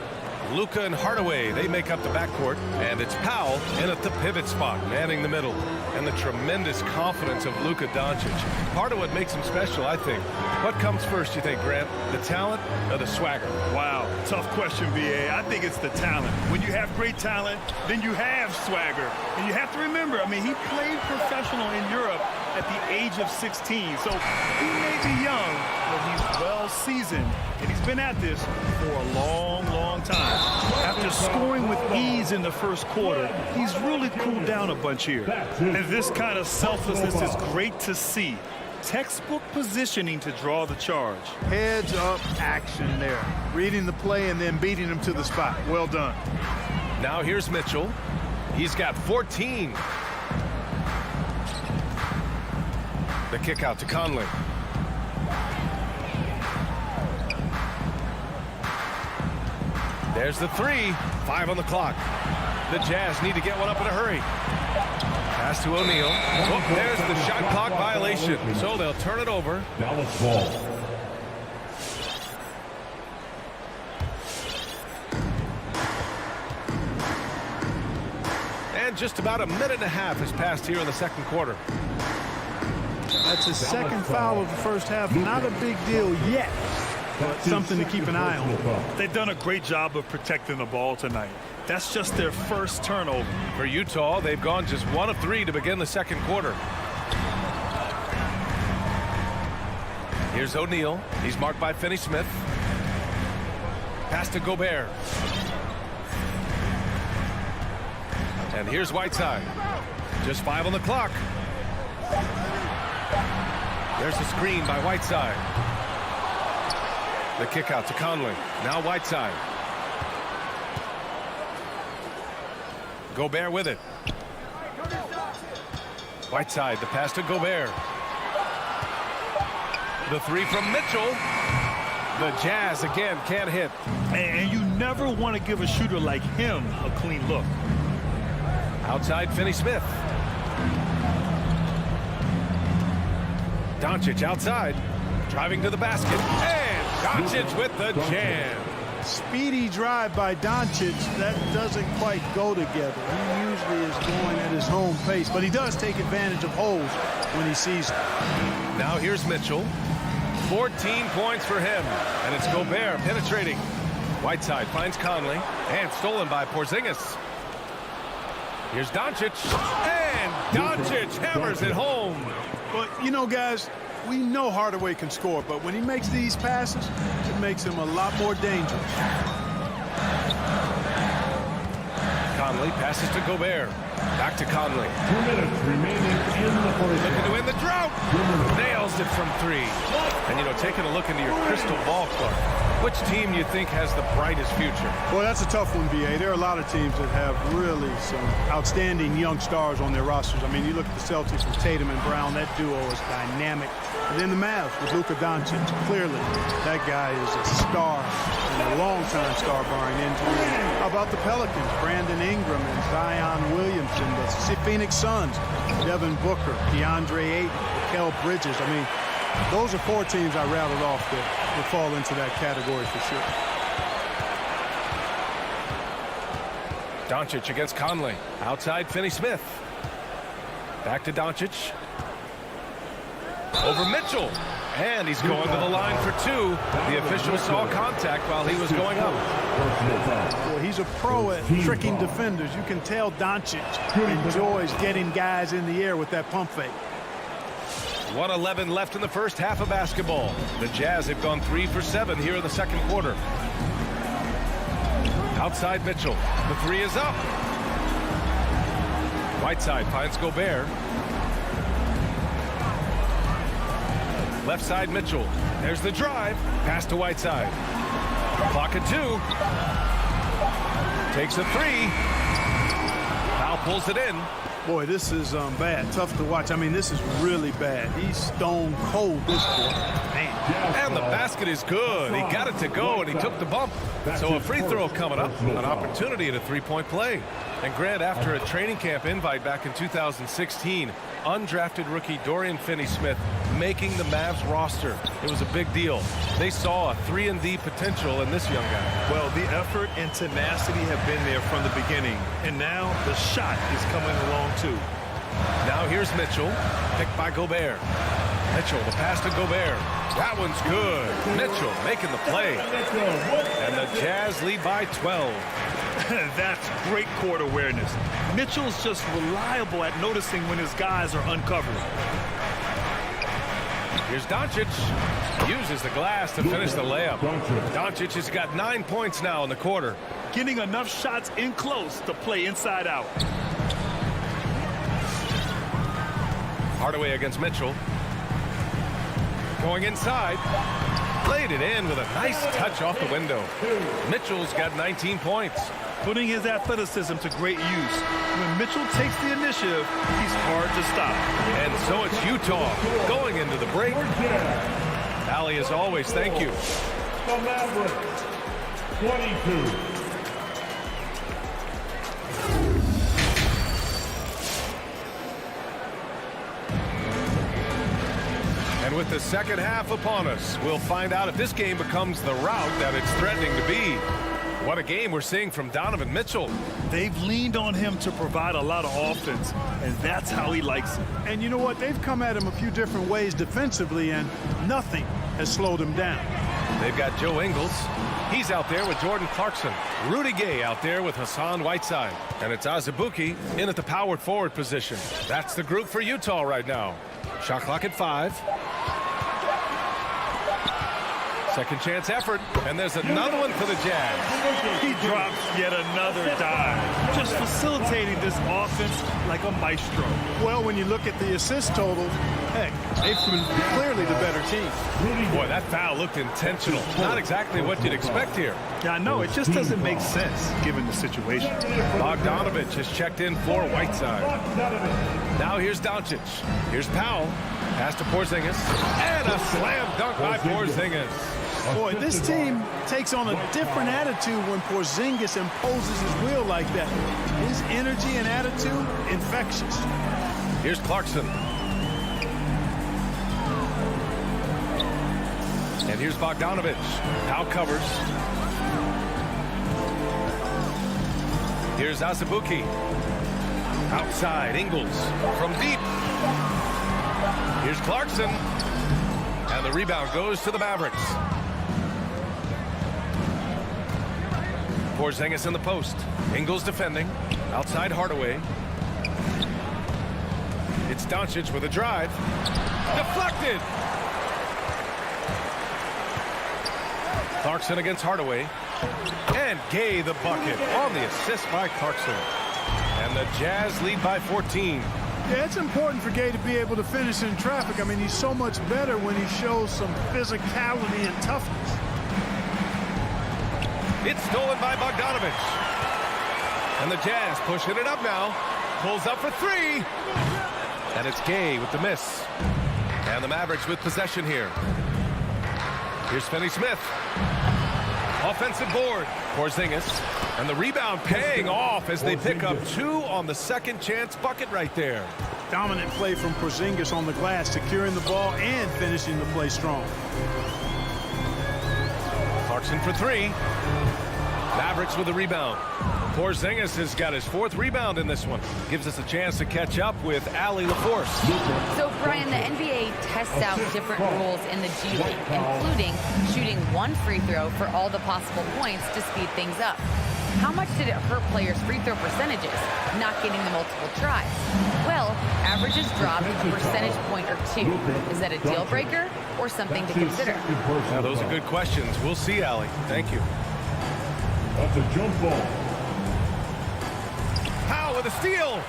Speaker 8: Luka and Hardaway, they make up the backcourt. And it's Powell in at the pivot spot, manning the middle. And the tremendous confidence of Luka Doncic. Part of what makes him special, I think. What comes first, you think, Grant? The talent or the swagger?
Speaker 10: Wow, tough question, B.A. I think it's the talent. When you have great talent, then you have swagger. And you have to remember, I mean, he played professional in Europe at the age of 16. So he may be young, but he's well seasoned. And he's been at this for a long, long time. After scoring with ease in the first quarter, he's really cooled down a bunch here. And this kind of selflessness is great to see. Textbook positioning to draw the charge.
Speaker 12: Heads up action there. Reading the play and then beating him to the spot. Well done.
Speaker 8: Now here's Mitchell. He's got 14. The kick out to Conley. There's the 3. 5 on the clock. The Jazz need to get one up in a hurry. Pass to O'Neal. Oh, there's the shot clock violation. So they'll turn it over.
Speaker 4: Dallas ball.
Speaker 8: And just about a minute and a half has passed here in the second quarter.
Speaker 12: That's his second foul of the first half. Not a big deal yet, but something to keep an eye on.
Speaker 10: They've done a great job of protecting the ball tonight. That's just their first turnover.
Speaker 8: For Utah, they've gone just 1 of 3 to begin the second quarter. Here's O'Neal. He's marked by Finney Smith. Pass to Gobert. And here's Whiteside. Just 5 on the clock. There's the screen by Whiteside. The kick out to Conley. Now Whiteside. Gobert with it. Whiteside, the pass to Gobert. The 3 from Mitchell. The Jazz again can't hit.
Speaker 10: And you never want to give a shooter like him a clean look.
Speaker 8: Outside Finney Smith. Doncic outside. Driving to the basket. And Doncic with the jam.
Speaker 12: Speedy drive by Doncic. That doesn't quite go together. He usually is going at his home pace, but he does take advantage of holes when he sees them.
Speaker 8: Now here's Mitchell. 14 points for him. And it's Gobert penetrating. Whiteside finds Conley. And stolen by Porzingis. Here's Doncic. And Doncic hammers it home.
Speaker 12: But, you know, guys, we know Hardaway can score, but when he makes these passes, it makes him a lot more dangerous.
Speaker 8: Conley passes to Gobert. Back to Conley.
Speaker 4: 2 minutes remaining in the first.
Speaker 8: Looking to win the drought. Nails it from 3. And, you know, taking a look into your crystal ball, Clark, which team do you think has the brightest future?
Speaker 12: Well, that's a tough one, B.A. There are a lot of teams that have really some outstanding young stars on their rosters. I mean, you look at the Celtics with Tatum and Brown. That duo is dynamic. And then the Mavs with Luka Doncic. Clearly, that guy is a star and a long-time star barring injury. How about the Pelicans? Brandon Ingram and Zion Williamson. The Phoenix Suns, Devin Booker, DeAndre Ayton, Mikal Bridges. I mean, those are 4 teams I rattled off that would fall into that category for sure.
Speaker 8: Doncic against Conley. Outside, Finney Smith. Back to Doncic. Over Mitchell. And he's going to the line for 2. The official saw contact while he was going up.
Speaker 12: Well, he's a pro at tricking defenders. You can tell Doncic enjoys getting guys in the air with that pump fake.
Speaker 8: 1:11 left in the first half of basketball. The Jazz have gone 3 for 7 here in the second quarter. Outside Mitchell. The 3 is up. Whiteside finds Gobert. Left side Mitchell. There's the drive. Pass to Whiteside. Clock at 2. Takes a 3. Powell pulls it in.
Speaker 12: Boy, this is bad. Tough to watch. I mean, this is really bad. He's stone cold this quarter. Man.
Speaker 8: And the basket is good. He got it to go, and he took the bump. So a free throw coming up. An opportunity at a 3-point play. And Grant, after a training camp invite back in 2016, undrafted rookie Dorian Finney-Smith making the Mavs roster. It was a big deal. They saw a 3-and-D potential in this young guy.
Speaker 10: Well, the effort and tenacity have been there from the beginning. And now the shot is coming along, too.
Speaker 8: Now here's Mitchell, picked by Gobert. Mitchell, the pass to Gobert. That one's good. Mitchell making the play. And the Jazz lead by 12.
Speaker 10: That's great court awareness. Mitchell's just reliable at noticing when his guys are uncovered.
Speaker 8: Here's Doncic. Uses the glass to finish the layup. Doncic has got 9 points now in the quarter.
Speaker 10: Getting enough shots in close to play inside out.
Speaker 8: Hardaway against Mitchell. Going inside. Laid it in with a nice touch off the window. Mitchell's got 19 points.
Speaker 10: Putting his athleticism to great use. When Mitchell takes the initiative, he's hard to stop.
Speaker 8: And so it's Utah going into the break. Allie, as always, thank you.
Speaker 4: The Mavericks, 22.
Speaker 8: And with the second half upon us, we'll find out if this game becomes the rout that it's threatening to be. What a game we're seeing from Donovan Mitchell.
Speaker 10: They've leaned on him to provide a lot of offense, and that's how he likes it.
Speaker 12: And you know what? They've come at him a few different ways defensively, and nothing has slowed him down.
Speaker 8: They've got Joe Ingles. He's out there with Jordan Clarkson. Rudy Gay out there with Hassan Whiteside. And it's Azubuike in at the power forward position. That's the group for Utah right now. Shot clock at 5. Second chance effort, and there's another one for the Jazz.
Speaker 10: He drops yet another dive, just facilitating this offense like a maestro.
Speaker 12: Well, when you look at the assist total, heck, they've been clearly the better team.
Speaker 8: Boy, that foul looked intentional. Not exactly what you'd expect here.
Speaker 10: Yeah, I know. It just doesn't make sense given the situation.
Speaker 8: Bogdanovich has checked in for Whiteside. Now here's Doncic. Here's Powell. Pass to Porzingis. And a slam dunk by Porzingis.
Speaker 12: Boy, this team takes on a different attitude when Porzingis imposes his will like that. His energy and attitude, infectious.
Speaker 8: Here's Clarkson. And here's Bogdanovich. Now covers. Here's Azubuike. Outside, Ingles from deep. Here's Clarkson. And the rebound goes to the Mavericks. Porzingis in the post. Ingles defending. Outside Hardaway. It's Doncic with a drive. Deflected. Clarkson against Hardaway. And Gay the bucket on the assist by Clarkson. And the Jazz lead by 14.
Speaker 12: Yeah, it's important for Gay to be able to finish in traffic. I mean, he's so much better when he shows some physicality and toughness.
Speaker 8: It's stolen by Bogdanovich. And the Jazz pushing it up now. Pulls up for 3. And it's Gay with the miss. And the Mavericks with possession here. Here's Finney Smith. Offensive board. Porzingis. And the rebound paying off as they pick up 2 on the second chance bucket right there.
Speaker 12: Dominant play from Porzingis on the glass, securing the ball and finishing the play strong.
Speaker 8: Clarkson for 3. Mavericks with a rebound. Porzingis has got his 4th rebound in this one. Gives us a chance to catch up with Allie LaForce.
Speaker 13: So, Brian, the NBA tests out different rules in the G League, including shooting 1 free throw for all the possible points to speed things up. How much did it hurt players' free throw percentages, not getting the multiple tries? Well, averages dropped a percentage point or 2. Is that a deal breaker or something to consider?
Speaker 8: Now, those are good questions. We'll see, Allie. Thank you.
Speaker 4: That's a jump ball.
Speaker 8: Powell with a steal.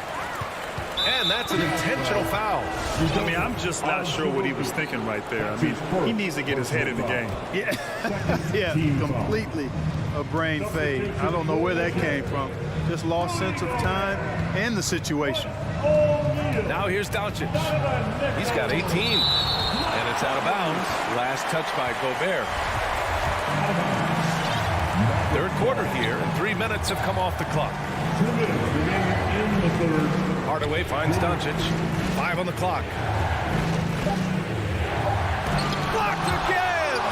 Speaker 8: And that's an intentional foul.
Speaker 10: I mean, I'm just not sure what he was thinking right there. I mean, he needs to get his head in the game.
Speaker 12: Yeah, completely a brain fade. I don't know where that came from. Just lost sense of time and the situation.
Speaker 8: Now here's Doncic. He's got 18. And it's out of bounds. Last touch by Gobert. 3rd quarter here, and 3 minutes have come off the clock.
Speaker 4: 2 minutes remaining in the 3rd.
Speaker 8: Hardaway finds Doncic. 5 on the clock. Blocked again!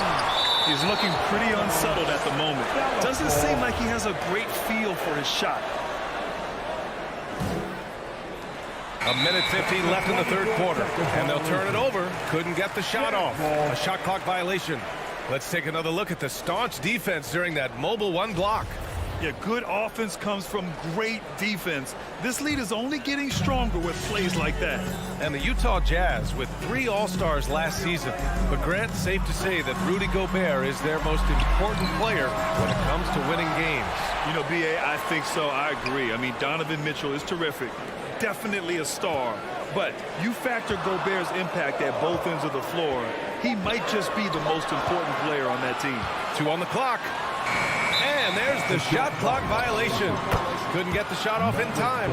Speaker 10: He's looking pretty unsettled at the moment. Doesn't seem like he has a great feel for his shot.
Speaker 8: 1:15 left in the 3rd quarter, and they'll turn it over. Couldn't get the shot off. A shot clock violation. Let's take another look at the staunch defense during that mobile 1 block.
Speaker 10: Yeah, good offense comes from great defense. This lead is only getting stronger with plays like that.
Speaker 8: And the Utah Jazz with 3 All-Stars last season. But Grant, safe to say that Rudy Gobert is their most important player when it comes to winning games.
Speaker 10: You know, B.A., I think so. I agree. I mean, Donovan Mitchell is terrific. Definitely a star. But you factor Gobert's impact at both ends of the floor, he might just be the most important player on that team.
Speaker 8: 2 on the clock. And there's the shot clock violation. Couldn't get the shot off in time.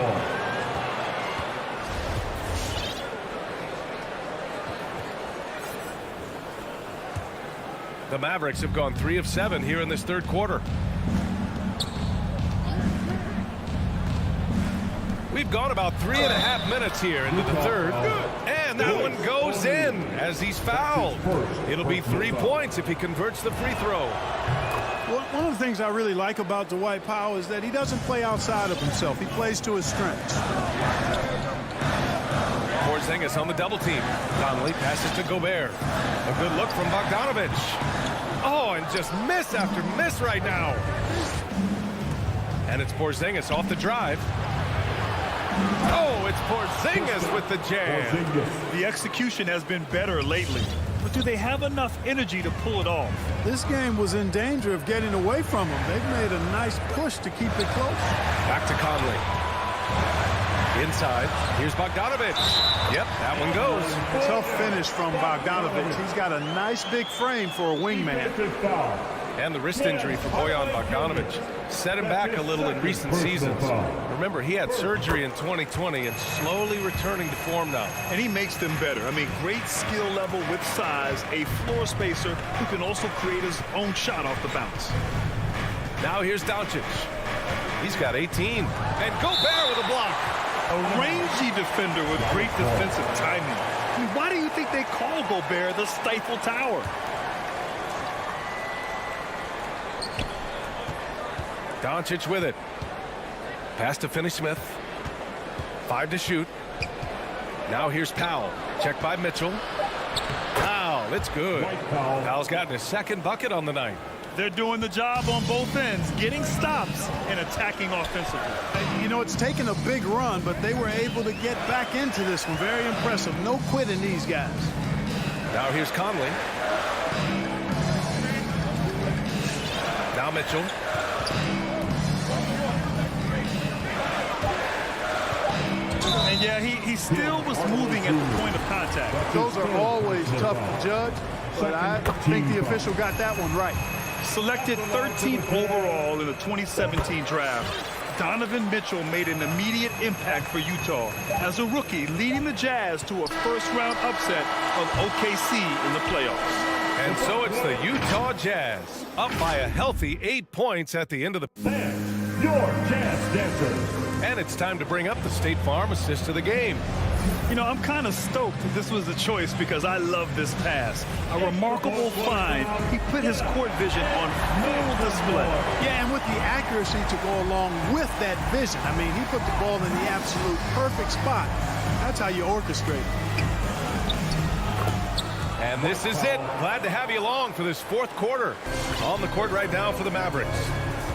Speaker 8: The Mavericks have gone 3 of 7 here in this 3rd quarter. We've gone about 3.5 minutes here into the 3rd. And that one goes in as he's fouled. It'll be 3 points if he converts the free throw.
Speaker 12: Well, one of the things I really like about Dwight Powell is that he doesn't play outside of himself. He plays to his strengths.
Speaker 8: Porzingis on the double team. Conley passes to Gobert. A good look from Bogdanovich. Oh, and just miss after miss right now. And it's Porzingis off the drive. Oh, it's Porzingis with the jam.
Speaker 10: The execution has been better lately. But do they have enough energy to pull it off?
Speaker 12: This game was in danger of getting away from them. They've made a nice push to keep it close.
Speaker 8: Back to Conley. Inside. Here's Bogdanovich. Yep, that one goes.
Speaker 12: Tough finish from Bogdanovich. He's got a nice big frame for a wingman.
Speaker 8: And the wrist injury for Bojan Bogdanovich set him back a little in recent seasons. Remember, he had surgery in 2020 and slowly returning to form now.
Speaker 10: And he makes them better. I mean, great skill level with size, a floor spacer who can also create his own shot off the bounce.
Speaker 8: Now here's Doncic. He's got 18. And Gobert with a block.
Speaker 10: A rangy defender with great defensive timing. I mean, why do you think they call Gobert the Stifle Tower?
Speaker 8: Doncic with it. Pass to Finney Smith. 5 to shoot. Now here's Powell. Checked by Mitchell. Powell, it's good. Powell's gotten his 2nd bucket on the night.
Speaker 10: They're doing the job on both ends, getting stops and attacking offensively.
Speaker 12: You know, it's taken a big run, but they were able to get back into this one. Very impressive. No quitting these guys.
Speaker 8: Now here's Conley. Now Mitchell.
Speaker 10: And yeah, he still was moving at the point of contact.
Speaker 12: Those are always tough to judge, but I think the official got that one right.
Speaker 10: Selected 13th overall in the 2017 draft, Donovan Mitchell made an immediate impact for Utah as a rookie, leading the Jazz to a first-round upset of OKC in the playoffs.
Speaker 8: And so it's the Utah Jazz, up by a healthy 8 points at the end of the...
Speaker 4: Your Jazz Dancers.
Speaker 8: And it's time to bring up the State Farm assist of the game.
Speaker 10: You know, I'm kind of stoked that this was the choice because I love this pass. A remarkable find. He put his court vision on full display.
Speaker 12: Yeah, and with the accuracy to go along with that vision. I mean, he put the ball in the absolute perfect spot. That's how you orchestrate it.
Speaker 8: And this is it. Glad to have you along for this fourth quarter. On the court right now for the Mavericks.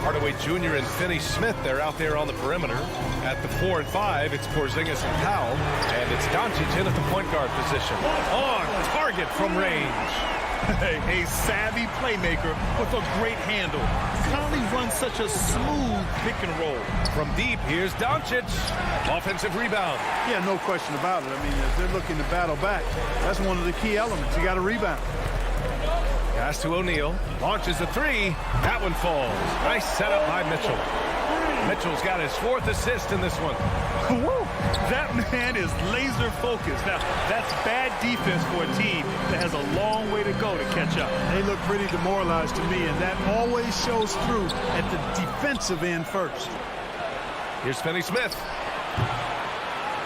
Speaker 8: Hardaway Jr. and Finney Smith, they're out there on the perimeter. At the 4 and 5, it's Porzingis and Powell. And it's Doncic in at the point guard position. On target from range.
Speaker 10: A savvy playmaker with a great handle. Conley runs such a smooth pick and roll.
Speaker 8: From deep, here's Doncic. Offensive rebound.
Speaker 12: Yeah, no question about it. I mean, as they're looking to battle back, that's one of the key elements. You got to rebound.
Speaker 8: Pass to O'Neal. Launches a three. That one falls. Nice setup by Mitchell. Mitchell's got his fourth assist in this one.
Speaker 10: Woo! That man is laser focused. Now, that's bad defense for a team that has a long way to go to catch up.
Speaker 12: They look pretty demoralized to me, and that always shows through at the defensive end first.
Speaker 8: Here's Finney Smith.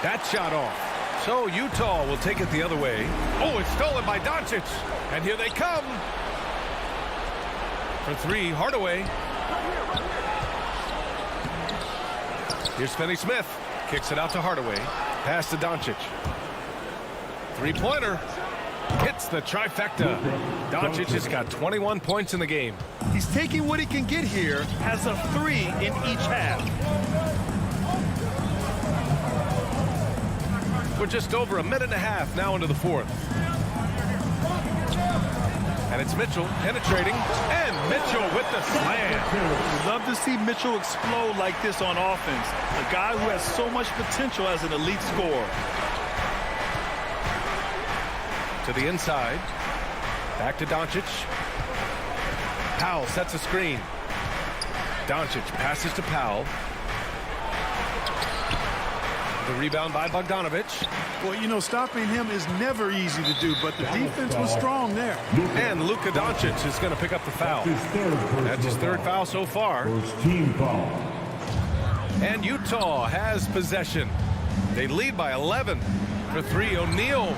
Speaker 8: That shot off. So Utah will take it the other way. Oh, it's stolen by Doncic. And here they come. For three, Hardaway. Here's Finney Smith. Kicks it out to Hardaway. Pass to Doncic. Three-pointer. Hits the trifecta. Doncic has got 21 points in the game.
Speaker 10: He's taking what he can get here. Has a three in each half.
Speaker 8: We're just over a minute and a half now into the fourth. And it's Mitchell penetrating. And Mitchell with the slam.
Speaker 10: Love to see Mitchell explode like this on offense. A guy who has so much potential as an elite scorer.
Speaker 8: To the inside. Back to Doncic. Powell sets a screen. Doncic passes to Powell. The rebound by Bogdanovich.
Speaker 12: Well, you know, stopping him is never easy to do, but the defense was strong there.
Speaker 8: And Luka Doncic is going to pick up the foul. That's his third foul so far.
Speaker 4: Team foul.
Speaker 8: And Utah has possession. They lead by 11. For three, O'Neal.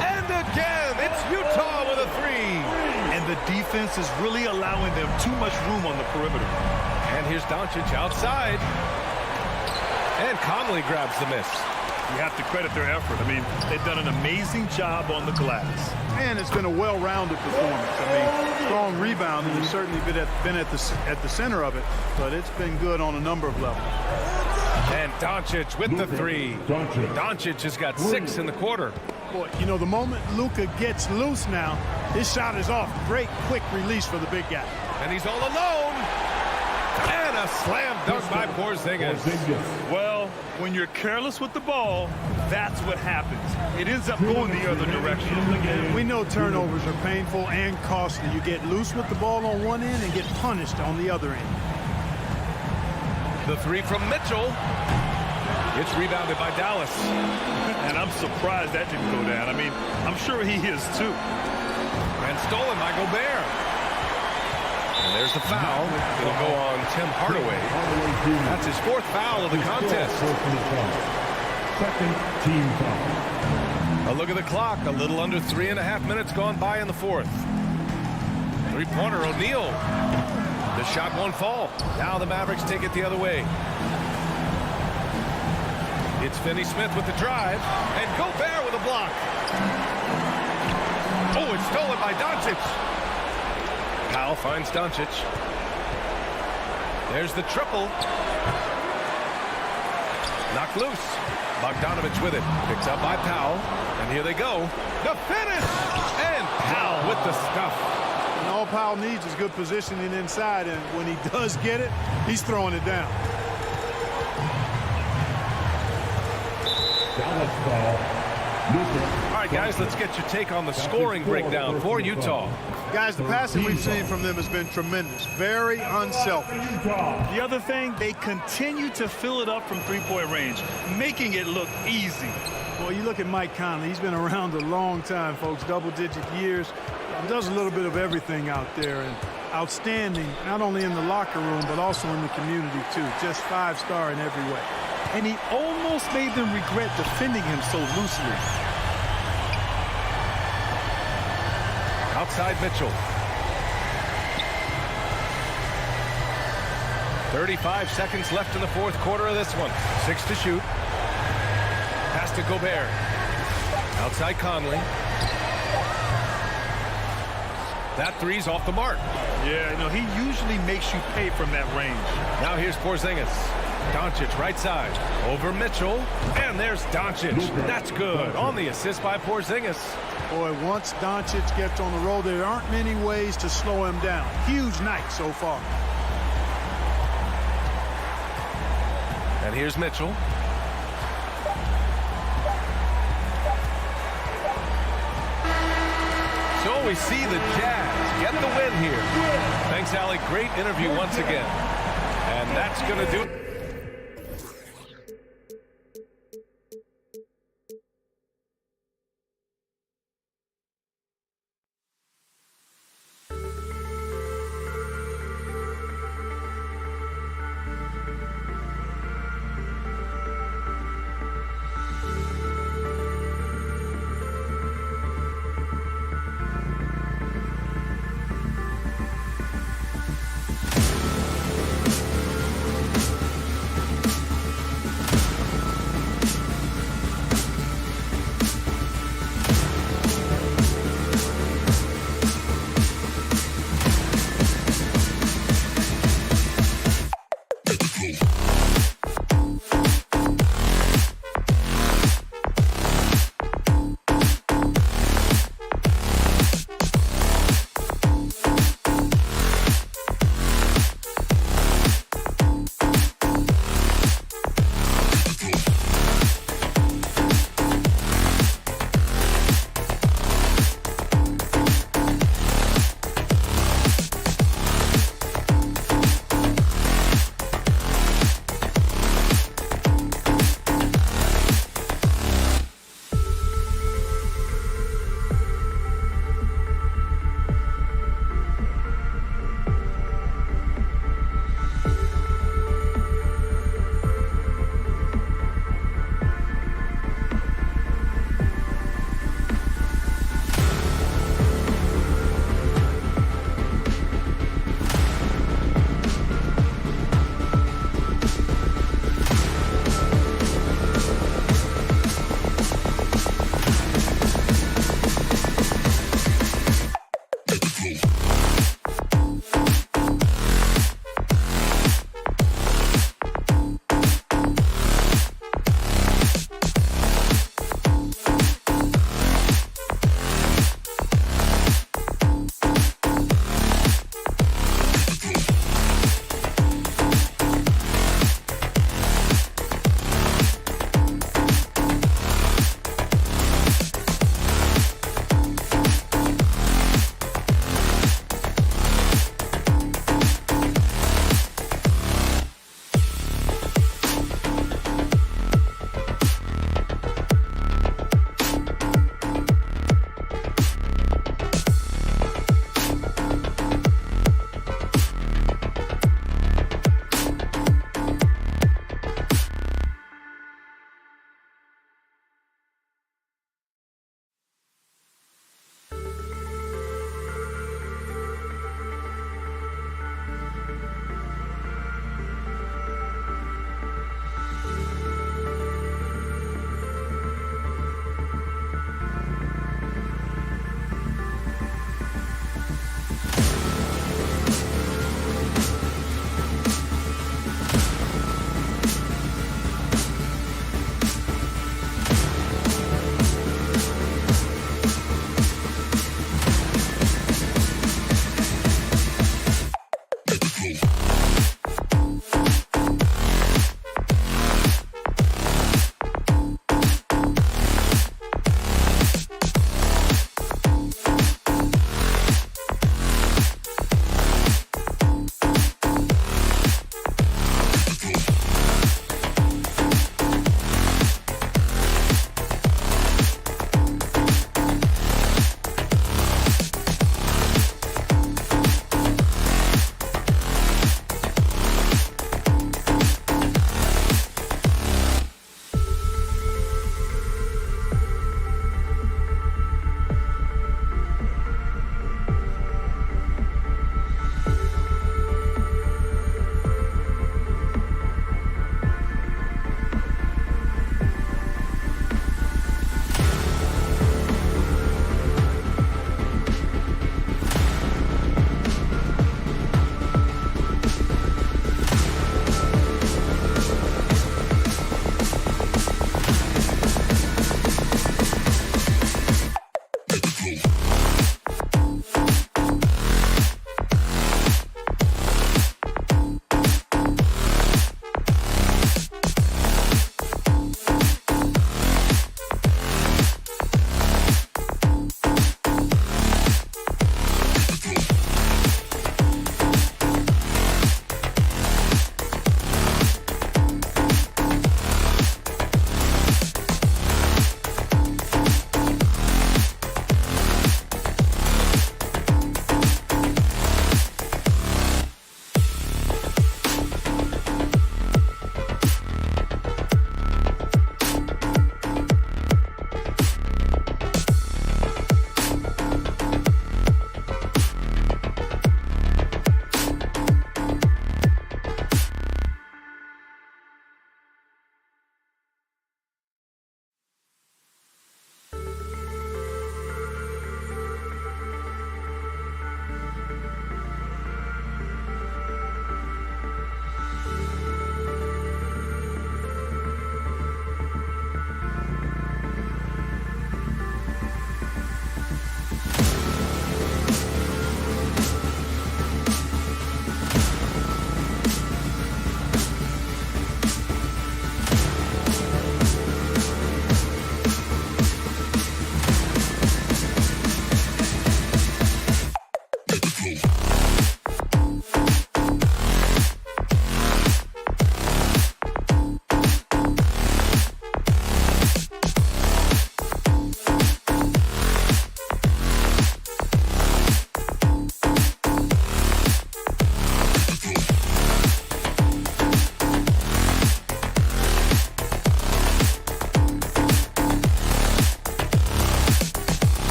Speaker 8: And again, it's Utah with a three.
Speaker 10: And the defense is really allowing them too much room on the perimeter.
Speaker 8: And here's Doncic outside. And Conley grabs the miss.
Speaker 10: You have to credit their effort. I mean, they've done an amazing job on the glass.
Speaker 12: And it's been a well-rounded performance. I mean, strong rebounding has certainly been at the center of it, but it's been good on a number of levels.
Speaker 8: And Doncic with the three. Doncic has got 6 in the quarter.
Speaker 12: Boy, you know, the moment Luka gets loose now, his shot is off. Great quick release for the big guy.
Speaker 8: And he's all alone. And a slam dunk by Porzingis.
Speaker 10: Well, when you're careless with the ball, that's what happens. It ends up going the other direction.
Speaker 12: We know turnovers are painful and costly. You get loose with the ball on one end and get punished on the other end.
Speaker 8: The three from Mitchell. It's rebounded by Dallas.
Speaker 10: And I'm surprised that didn't go down. I mean, I'm sure he is too.
Speaker 8: And stolen by Gobert. And there's the foul. It'll go on Tim Hardaway. That's his fourth foul of the contest.
Speaker 4: Second team foul.
Speaker 8: A look at the clock. A little under 3.5 minutes gone by in the fourth. Three-pointer, O'Neal. The shot won't fall. Now the Mavericks take it the other way. It's Finney Smith with the drive. And Gobert with a block. Oh, it's stolen by Doncic. Powell finds Doncic. There's the triple. Knocked loose. Bogdanovich with it. Picked up by Powell. And here they go. The finish! And Powell with the stuff.
Speaker 12: And all Powell needs is good positioning inside, and when he does get it, he's throwing it down.
Speaker 4: Dallas foul.
Speaker 8: All right, guys, let's get your take on the scoring breakdown for Utah.
Speaker 12: Guys, the passing we've seen from them has been tremendous. Very unselfish.
Speaker 10: The other thing, they continue to fill it up from three-point range, making it look easy.
Speaker 12: Well, you look at Mike Conley. He's been around a long time, folks, double-digit years. Does a little bit of everything out there, and outstanding, not only in the locker room, but also in the community, too. Just 5-star in every way.
Speaker 10: And he almost made them regret defending him so loosely.
Speaker 8: Outside Mitchell. 35 seconds left in the fourth quarter of this one. 6 to shoot. Pass to Gobert. Outside Conley. That three's off the mark.
Speaker 10: Yeah, no, he usually makes you pay from that range.
Speaker 8: Now here's Porzingis. Doncic right side. Over Mitchell. And there's Doncic. That's good. On the assist by Porzingis.
Speaker 12: Boy, once Doncic gets on the road, there aren't many ways to slow him down. Huge night so far.
Speaker 8: And here's Mitchell. So we see the Jazz get the win here. Thanks, Allie. Great interview once again. And that's going to do it.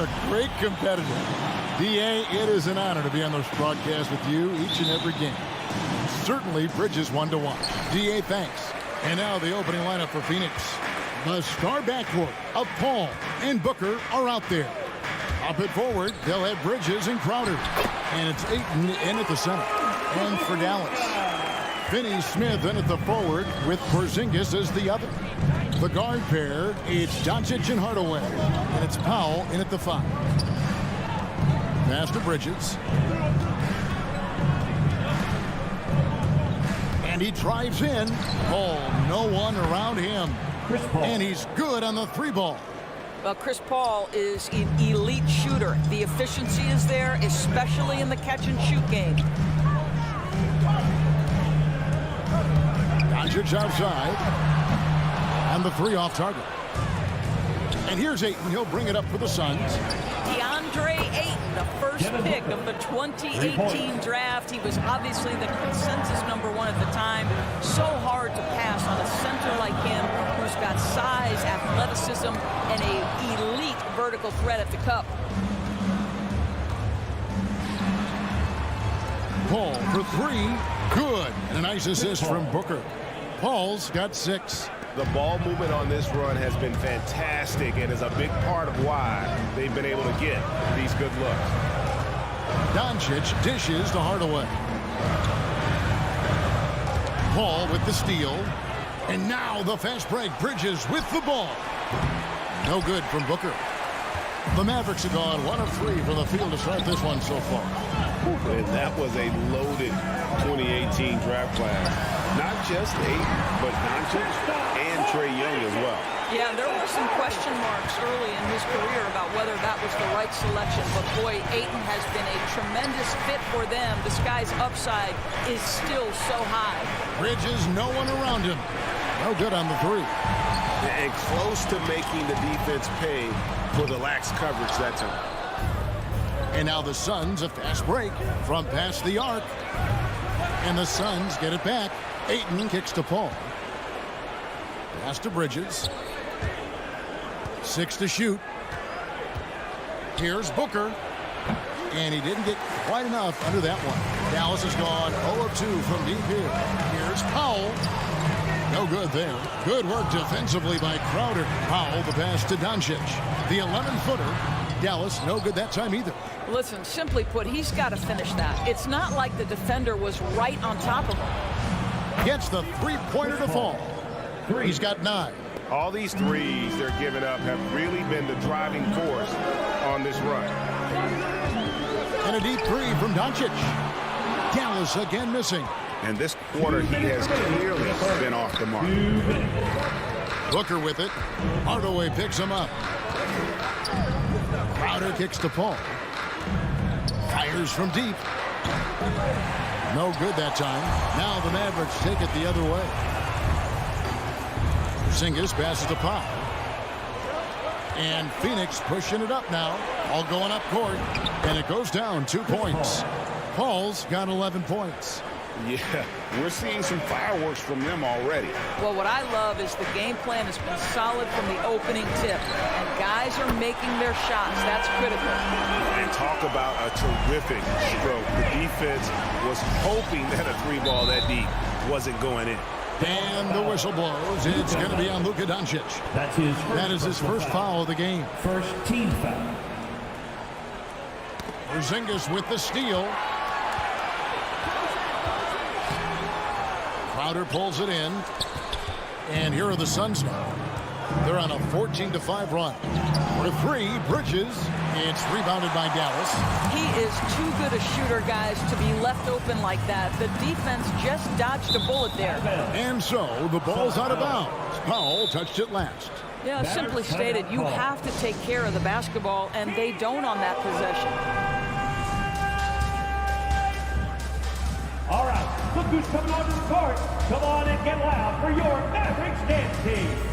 Speaker 1: You're a great competitor. D.A., it is an honor to be on this broadcast with you each and every game. Certainly, Bridges one to watch. D.A., thanks. And now the opening lineup for Phoenix. The star backcourt of Paul and Booker are out there. Up it forward, they'll have Bridges and Crowder. And it's Ayton in at the center. And for Dallas, Finney Smith in at the forward with Porzingis as the other. The guard pair, it's Doncic and Hardaway. And it's Powell in at the 5. Pass to Bridges. And he drives in. Oh, no one around him. And he's good on the 3-ball.
Speaker 9: Well, Chris Paul is an elite shooter. The efficiency is there, especially in the catch-and-shoot game.
Speaker 1: Doncic outside. And the 3 off target. And here's Ayton. He'll bring it up for the Suns.
Speaker 9: DeAndre Ayton, the first pick of the 2018 draft. He was obviously the consensus #1 at the time. So hard to pass on a center like him who's got size, athleticism, and an elite vertical threat at the cup.
Speaker 1: Paul for 3. Good. And a nice assist from Booker. Paul's got 6.
Speaker 5: The ball movement on this run has been fantastic and is a big part of why they've been able to get these good looks.
Speaker 1: Doncic dishes to Hardaway. Paul with the steal. And now the fast break. Bridges with the ball. No good from Booker. The Mavericks have gone 1 of 3 from the field to start this one so far.
Speaker 5: And that was a loaded 2018 draft class. Not just Ayton, but Doncic and Trae Young as well.
Speaker 9: Yeah, there were some question marks early in his career about whether that was the right selection. But boy, Ayton has been a tremendous fit for them. This guy's upside is still so high.
Speaker 1: Bridges, no one around him. No good on the 3.
Speaker 5: And close to making the defense pay for the lax coverage that time.
Speaker 1: And now the Suns, a fast break from past the arc. And the Suns get it back. Ayton kicks to Paul. Pass to Bridges. 6 to shoot. Here's Booker. And he didn't get quite enough under that one. Dallas has gone 0 of 2 from deep here. Here's Powell. No good there. Good work defensively by Crowder. Powell, the pass to Doncic. The 11-footer. Dallas, no good that time either.
Speaker 9: Listen, simply put, he's got to finish that. It's not like the defender was right on top of him.
Speaker 1: Gets the 3-pointer to fall. He's got 9.
Speaker 5: All these threes they're giving up have really been the driving force on this run.
Speaker 1: And a deep 3 from Doncic. Dallas again missing.
Speaker 5: And this quarter, he has clearly been off the mark.
Speaker 1: Booker with it. Hardaway picks him up. Crowder kicks to Paul. Fires from deep. No good that time. Now the Mavericks take it the other way. Porzingis passes to Powell. And Phoenix pushing it up now. All going up court. And it goes down 2 points. Paul's got 11 points.
Speaker 5: Yeah, we're seeing some fireworks from them already.
Speaker 9: Well, what I love is the game plan has been solid from the opening tip. And guys are making their shots. That's critical.
Speaker 5: And talk about a terrific stroke. The defense was hoping that a 3-ball that deep wasn't going in.
Speaker 1: And the whistle blows. It's going to be on Luka Doncic. That is his first foul of the game.
Speaker 4: First team foul.
Speaker 1: Porzingis with the steal. Crowder pulls it in. And here are the Suns now. They're on a 14-5 run. For 3, Bridges. It's rebounded by Dallas.
Speaker 9: He is too good a shooter, guys, to be left open like that. The defense just dodged a bullet there.
Speaker 1: And so the ball's out of bounds. Powell touched it last.
Speaker 9: Yeah, simply stated, you have to take care of the basketball, and they don't on that possession.
Speaker 4: All right, look who's coming onto the court. Come on and get loud for your Mavericks dance team.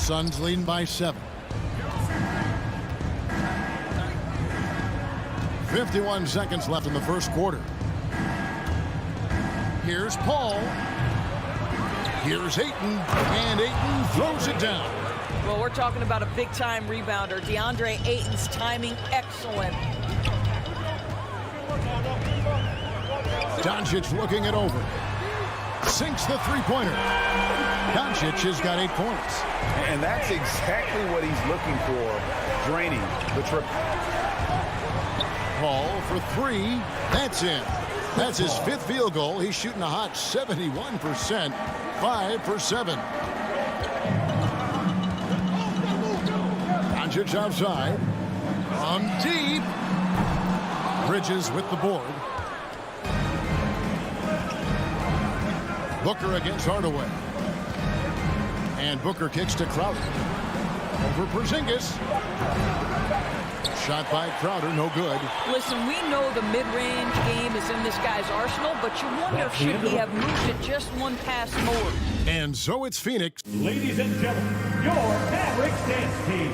Speaker 1: Suns leading by 7. 51 seconds left in the first quarter. Here's Paul. Here's Ayton, and Ayton throws it down.
Speaker 9: Well, we're talking about a big-time rebounder. DeAndre Ayton's timing excellent.
Speaker 1: Doncic looking it over. Sinks the three-pointer. Doncic has got 8 points.
Speaker 2: And that's exactly what he's looking for, draining the triple.
Speaker 1: Paul for 3. That's in. That's his 5th field goal. He's shooting a hot 71%. 5 for 7. Doncic outside. On deep. Bridges with the board. Booker against Hardaway. And Booker kicks to Crowder. Over Porzingis. Shot by Crowder, no good.
Speaker 9: Listen, we know the mid-range game is in this guy's arsenal, but you wonder, should he have moved it just one pass more?
Speaker 1: And so it's Phoenix.
Speaker 4: Ladies and gentlemen, your Mavericks dance team.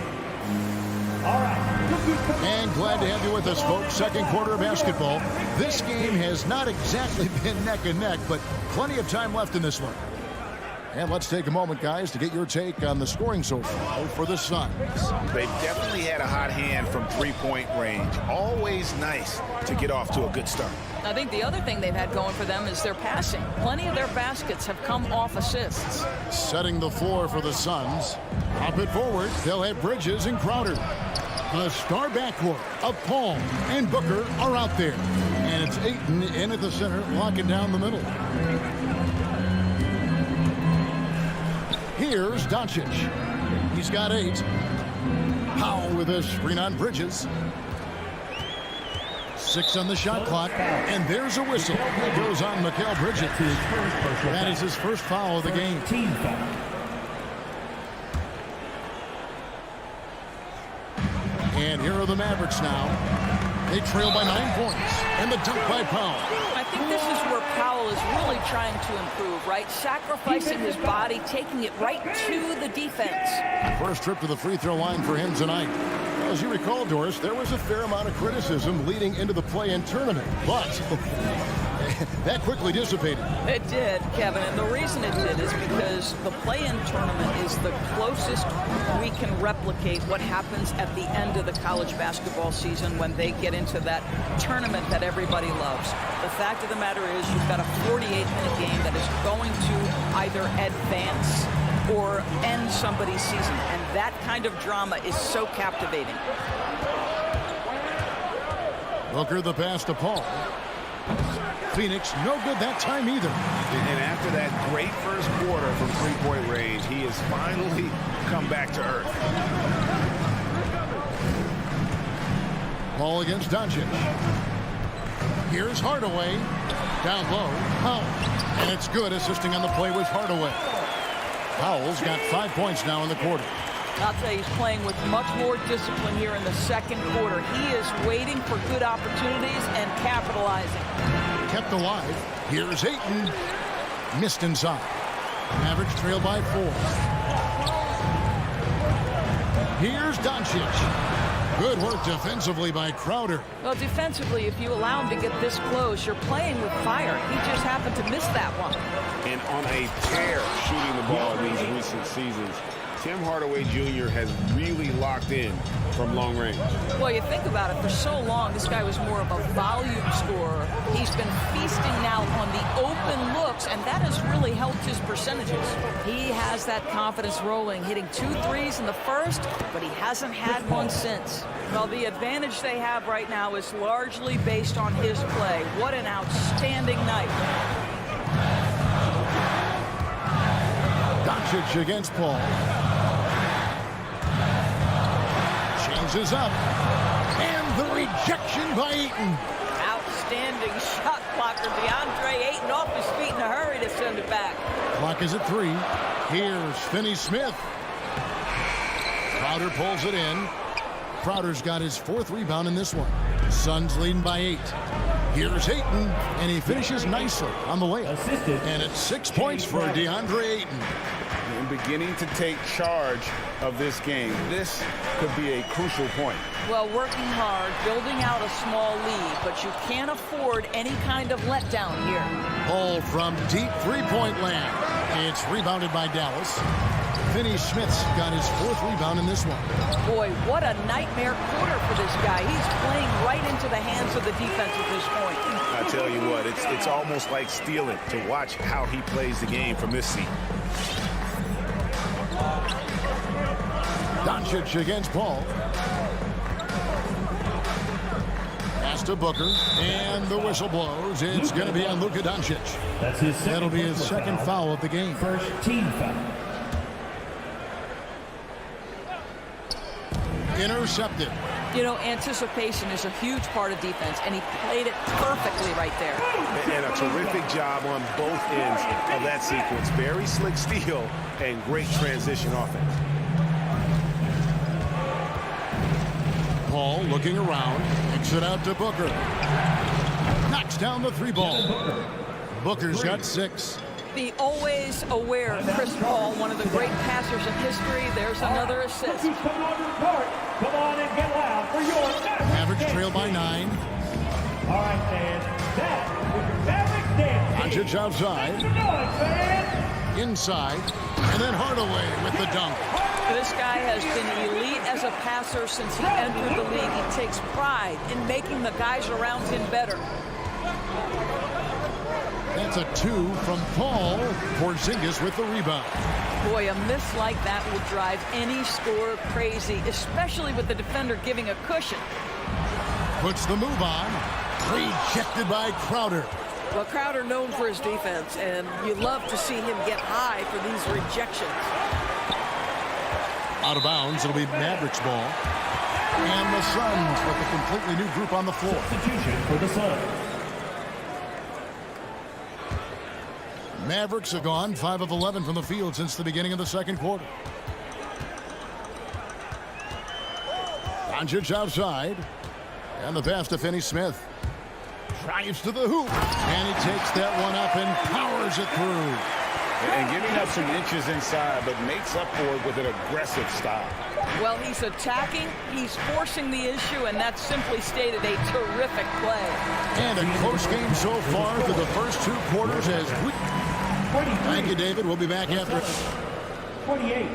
Speaker 4: All right.
Speaker 1: And glad to have you with us, folks. Second quarter of basketball. This game has not exactly been neck and neck, but plenty of time left in this one. And let's take a moment, guys, to get your take on the scoring so far for the Suns.
Speaker 2: They've definitely had a hot hand from three-point range. Always nice to get off to a good start.
Speaker 9: I think the other thing they've had going for them is their passing. Plenty of their baskets have come off assists.
Speaker 1: Setting the floor for the Suns. Pop it forward. They'll have Bridges and Crowder. The star backcourt of Paul and Booker are out there. And it's Ayton in at the center, locking down the middle. Here's Doncic. He's got 8. Powell with a screen on Bridges. 6 on the shot clock. And there's a whistle that goes on Mikal Bridges. That is his first foul of the game. And here are the Mavericks now. They trail by 9 points. And the dunk by Powell.
Speaker 9: I think this is where Powell is really trying to improve, right? Sacrificing his body, taking it right to the defense.
Speaker 1: First trip to the free throw line for him tonight. As you recall, Doris, there was a fair amount of criticism leading into the play-in tournament, but that quickly dissipated.
Speaker 9: It did, Kevin, and the reason it did is because the play-in tournament is the closest we can replicate what happens at the end of the college basketball season when they get into that tournament that everybody loves. The fact of the matter is you've got a 48-minute game that is going to either advance or end somebody's season, and that kind of drama is so captivating.
Speaker 1: Booker the pass to Paul. Phoenix no good that time either.
Speaker 2: And after that great first quarter from three-point range, he has finally come back to earth.
Speaker 1: Ball against Doncic. Here's Hardaway. Down low. Powell. And it's good. Assisting on the play was Hardaway. Powell's got 5 points now in the quarter.
Speaker 9: I'll tell you, he's playing with much more discipline here in the second quarter. He is waiting for good opportunities and capitalizing.
Speaker 1: Kept alive. Here's Ayton. Missed inside. Mavericks trail by 4. Here's Doncic. Good work defensively by Crowder.
Speaker 9: Well, defensively, if you allow him to get this close, you're playing with fire. He just happened to miss that one.
Speaker 5: And on a tear shooting the ball in these recent seasons, Tim Hardaway Jr. has really locked in from long range.
Speaker 9: Well, you think about it, for so long, this guy was more of a volume scorer. He's been feasting now on the open looks, and that has really helped his percentages. He has that confidence rolling, hitting 2 threes in the first, but he hasn't had one since. Well, the advantage they have right now is largely based on his play. What an outstanding night.
Speaker 1: Doncic against Paul. Changes up. And the rejection by Ayton.
Speaker 9: Outstanding shot blocker. DeAndre Ayton off his feet in a hurry to send it back.
Speaker 1: Clock is at 3. Here's Finney Smith. Crowder pulls it in. Crowder's got his 4th rebound in this one. Suns leading by 8. Here's Ayton, and he finishes nicely on the layup. And it's 6 points for DeAndre Ayton.
Speaker 2: and beginning to take charge of this game. This could be a crucial point.
Speaker 9: Well, working hard, building out a small lead, but you can't afford any kind of letdown here.
Speaker 1: Ball from deep three-point land. It's rebounded by Dallas. Finney Smith's got his 4th rebound in this one.
Speaker 9: Boy, what a nightmare quarter for this guy. He's playing right into the hands of the defense at this point.
Speaker 2: I tell you what, it's almost like stealing to watch how he plays the game from this seat.
Speaker 1: Doncic against Paul. Pass to Booker, and the whistle blows. It's going to be on Luka Doncic. That'll be his 2nd foul of the game.
Speaker 4: First team foul.
Speaker 1: Intercepted.
Speaker 9: You know, anticipation is a huge part of defense, and he played it perfectly right there.
Speaker 2: And a terrific job on both ends of that sequence. Very slick steal and great transition offense.
Speaker 1: Paul looking around, kicks it out to Booker. Knocks down the 3-ball. Booker's got 6.
Speaker 9: The always aware Chris Paul, one of the great passers in history. There's another assist.
Speaker 4: Come on and get loud for your
Speaker 1: Mavericks trail by 9.
Speaker 4: All right, fans. That was your Mavericks dance.
Speaker 1: Doncic outside. Inside. And then Hardaway with the dunk.
Speaker 9: This guy has been elite as a passer since he entered the league. He takes pride in making the guys around him better.
Speaker 1: That's a 2 from Paul. Porzingis with the rebound.
Speaker 9: Boy, a miss like that will drive any scorer crazy, especially with the defender giving a cushion.
Speaker 1: Puts the move on. Rejected by Crowder.
Speaker 9: Well, Crowder known for his defense, and you love to see him get high for these rejections.
Speaker 1: Out of bounds, it'll be Mavericks ball. And the Suns with a completely new group on the floor.
Speaker 4: Substitution for the Suns.
Speaker 1: Mavericks have gone 5 of 11 from the field since the beginning of the 2nd quarter. Doncic outside. And the pass to Finney Smith. Drives to the hoop. And he takes that one up and powers it through.
Speaker 2: And giving up some inches inside, but makes up for it with an aggressive style.
Speaker 9: Well, he's attacking, he's forcing the issue, and that's simply stated a terrific play.
Speaker 1: And a close game so far through the first 2 quarters as we... Thank you, David. We'll be back after.
Speaker 4: 28.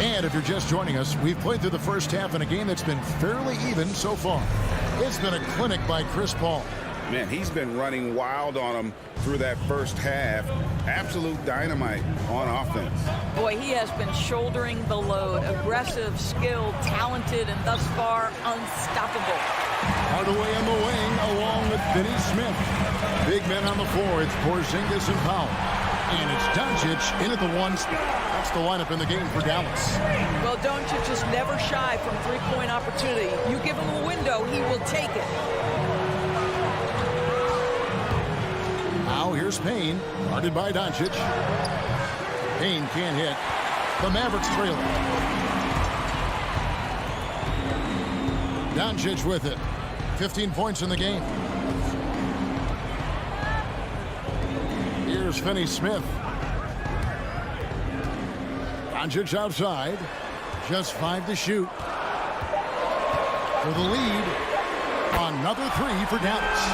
Speaker 1: And if you're just joining us, we've played through the first half in a game that's been fairly even so far. It's been a clinic by Chris Paul.
Speaker 2: Man, he's been running wild on him through that first half. Absolute dynamite on offense.
Speaker 9: Boy, he has been shouldering the load. Aggressive, skilled, talented, and thus far unstoppable.
Speaker 1: Hardaway on the wing along with Finney Smith. Big men on the floor. It's Porzingis and Powell. And it's Doncic in at the 1 spot. That's the lineup in the game for Dallas.
Speaker 9: Well, Doncic is never shy from three-point opportunity. You give him a window, he will take it.
Speaker 1: Now here's Payne, guarded by Doncic. Payne can't hit. The Mavericks trailing. Doncic with it. 15 points in the game. Here's Finney Smith. Doncic outside. Just 5 to shoot. For the lead. Another 3 for Dallas.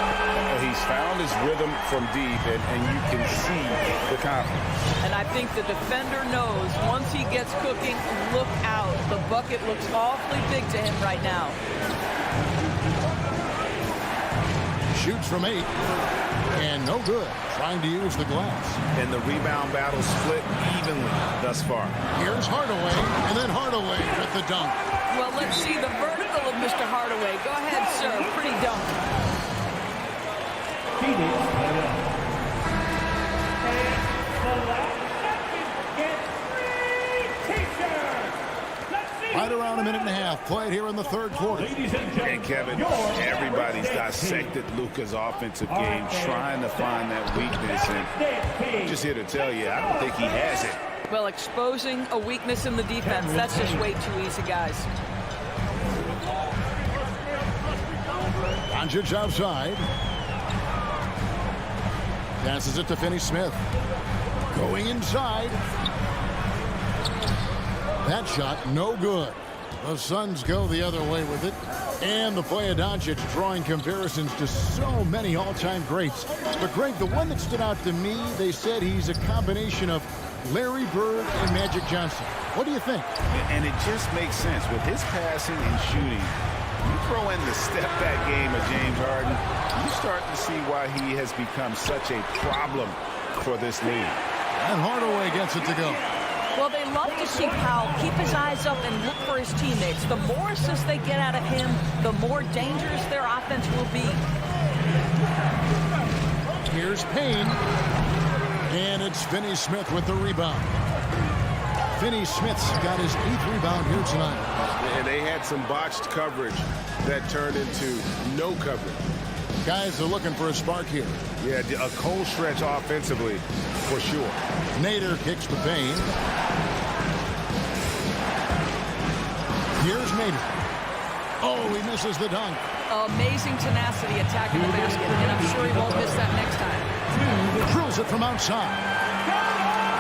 Speaker 2: He's found his rhythm from deep, and you can see the confidence.
Speaker 9: And I think the defender knows once he gets cooking, look out. The bucket looks awfully big to him right now.
Speaker 1: Shoots from 8. And no good. Trying to use the glass.
Speaker 2: And the rebound battle split evenly thus far.
Speaker 1: Here's Hardaway, and then Hardaway with the dunk.
Speaker 9: Well, let's see the vertical of Mr. Hardaway. Go ahead, sir. Pretty dunk.
Speaker 1: Right around a minute and a half played here in the 3rd quarter.
Speaker 2: And Kevin, everybody's dissected Luka's offensive game, trying to find that weakness. And just here to tell you, I don't think he has it.
Speaker 9: Well, exposing a weakness in the defense, that's just way too easy, guys.
Speaker 1: Doncic outside. Passes it to Finney Smith. Going inside. That shot no good. The Suns go the other way with it. And the play of Doncic drawing comparisons to so many all-time greats. But, Greg, the one that stood out to me, they said he's a combination of Larry Bird and Magic Johnson. What do you think?
Speaker 2: And it just makes sense. With his passing and shooting, you throw in the step-back game of James Harden, you start to see why he has become such a problem for this league.
Speaker 1: And Hardaway gets it to go.
Speaker 9: Well, they love to see Powell keep his eyes up and look for his teammates. The more assists they get out of him, the more dangerous their offense will be.
Speaker 1: Here's Payne. And it's Finney Smith with the rebound. Finney Smith's got his 8th rebound here tonight.
Speaker 5: And they had some botched coverage that turned into no coverage.
Speaker 1: Guys are looking for a spark here.
Speaker 5: Yeah, a cold stretch offensively, for sure.
Speaker 1: Nader kicks to Payne. Here's Nader. Oh, he misses the dunk.
Speaker 9: Amazing tenacity attacking the basket, and I'm sure he won't miss that next time.
Speaker 1: Drills it from outside.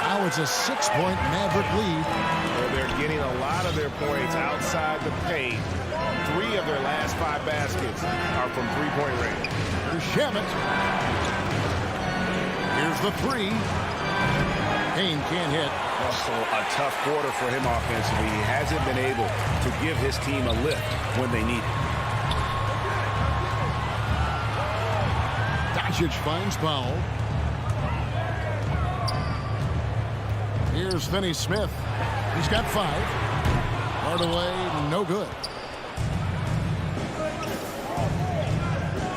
Speaker 1: Now it's a 6-point Maverick lead.
Speaker 5: Well, they're getting a lot of their points outside the paint. 3 of their last 5 baskets are from three-point range.
Speaker 1: Here's Shamet. Here's the 3. Payne can't hit.
Speaker 2: Also a tough quarter for him offensively. He hasn't been able to give his team a lift when they need it.
Speaker 1: Doncic finds Powell. Here's Finney Smith. He's got 5. Hardaway, no good.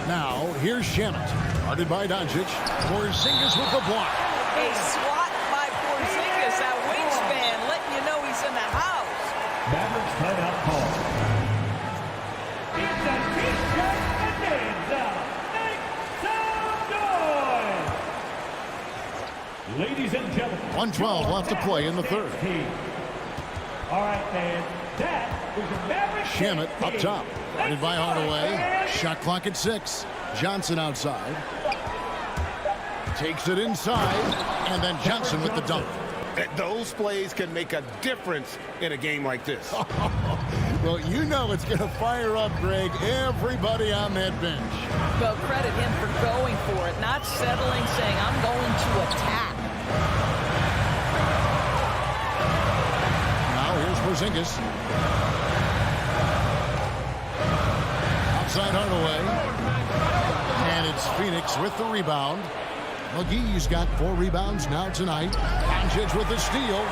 Speaker 1: Now, here's Shamet. Guarded by Doncic. Porzingis with the block.
Speaker 9: A swat by Porzingis. That wingspan letting you know he's in the house.
Speaker 4: Mavericks timeout call. It's a t-shirt bonanza. Make some noise. Ladies and gentlemen.
Speaker 1: 1:12 left to play in the third.
Speaker 4: All right, man. That was a Mavericks.
Speaker 1: Shamet up top. Guarded by Hardaway. Shot clock at 6. Johnson outside. Takes it inside. And then Johnson with the dunk.
Speaker 5: Those plays can make a difference in a game like this.
Speaker 1: Well, you know it's going to fire up, Greg, everybody on that bench.
Speaker 9: Well, credit him for going for it, not settling, saying, I'm going to attack.
Speaker 1: Now here's Porzingis. Outside Hardaway. And it's Phoenix with the rebound. McGee's got 4 rebounds now tonight. Doncic with the steal.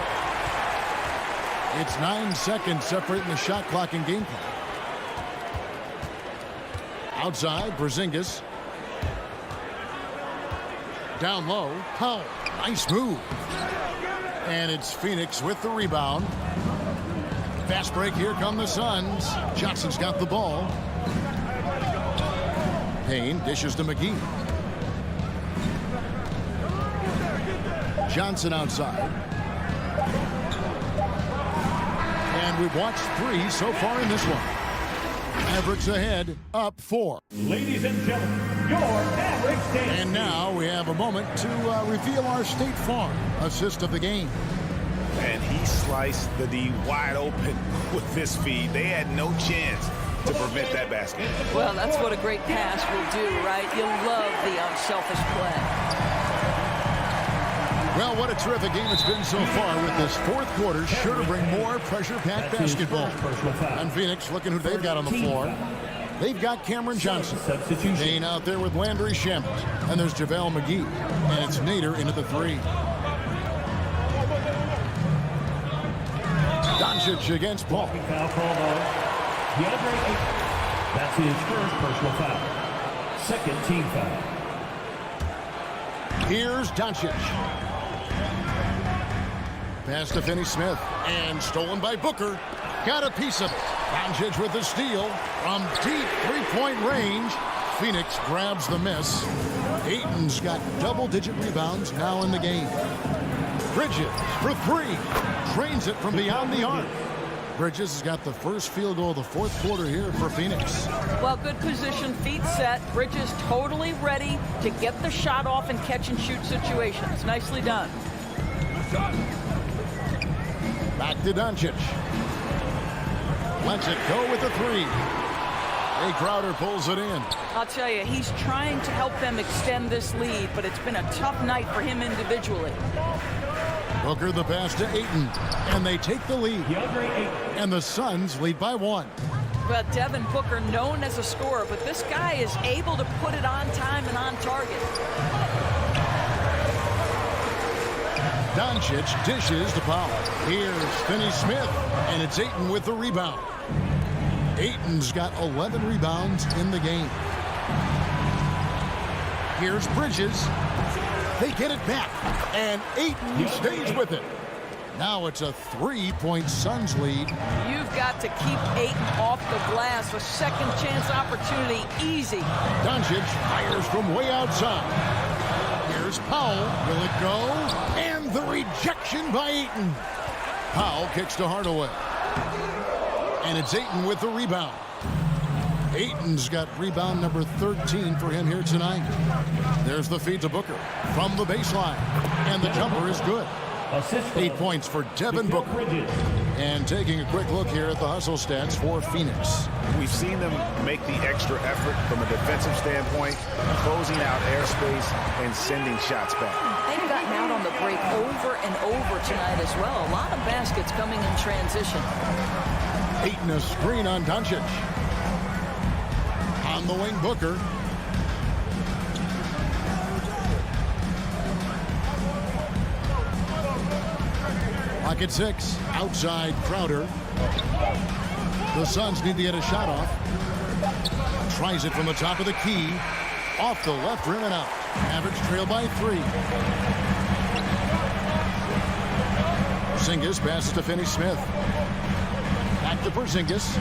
Speaker 1: It's 9 seconds separating the shot clock and game clock. Outside, Porzingis. Down low, Powell. Nice move. And it's Phoenix with the rebound. Fast break, here come the Suns. Johnson's got the ball. Payne dishes to McGee. Johnson outside. And we've watched 3 so far in this one. Mavericks ahead, up 4.
Speaker 4: Ladies and gentlemen, your Mavericks dance.
Speaker 1: And now we have a moment to reveal our State Farm assist of the game.
Speaker 2: And he sliced the D wide open with this feed. They had no chance to prevent that basket.
Speaker 9: Well, that's what a great pass will do, right? You love the unselfish play.
Speaker 1: Well, what a terrific game it's been so far, with this 4th quarter sure to bring more pressure-packed basketball. And Phoenix, looking who they've got on the floor. They've got Cameron Johnson. Payne out there with Landry Shamet. And there's Javale Mcgee. And it's Nader into the 3. Doncic against Paul.
Speaker 4: Foul called on DeAndre Ayton. That's his first personal foul. Second team foul.
Speaker 1: Here's Doncic. Pass to Finney Smith. And stolen by Booker. Got a piece of it. Doncic with the steal. From deep 3-point range. Phoenix grabs the miss. Ayton's got double-digit rebounds now in the game. Bridges for 3. Drains it from beyond the arc. Bridges has got the first field goal of the fourth quarter here for Phoenix.
Speaker 9: Well, good position, feet set. Bridges totally ready to get the shot off in catch-and-shoot situations. Nicely done.
Speaker 1: Back to Doncic. Lets it go with a three. Jay Crowder pulls it in.
Speaker 9: I'll tell you, he's trying to help them extend this lead, but it's been a tough night for him individually.
Speaker 1: Booker the pass to Ayton, and they take the lead. And the Suns lead by 1.
Speaker 9: Well, Devin Booker, known as a scorer, but this guy is able to put it on time and on target.
Speaker 1: Doncic dishes to Powell. Here's Finney-Smith, and it's Ayton with the rebound. Ayton's got 11 rebounds in the game. Here's Bridges. They get it back, and Ayton stays with it. Now it's a 3-point Suns lead.
Speaker 9: You've got to keep Ayton off the glass. A second chance opportunity, easy.
Speaker 1: Doncic fires from way outside. Here's Powell. Will it go? And the rejection by Ayton. Powell kicks to Hardaway. And it's Ayton with the rebound. Ayton's got rebound number 13 for him here tonight. There's the feed to Booker from the baseline. And the jumper is good. 8 points for Devin Booker. And taking a quick look here at the hustle stats for Phoenix.
Speaker 2: We've seen them make the extra effort from a defensive standpoint, closing out airspace and sending shots back.
Speaker 9: They've gotten out on the break over and over tonight as well. A lot of baskets coming in transition.
Speaker 1: Ayton a screen on Doncic. On the wing, Booker. Lock at 6. Outside Crowder. The Suns need to get a shot off. Tries it from the top of the key. Off the left rim and out. Mavericks trail by 3. Porzingis passes to Finney-Smith. Back to Porzingis.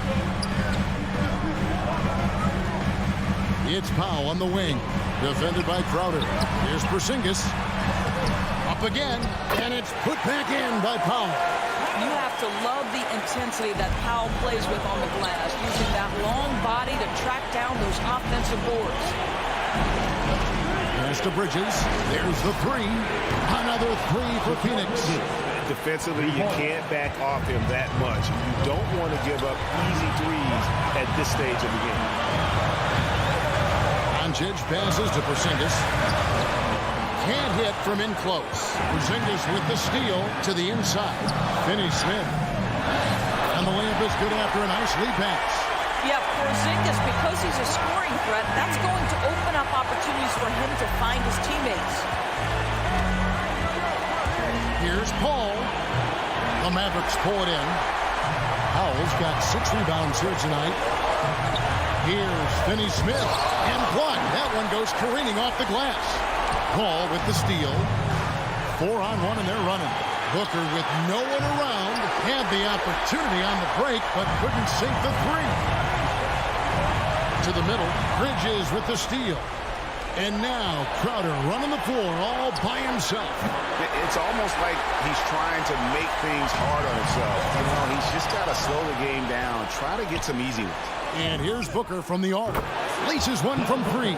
Speaker 1: It's Powell on the wing. Defended by Crowder. Here's Porzingis. Up again. And it's put back in by Powell.
Speaker 9: You have to love the intensity that Powell plays with on the glass, using that long body to track down those offensive boards.
Speaker 1: Pass to Bridges. There's the 3. Another 3 for Phoenix.
Speaker 5: Defensively, you can't back off him that much. You don't want to give up easy threes at this stage of the game.
Speaker 1: Doncic passes to Porzingis. Can't hit from in close. Porzingis with the steal to the inside. Finney-Smith. And the layup is good after a nice lead pass.
Speaker 9: Yeah, Porzingis, because he's a scoring threat, that's going to open up opportunities for him to find his teammates.
Speaker 1: Here's Paul. The Mavericks pull it in. Powell's got 6 rebounds here tonight. Here's Finney-Smith. And blocked. That one goes careening off the glass. Paul with the steal. 4-on-1 and they're running. Booker with no one around. Had the opportunity on the break, but couldn't sink the 3. To the middle. Bridges with the steal. And now Crowder running the floor all by himself.
Speaker 2: It's almost like he's trying to make things hard on himself. You know, he's just got to slow the game down. Try to get some easy ones.
Speaker 1: And here's Booker from the arc. Laces one from 3.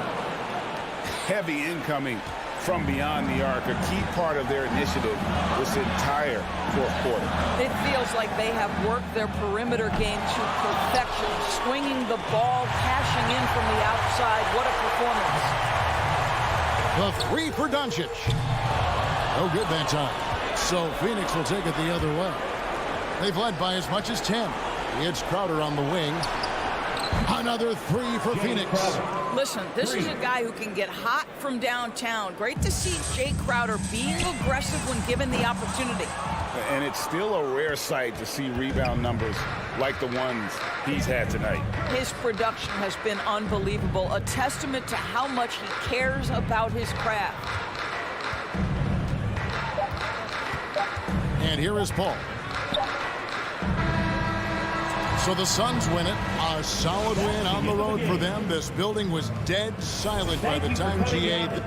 Speaker 2: Heavy incoming from beyond the arc, a key part of their initiative this entire fourth quarter.
Speaker 9: It feels like they have worked their perimeter game to perfection, swinging the ball, cashing in from the outside. What a performance.
Speaker 1: The 3 for Doncic. No good that time. So Phoenix will take it the other way. They've led by as much as 10. It's Crowder on the wing. Another 3 for Phoenix.
Speaker 9: Listen, this is a guy who can get hot from downtown. Great to see Jay Crowder being aggressive when given the opportunity.
Speaker 2: And it's still a rare sight to see rebound numbers like the ones he's had tonight.
Speaker 9: His production has been unbelievable, a testament to how much he cares about his craft.
Speaker 1: And here is Paul. So the Suns win it. A solid win on the road for them. This building was dead silent by the time GA the